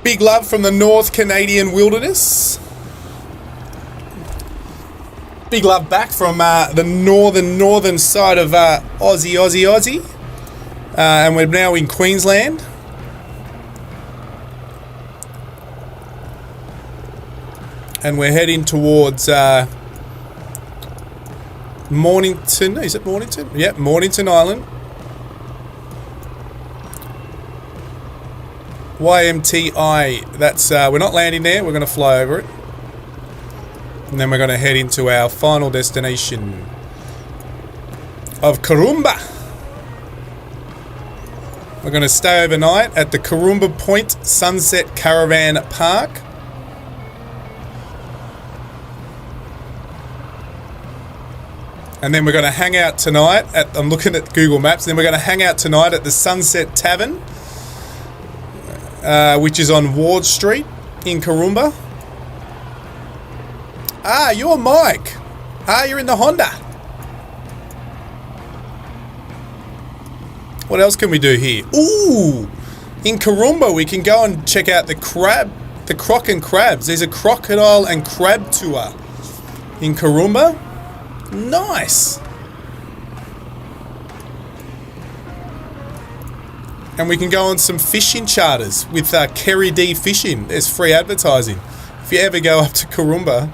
Big love from the North Canadian wilderness. Big love back from the northern side of Aussie. And we're now in Queensland. And we're heading towards Mornington. Is it Mornington? Yep, Mornington Island. YMTI. That's we're not landing there. We're going to fly over it. And then we're going to head into our final destination of Karumba. We're going to stay overnight at the Karumba Point Sunset Caravan Park. And then we're going to hang out tonight at, I'm looking at Google Maps, and then we're going to hang out tonight at the Sunset Tavern, which is on Ward Street in Karumba. Ah, you're Mike. Ah, you're in the Honda. What else can we do here? Ooh, in Karumba we can go and check out the croc and crabs. There's a crocodile and crab tour in Karumba. Nice. And we can go on some fishing charters with Kerry D Fishing. There's free advertising. If you ever go up to Karumba.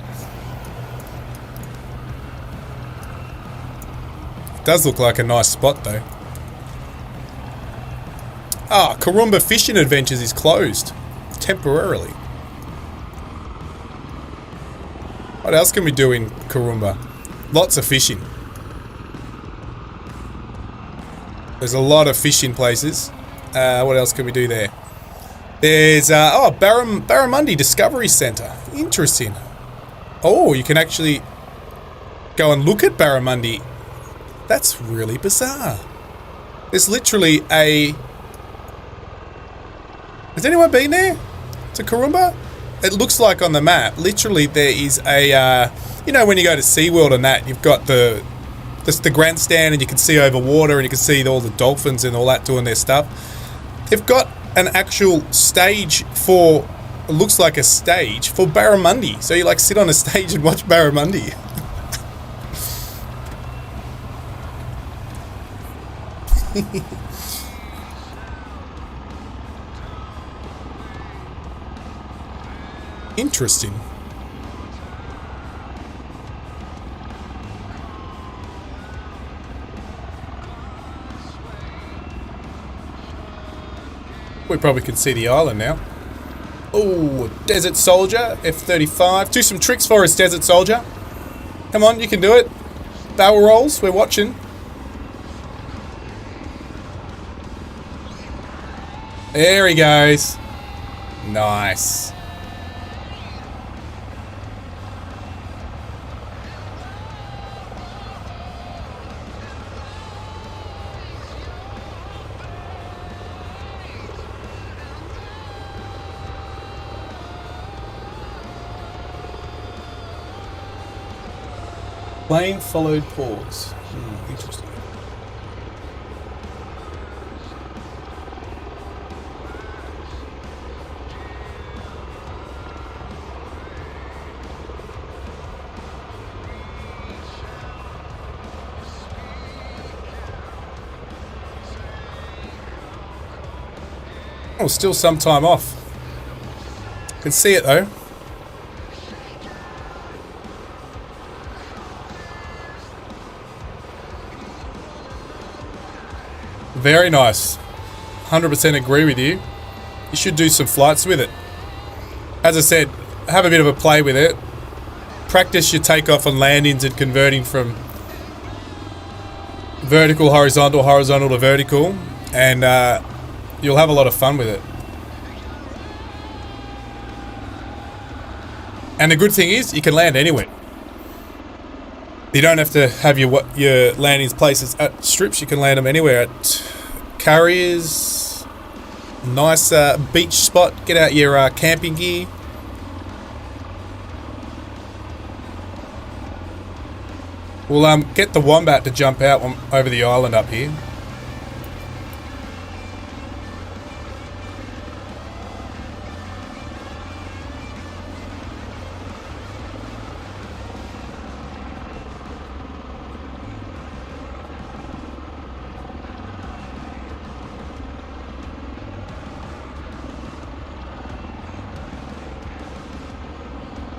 Does look like a nice spot though. Ah, Koroomba Fishing Adventures is closed temporarily. What else can we do in Koroomba? Lots of fishing. There's a lot of fishing places. What else can we do there? There's, Barramundi Discovery Centre. Interesting. Oh, you can actually go and look at Barramundi. That's really bizarre. There's literally a... Has anyone been there? To Koroomba? It looks like on the map, literally there is a, you know when you go to SeaWorld and that, you've got the grandstand and you can see over water and you can see all the dolphins and all that doing their stuff. They've got an actual stage for, it looks like a stage for Barramundi. So you like sit on a stage and watch Barramundi. Interesting. We probably can see the island now. Oh, Desert Soldier, F-35. Do some tricks for us, Desert Soldier. Come on, you can do it. Barrel rolls, we're watching. There he goes. Nice. Plane followed pause. Interesting. Oh, still some time off. Can see it though. Very nice. 100% agree with you. You should do some flights with it. As I said, have a bit of a play with it. Practice your takeoff and landings and converting from vertical, horizontal, horizontal to vertical. And you'll have a lot of fun with it. And the good thing is, you can land anywhere. You don't have to have your landing places at strips. You can land them anywhere. At carriers, nice beach spot. Get out your camping gear. We'll get the wombat to jump out over the island up here.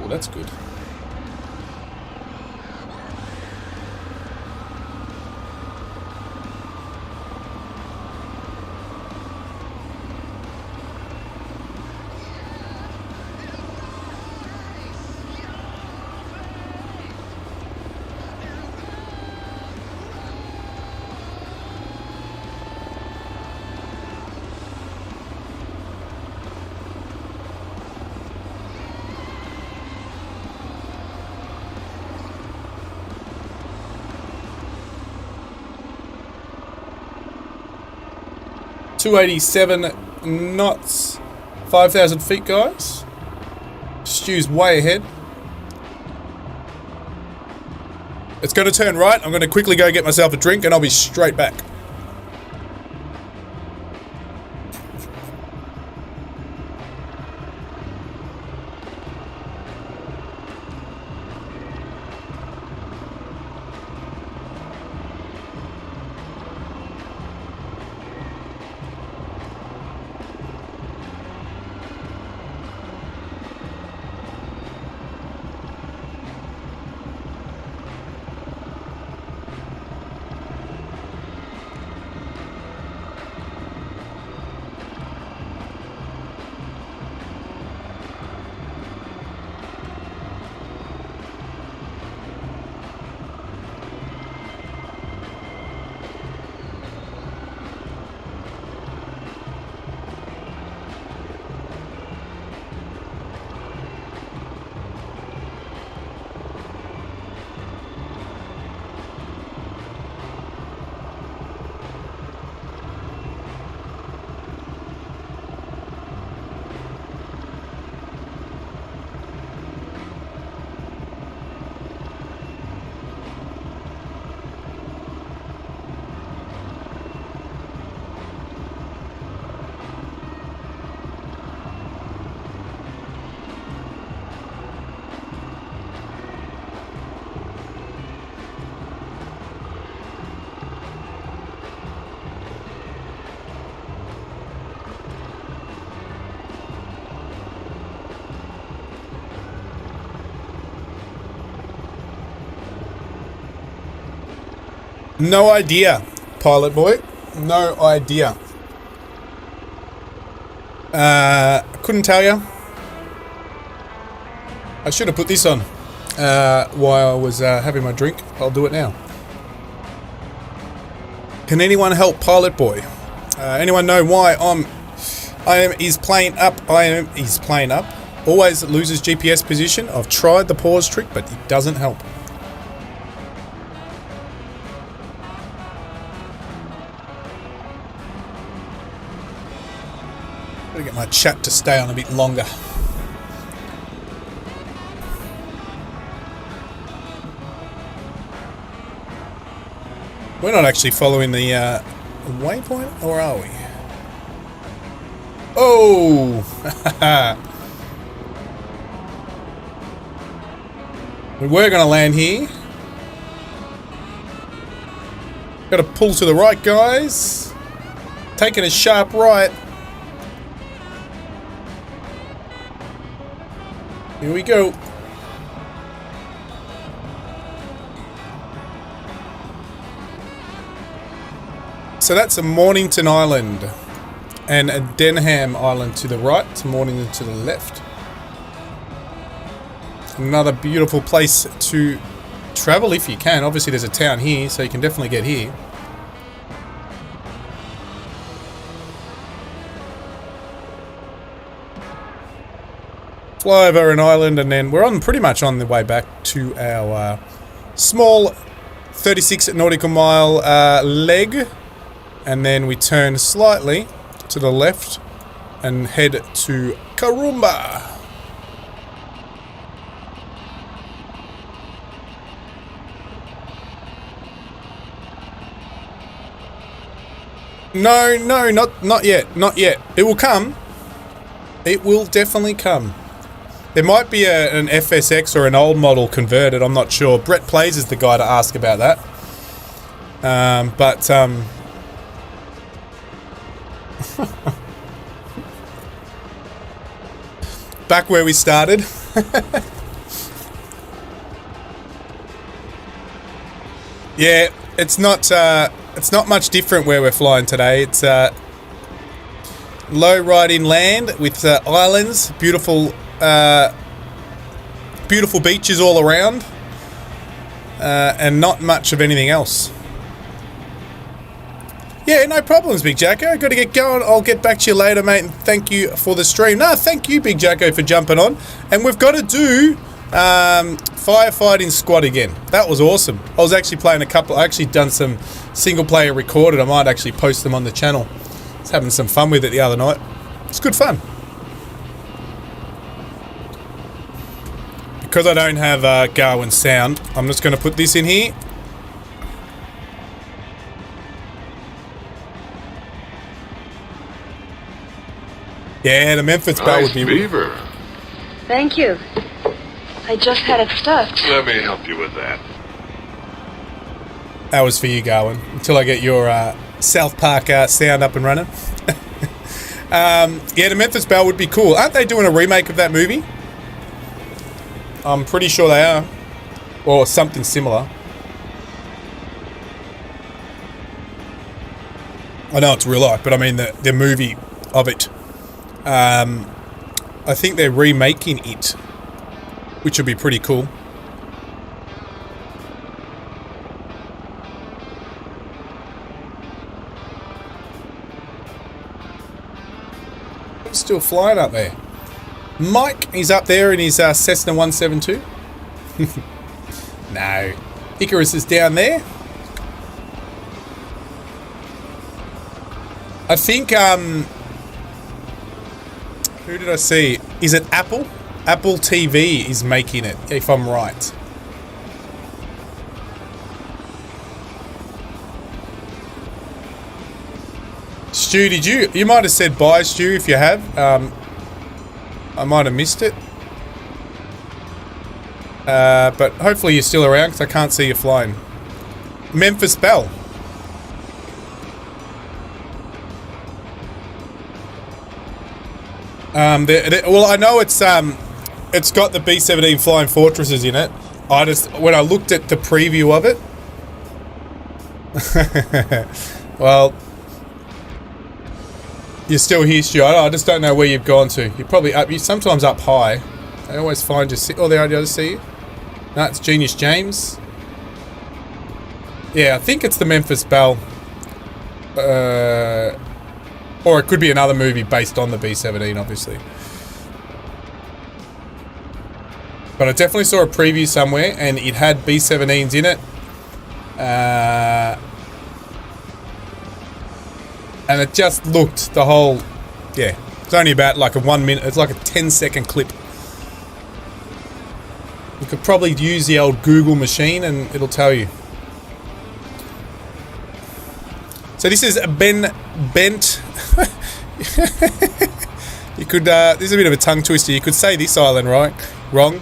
That's good. .287 knots, 5,000 feet, guys. Stu's way ahead. It's going to turn right. I'm going to quickly go get myself a drink and I'll be straight back. No idea, pilot boy. No idea. Couldn't tell you. I should have put this on while I was having my drink. I'll do it now. Can anyone help pilot boy? Anyone know why he's playing up? He's playing up. Always loses GPS position. I've tried the pause trick, but it doesn't help. Gotta get my chat to stay on a bit longer. We're not actually following the waypoint, or are we? Oh! We were going to land here. Got to pull to the right, guys. Taking a sharp right. Here we go. So that's a Mornington Island and a Denham Island to the right, to Mornington to the left. Another beautiful place to travel if you can. Obviously there's a town here, so you can definitely get here. Fly over an island, and then we're pretty much on the way back to our small 36 nautical mile leg, and then we turn slightly to the left and head to Karumba. No, not yet, not yet. It will come. It will definitely come. There might be an FSX or an old model converted, I'm not sure. Brett Plays is the guy to ask about that. Back where we started. Yeah, it's not much different where we're flying today. It's low riding land with islands, beautiful beaches all around, and not much of anything else. Yeah, no problems, Big Jacko. I've got to get going. I'll get back to you later, mate, and thank you for the stream. No, thank you, Big Jacko, for jumping on. And we've got to do firefighting squad again. That was awesome. I was actually playing I actually done some single player recorded. I might actually post them on the channel. I was having some fun with it the other night. It's good fun. Because I don't have Garwin sound, I'm just going to put this in here. Yeah, the Memphis bell would be... Beaver. Thank you. I just had it stuffed. Let me help you with that. That was for you, Garwin. Until I get your South Park sound up and running. Yeah, the Memphis bell would be cool. Aren't they doing a remake of that movie? I'm pretty sure they are. Or something similar. I know it's real life, but I mean the movie of it. I think they're remaking it, which would be pretty cool. He's still flying up there. Mike, he's up there in his Cessna 172. No. Icarus is down there. I think, who did I see? Is it Apple? Apple TV is making it, if I'm right. Stu, did you might have said bye, Stu, if you have. I might have missed it. But hopefully you're still around, because I can't see you flying. Memphis Bell. Well, I know it's got the B-17 Flying Fortresses in it. When I looked at the preview of it, Well, you're still here, Stuart. I just don't know where you've gone to. You're probably up. You're sometimes up high. I always find you. Oh, there I just see you. No, it's Genius James. Yeah, I think it's the Memphis Belle. Or it could be another movie based on the B-17, obviously. But I definitely saw a preview somewhere, and it had B-17s in it. And it just looked the whole... Yeah, it's only about like a 1 minute... It's like a 10-second clip. You could probably use the old Google machine, and it'll tell you. So this is Bent. You could. This is a bit of a tongue twister. You could say this island right, wrong.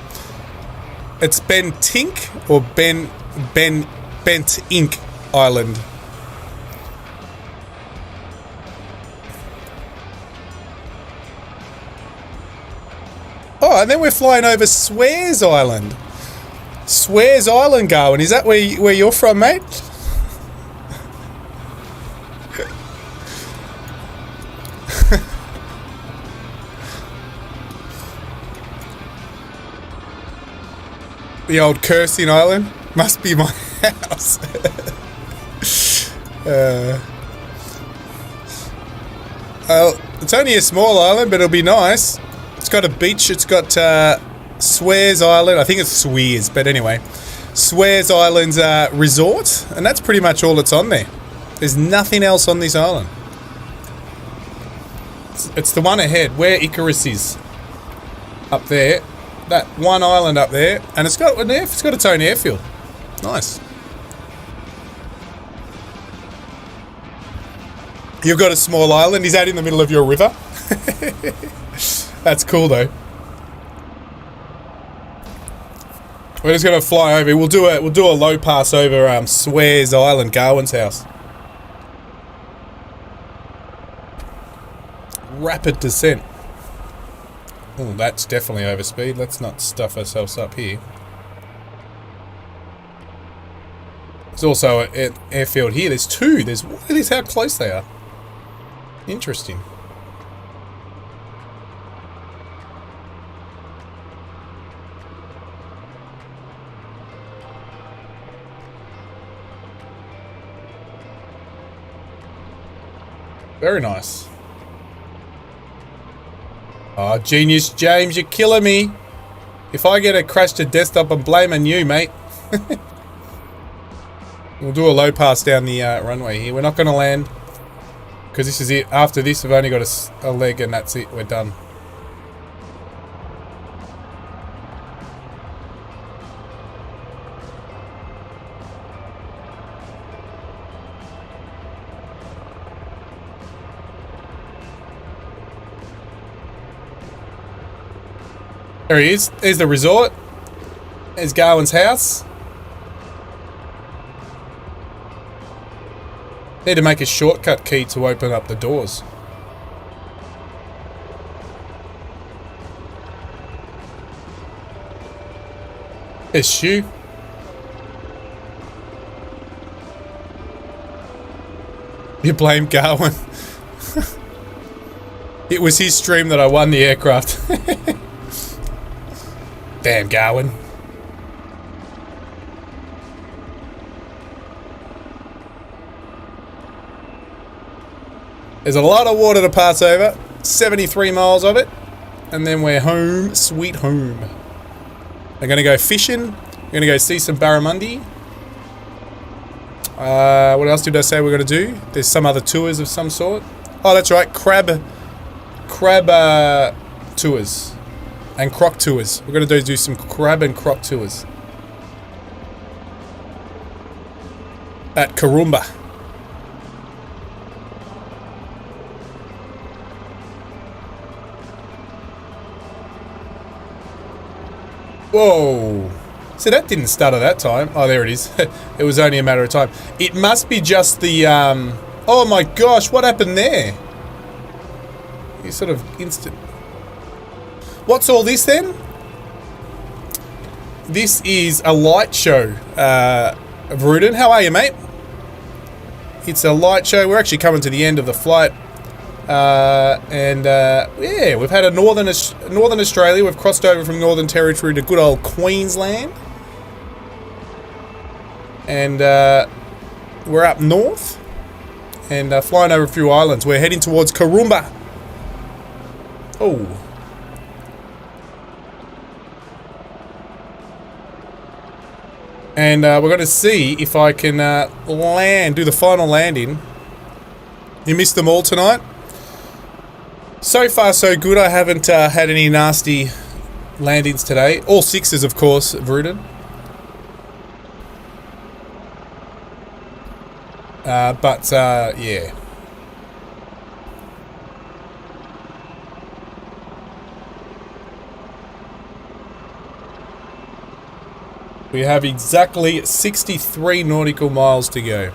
It's Bentink or Bent Ink Island. Oh, and then we're flying over Swears Island. Swears Island, going. Is that where you're from, mate? The old cursing island must be my house. Well, it's only a small island, but it'll be nice. It's got a beach. It's got Swears Island. I think it's Swears, but anyway, Swears Island's resort, and that's pretty much all that's on there. There's nothing else on this island. It's the one ahead where Icarus is. Up there. That one island up there, and it's got its own airfield. Nice. You've got a small island. Is that in the middle of your river? That's cool though. We're just gonna fly over. We'll do a low pass over Swears Island, Garwin's house. Rapid descent. Oh, that's definitely overspeed. Let's not stuff ourselves up here. There's also an airfield here. There's two. Look at this, how close they are. Interesting. Very nice. Oh, Genius James, you're killing me. If I get a crash to desktop, I'm blaming you, mate. We'll do a low pass down the runway here. We're not going to land because this is it. After this, we've only got a leg and that's it. We're done. There he is. There's the resort. There's Garwin's house. Need to make a shortcut key to open up the doors. There's Shu. You blame Garwin. It was his stream that I won the aircraft. Damn, Garwin. There's a lot of water to pass over. 73 miles of it. And then we're home, sweet home. We're going to go fishing. We're going to go see some barramundi. What else did I say we're going to do? There's some other tours of some sort. Oh, that's right. Crab tours. And croc tours. We're going to do some crab and croc tours. At Karumba. Whoa. See, that didn't start at that time. Oh, there it is. It was only a matter of time. It must be just the, oh my gosh, what happened there? You sort of instant... What's all this then? This is a light show. Vruden, how are you, mate? It's a light show. We're actually coming to the end of the flight. Yeah, we've had a Northern Australia. We've crossed over from Northern Territory to good old Queensland. And we're up north and flying over a few islands. We're heading towards Karumba. Oh. And we're going to see if I can do the final landing. You missed them all tonight? So far, so good. I haven't had any nasty landings today. All sixes, of course, rooted. Yeah. We have exactly 63 nautical miles to go.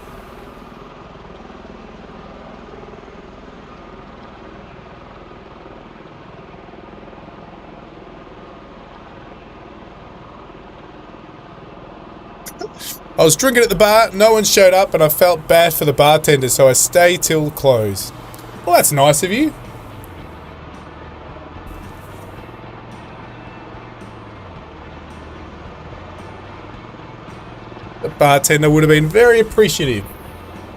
I was drinking at the bar, no one showed up, and I felt bad for the bartender, so I stayed till close. Well, that's nice of you. The bartender would have been very appreciative.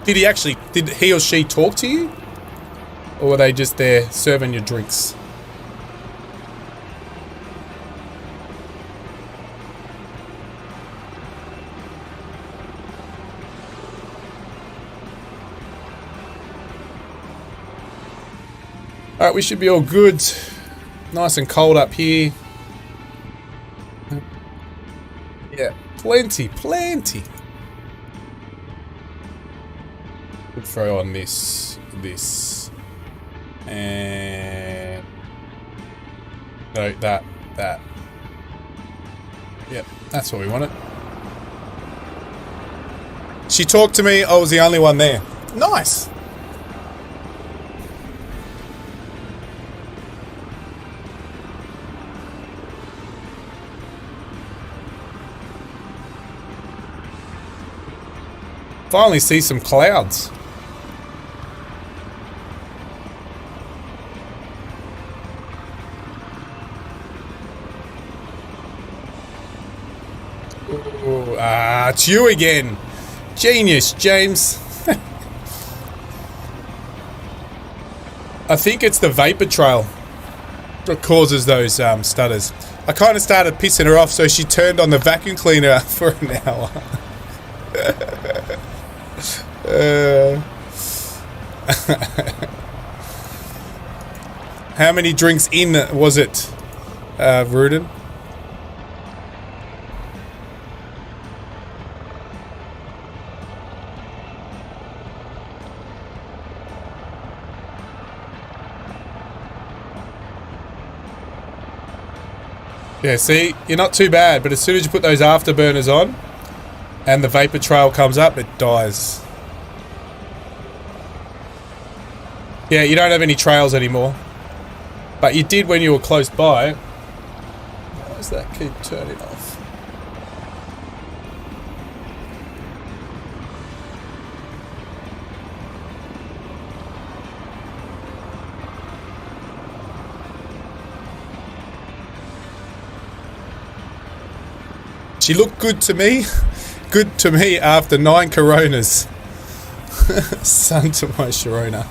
Did he or she talk to you? Or were they just there serving your drinks? Alright, we should be all good. Nice and cold up here. Yeah, plenty. We'll throw on this, and no, that. Yep, that's what we wanted. She talked to me, I was the only one there. Nice! Finally see some clouds. Ooh, it's you again. Genius, James. I think it's the vapor trail that causes those stutters. I kind of started pissing her off, so she turned on the vacuum cleaner for an hour. How many drinks in was it, Rudin? Yeah, see, you're not too bad, but as soon as you put those afterburners on and the vapor trail comes up, it dies. Yeah, you don't have any trails anymore. But you did when you were close by. Why does that keep turning off? She looked good to me. Good to me after 9 Coronas. Son to my Sharona.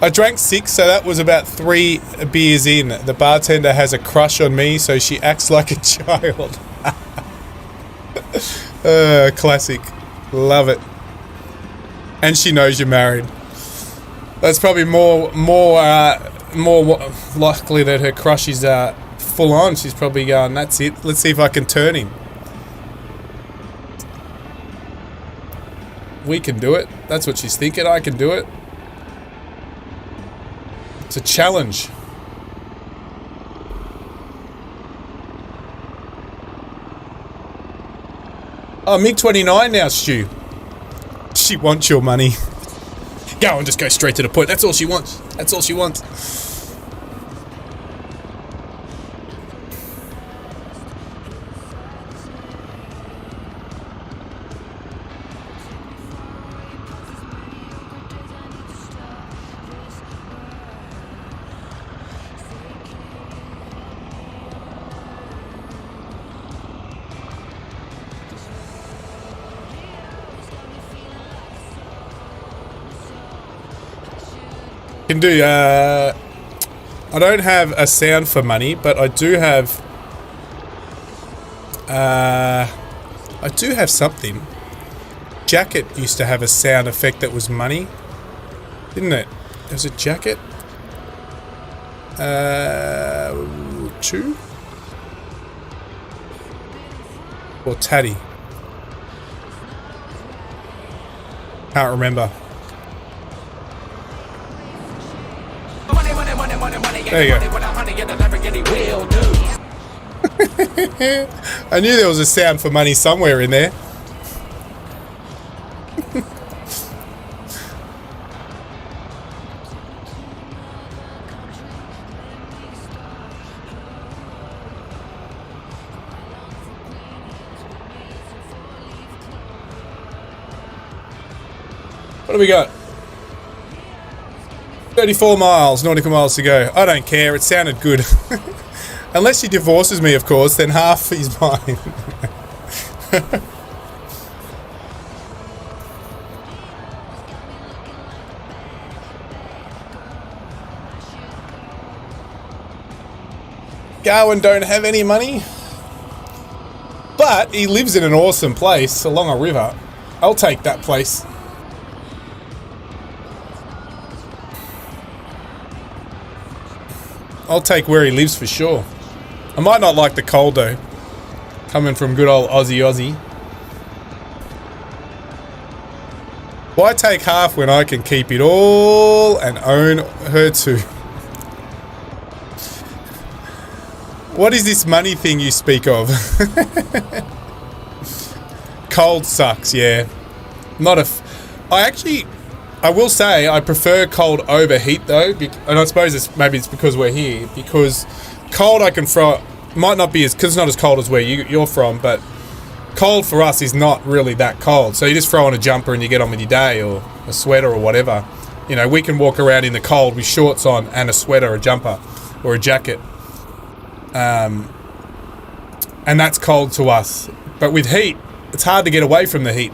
I drank 6, so that was about 3 beers in. The bartender has a crush on me, so she acts like a child. Classic. Love it. And she knows you're married. That's probably more likely that her crush is full on. She's probably going, that's it. Let's see if I can turn him. We can do it. That's what she's thinking. I can do it. It's a challenge. Oh, MiG-29 now, Stu. She wants your money. Go and just go straight to the point. That's all she wants. That's all she wants. Can do, I don't have a sound for money, but I do have, something. Jacket used to have a sound effect that was money, didn't it? There was a jacket. 2? Or tatty? Can't remember. There you go. I knew there was a sound for money somewhere in there. What do we got? 34 miles, nautical miles to go. I don't care, it sounded good. Unless he divorces me, of course, then half is mine. Garwin don't have any money. But he lives in an awesome place along a river. I'll take that place. I'll take where he lives for sure. I might not like the cold though. Coming from good old Aussie. Why take half when I can keep it all and own her too? What is this money thing you speak of? Cold sucks, yeah. I will say I prefer cold over heat though, and I suppose maybe it's because we're here. Because cold I can throw, might not be because it's not as cold as where you're from, but cold for us is not really that cold. So you just throw on a jumper and you get on with your day, or a sweater or whatever. You know, we can walk around in the cold with shorts on and a sweater, a jumper, or a jacket, and that's cold to us. But with heat, it's hard to get away from the heat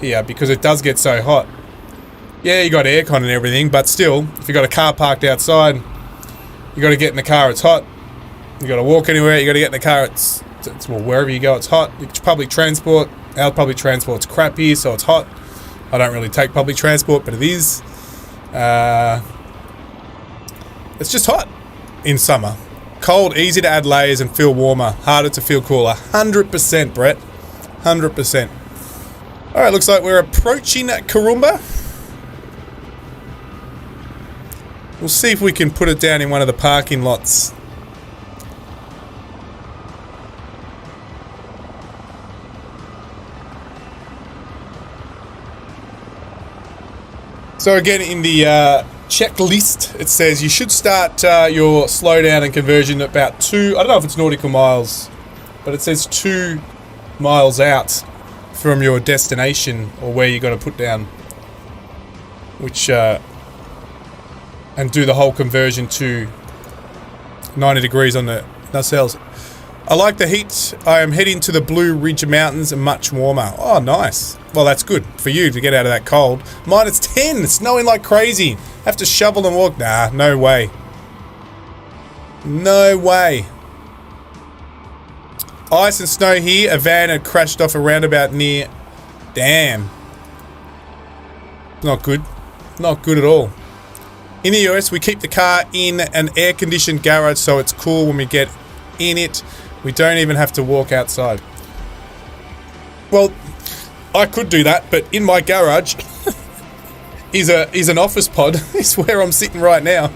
here because it does get so hot. Yeah, you got aircon and everything, but still, if you got a car parked outside, you got to get in the car, it's hot. You got to walk anywhere, you got to get in the car, it's well, wherever you go, it's hot. Public transport, our public transport's crap here, so it's hot. I don't really take public transport, but it is. It's just hot in summer. Cold, easy to add layers and feel warmer, harder to feel cooler. 100%, Brett. 100%. Alright, looks like we're approaching Karumba. We'll see if we can put it down in one of the parking lots. So again, in the checklist, it says you should start your slowdown and conversion at about 2, I don't know if it's nautical miles, but it says 2 miles out from your destination, or where you got to put down, which and do the whole conversion to 90 degrees on the nacelles. I like the heat. I am heading to the Blue Ridge Mountains, much warmer. Oh, nice. Well, that's good for you to get out of that cold. Minus 10, it's snowing like crazy. Have to shovel and walk. Nah, no way. No way. Ice and snow here. A van had crashed off a roundabout near. Damn. Not good. Not good at all. In the US, we keep the car in an air-conditioned garage so it's cool when we get in it. We don't even have to walk outside. Well, I could do that, but in my garage is an office pod. It's where I'm sitting right now.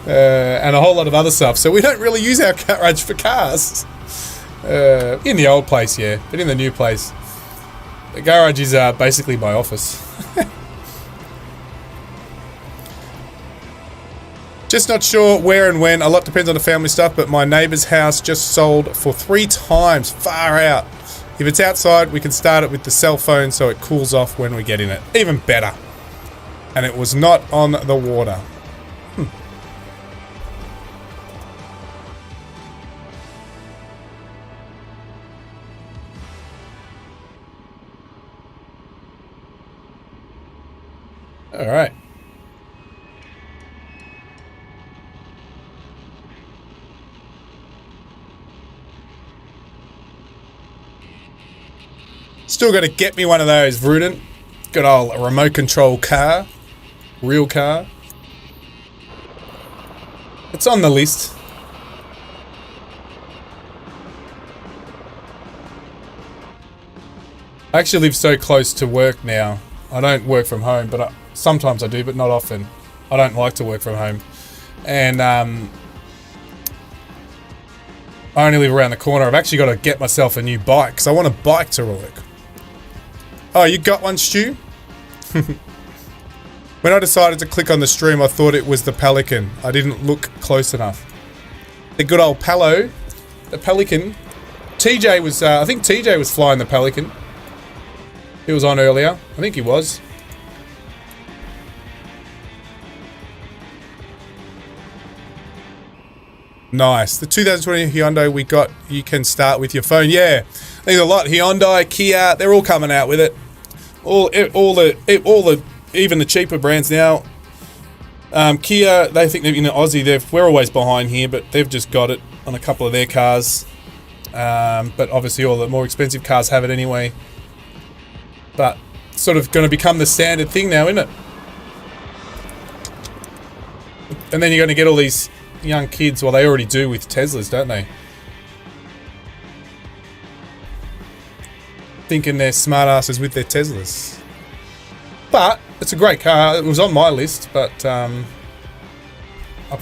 And a whole lot of other stuff. So we don't really use our garage for cars. In the old place, yeah. But in the new place, the garage is basically my office. Just not sure where and when. A lot depends on the family stuff, but my neighbour's house just sold for 3 times. Far out. If it's outside, we can start it with the cell phone so it cools off when we get in it. Even better. And it was not on the water. Alright. Still got to get me one of those, Vruden. Good old remote control car. Real car. It's on the list. I actually live so close to work now. I don't work from home, but sometimes I do, but not often. I don't like to work from home. And I only live around the corner. I've actually got to get myself a new bike because I want a bike to work. Oh, you got one, Stu? When I decided to click on the stream, I thought it was the Pelican. I didn't look close enough. The good old Palo. The Pelican. TJ was, I think TJ was flying the Pelican. He was on earlier. I think he was. Nice. The 2020 Hyundai we got, you can start with your phone. Yeah. There's a lot. Hyundai, Kia, they're all coming out with it. Even the cheaper brands now. Kia, they think they're in Aussie. We're always behind here, but they've just got it on a couple of their cars. But obviously all the more expensive cars have it anyway. But it's sort of going to become the standard thing now, isn't it? And then you're going to get all these young kids, well, they already do with Teslas, don't they? Thinking they're smartasses with their Teslas. But it's a great car. It was on my list, but I've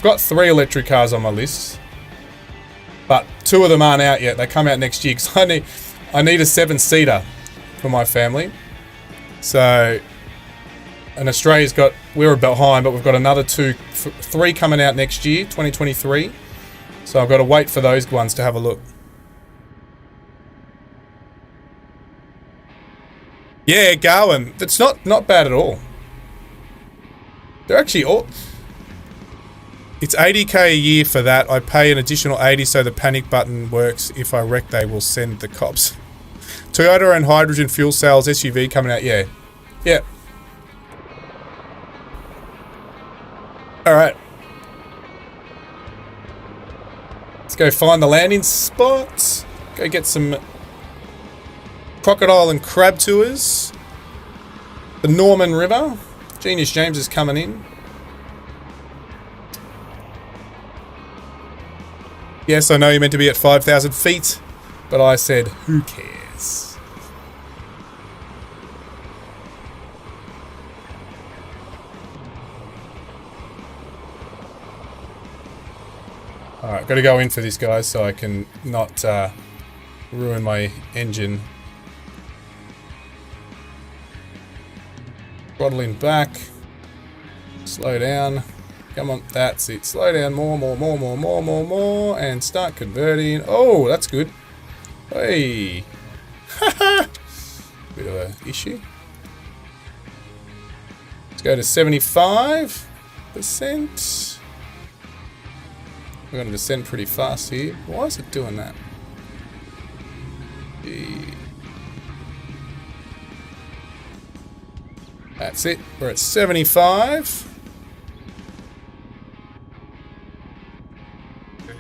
got 3 electric cars on my list, but 2 of them aren't out yet. They come out next year because I need a 7-seater for my family. So, and Australia's got, we're behind, but we've got another 3 coming out next year, 2023. So I've got to wait for those ones to have a look. Yeah, Garwin. It's not bad at all. They're actually all... It's 80k a year for that. I pay an additional 80 so the panic button works. If I wreck, they will send the cops. Toyota and hydrogen fuel cells SUV coming out. Yeah. Yeah. Alright. Let's go find the landing spots. Go get some crocodile and crab tours. The Norman River. Genius James is coming in. Yes, I know you're meant to be at 5,000 feet, but I said, who cares? Alright, gotta go in for this, guys, so I can not ruin my engine. Throttling back. Slow down. Come on, that's it. Slow down more, and start converting. Oh, that's good. Hey. Bit of an issue. Let's go to 75%. We're going to descend pretty fast here. Why is it doing that? That's it. We're at 75.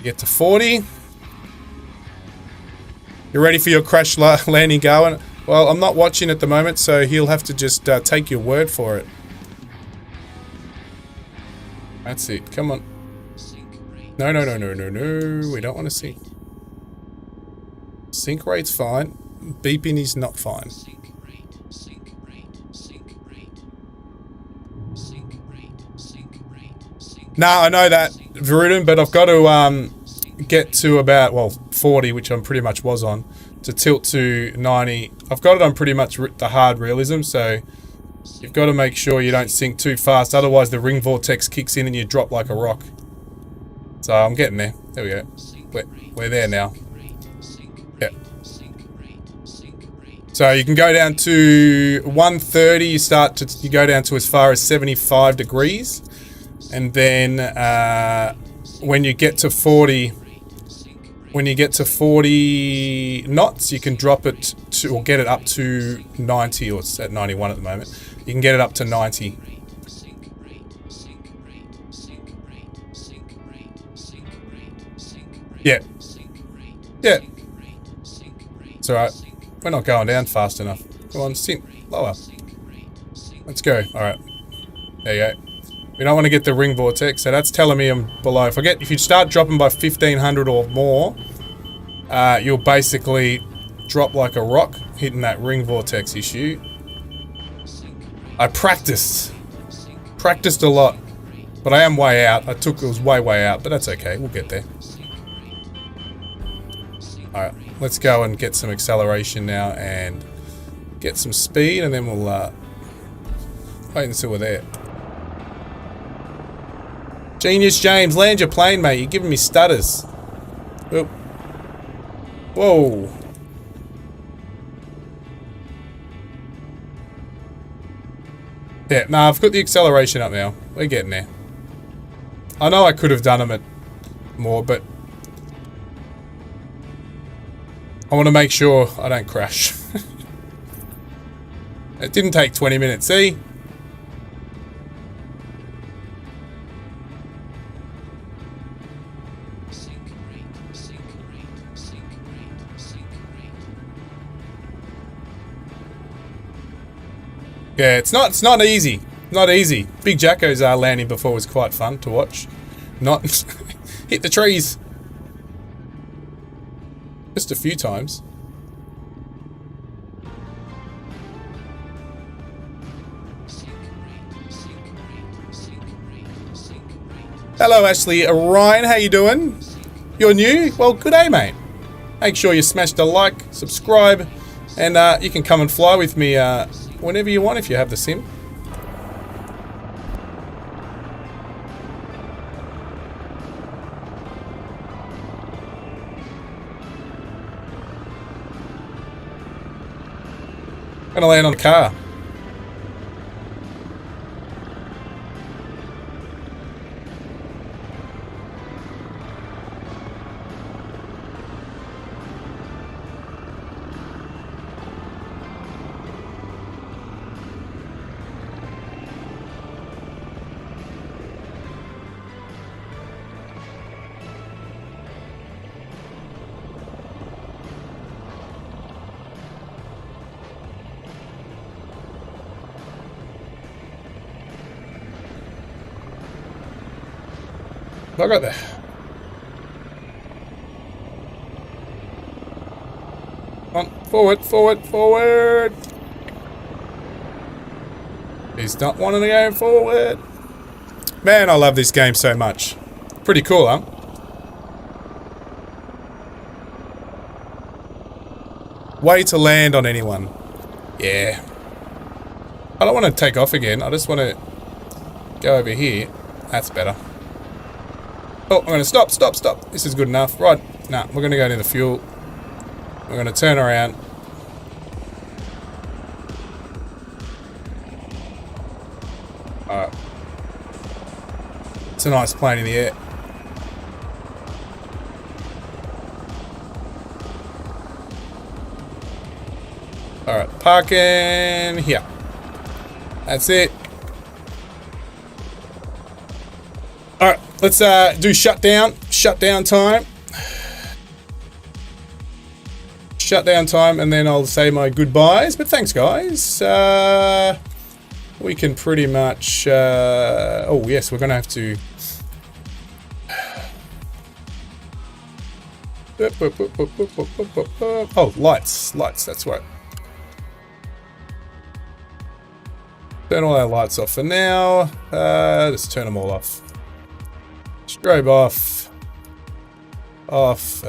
Get to 40. You ready for your crash landing, Garwin? Well, I'm not watching at the moment, so he'll have to just take your word for it. That's it. Come on. No. We don't want to sink. Sink rate's fine. Beeping is not fine. Nah, I know that, Virudin, but I've got to get to about, well, 40, which I'm pretty much was on, to tilt to 90. I've got it on pretty much the hard realism, so you've got to make sure you don't sink too fast, otherwise the ring vortex kicks in and you drop like a rock. So I'm getting there. There we go. We're there now. Yeah. So you can go down to 130, you go down to as far as 75 degrees. And then when you get to 40 knots, you can drop it to, or get it up to 90, or it's at 91 at the moment. You can get it up to 90. Yeah. Yeah. It's alright. We're not going down fast enough. Come on, sink. Lower. Let's go. Alright. There you go. We don't want to get the ring vortex, so that's telling me I'm below. If you start dropping by 1500 or more, you'll basically drop like a rock, hitting that ring vortex issue. I practiced a lot, but I am way out. It was way out, but that's okay. We'll get there. Alright, let's go and get some acceleration now and get some speed, and then we'll wait until we're there. Genius James, land your plane, mate. You're giving me stutters. Oop. Whoa. Yeah, nah, I've got the acceleration up now. We're getting there. I know I could have done them at more, but I want to make sure I don't crash. It didn't take 20 minutes, see? Yeah, it's not easy. Not easy. Big Jacko's landing before was quite fun to watch. Not hit the trees. Just a few times. Hello Ashley, Ryan, how you doing? You're new? Well, good day, mate. Make sure you smash the like, subscribe, and you can come and fly with me whenever you want if you have the sim. Gonna land on the car. I got there. On, forward, forward, forward. He's not wanting to go forward. Man, I love this game so much. Pretty cool, huh? Way to land on anyone. Yeah. I don't want to take off again. I just want to go over here. That's better. Oh, I'm going to stop. This is good enough. Right. Nah, we're going to go near the fuel. We're going to turn around. Alright. It's a nice plane in the air. Alright, parking here. That's it. Alright, let's do shutdown time. Shutdown time, and then I'll say my goodbyes. But thanks, guys. We can pretty much... oh, yes, we're going to have to... Oh, lights, that's right. Turn all our lights off for now. Just turn them all off. Strobe off. Off.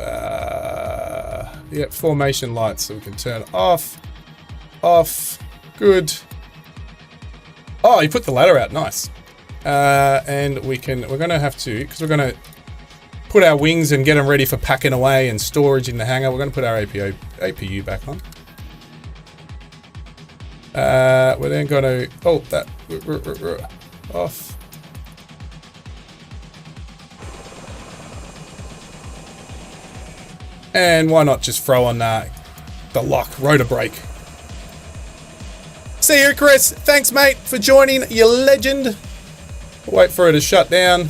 Yep, formation lights, so we can turn off. Off. Good. Oh, you put the ladder out. Nice. And we're going to have to, because we're going to put our wings and get them ready for packing away and storage in the hangar. We're going to put our APU back on. We're then going to... Oh, that... Off. And why not just throw on the lock, rotor brake. See you, Chris. Thanks, mate, for joining. You legend. Wait for it to shut down.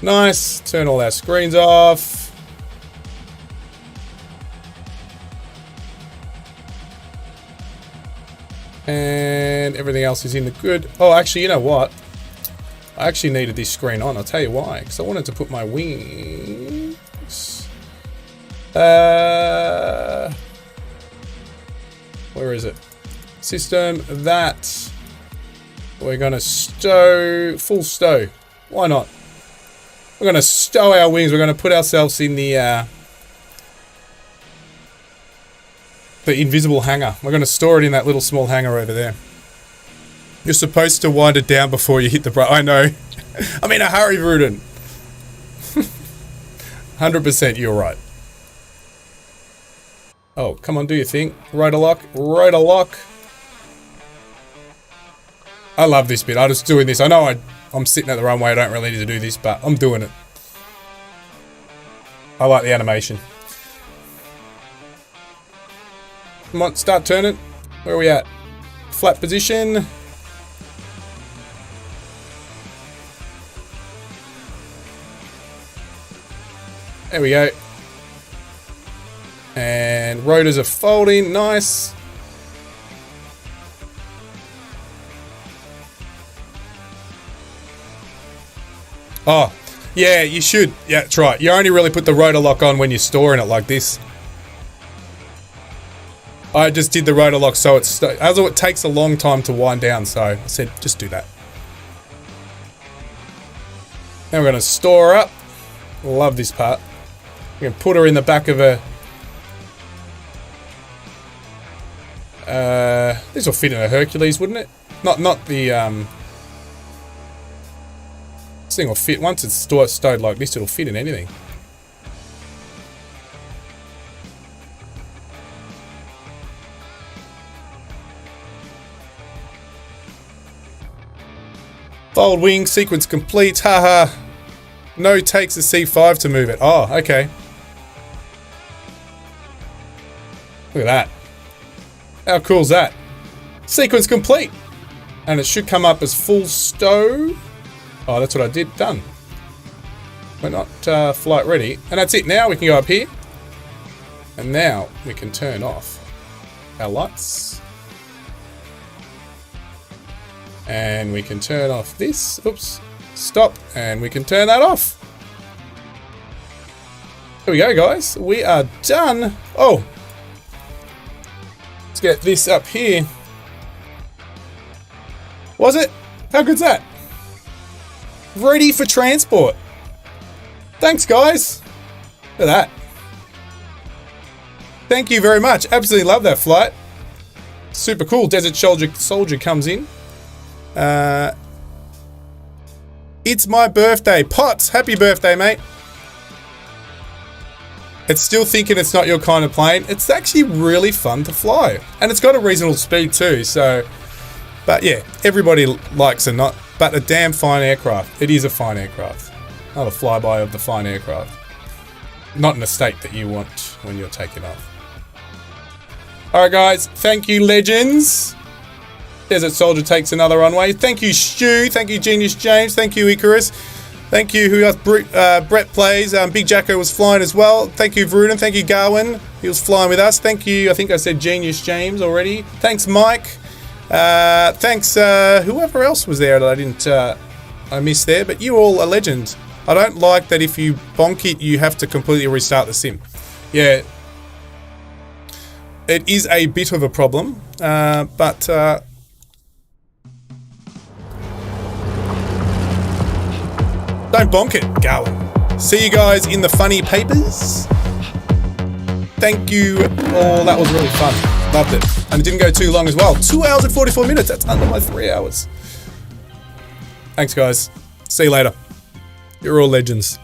Nice. Turn all our screens off. And everything else is in the good. Oh, actually, you know what? I actually needed this screen on. I'll tell you why. Because I wanted to put my wings. Where is it? System. That. We're going to stow. Full stow. Why not? We're going to stow our wings. We're going to put ourselves in the invisible hangar. We're going to store it in that little small hangar over there. You're supposed to wind it down before you hit the brake. I know. I'm in a hurry, Rudin. 100% you're right. Oh, come on, do your thing. Rotor lock. Rotor lock. I love this bit. I'm just doing this. I know I'm sitting at the runway. I don't really need to do this, but I'm doing it. I like the animation. Come on, start turning. Where are we at? Flat position. There we go. And rotors are folding. Nice. Oh, yeah, you should. Yeah, that's right. You only really put the rotor lock on when you're storing it like this. I just did the rotor lock so it's... As it takes a long time to wind down, so I said just do that. Now we're going to store her up. Love this part. We're going to put her in the back of a... this will fit in a Hercules, wouldn't it? Not the... This thing will fit. Once it's stowed like this, it'll fit in anything. Fold wing, sequence complete, haha. No takes a C5 to move it. Oh, okay. Look at that. How cool is that? Sequence complete. And it should come up as full stow. Oh, that's what I did. Done. We're not flight ready. And that's it. Now we can go up here. And now we can turn off our lights. And we can turn off this. Oops. Stop. And we can turn that off. Here we go, guys. We are done. Oh. Let's get this up here. Was it? How good's that? Ready for transport. Thanks, guys. Look at that. Thank you very much. Absolutely love that flight. Super cool. Desert Soldier comes in. It's my birthday. Potts, happy birthday, mate. It's still thinking it's not your kind of plane. It's actually really fun to fly. And it's got a reasonable speed too, so... But yeah, everybody likes it, not... But a damn fine aircraft. It is a fine aircraft. Not a flyby of the fine aircraft. Not in a state that you want when you're taking off. Alright guys, thank you legends. Desert Soldier takes another runway. Thank you Stu, thank you Genius James, thank you Icarus. Thank you who else? Brett plays, Big Jacko was flying as well. Thank you Vruden, thank you Garwin, he was flying with us. Thank you, I think I said Genius James already. Thanks Mike. Thanks whoever else was there that I didn't I missed there, but you all are legends. I don't like that if you bonk it you have to completely restart the sim. Yeah, it is a bit of a problem, but don't bonk it, Garwin. See you guys in the funny papers. Thank you all, that was really fun. Loved it. And it didn't go too long as well. 2 hours and 44 minutes. That's under my 3 hours. Thanks, guys. See you later. You're all legends.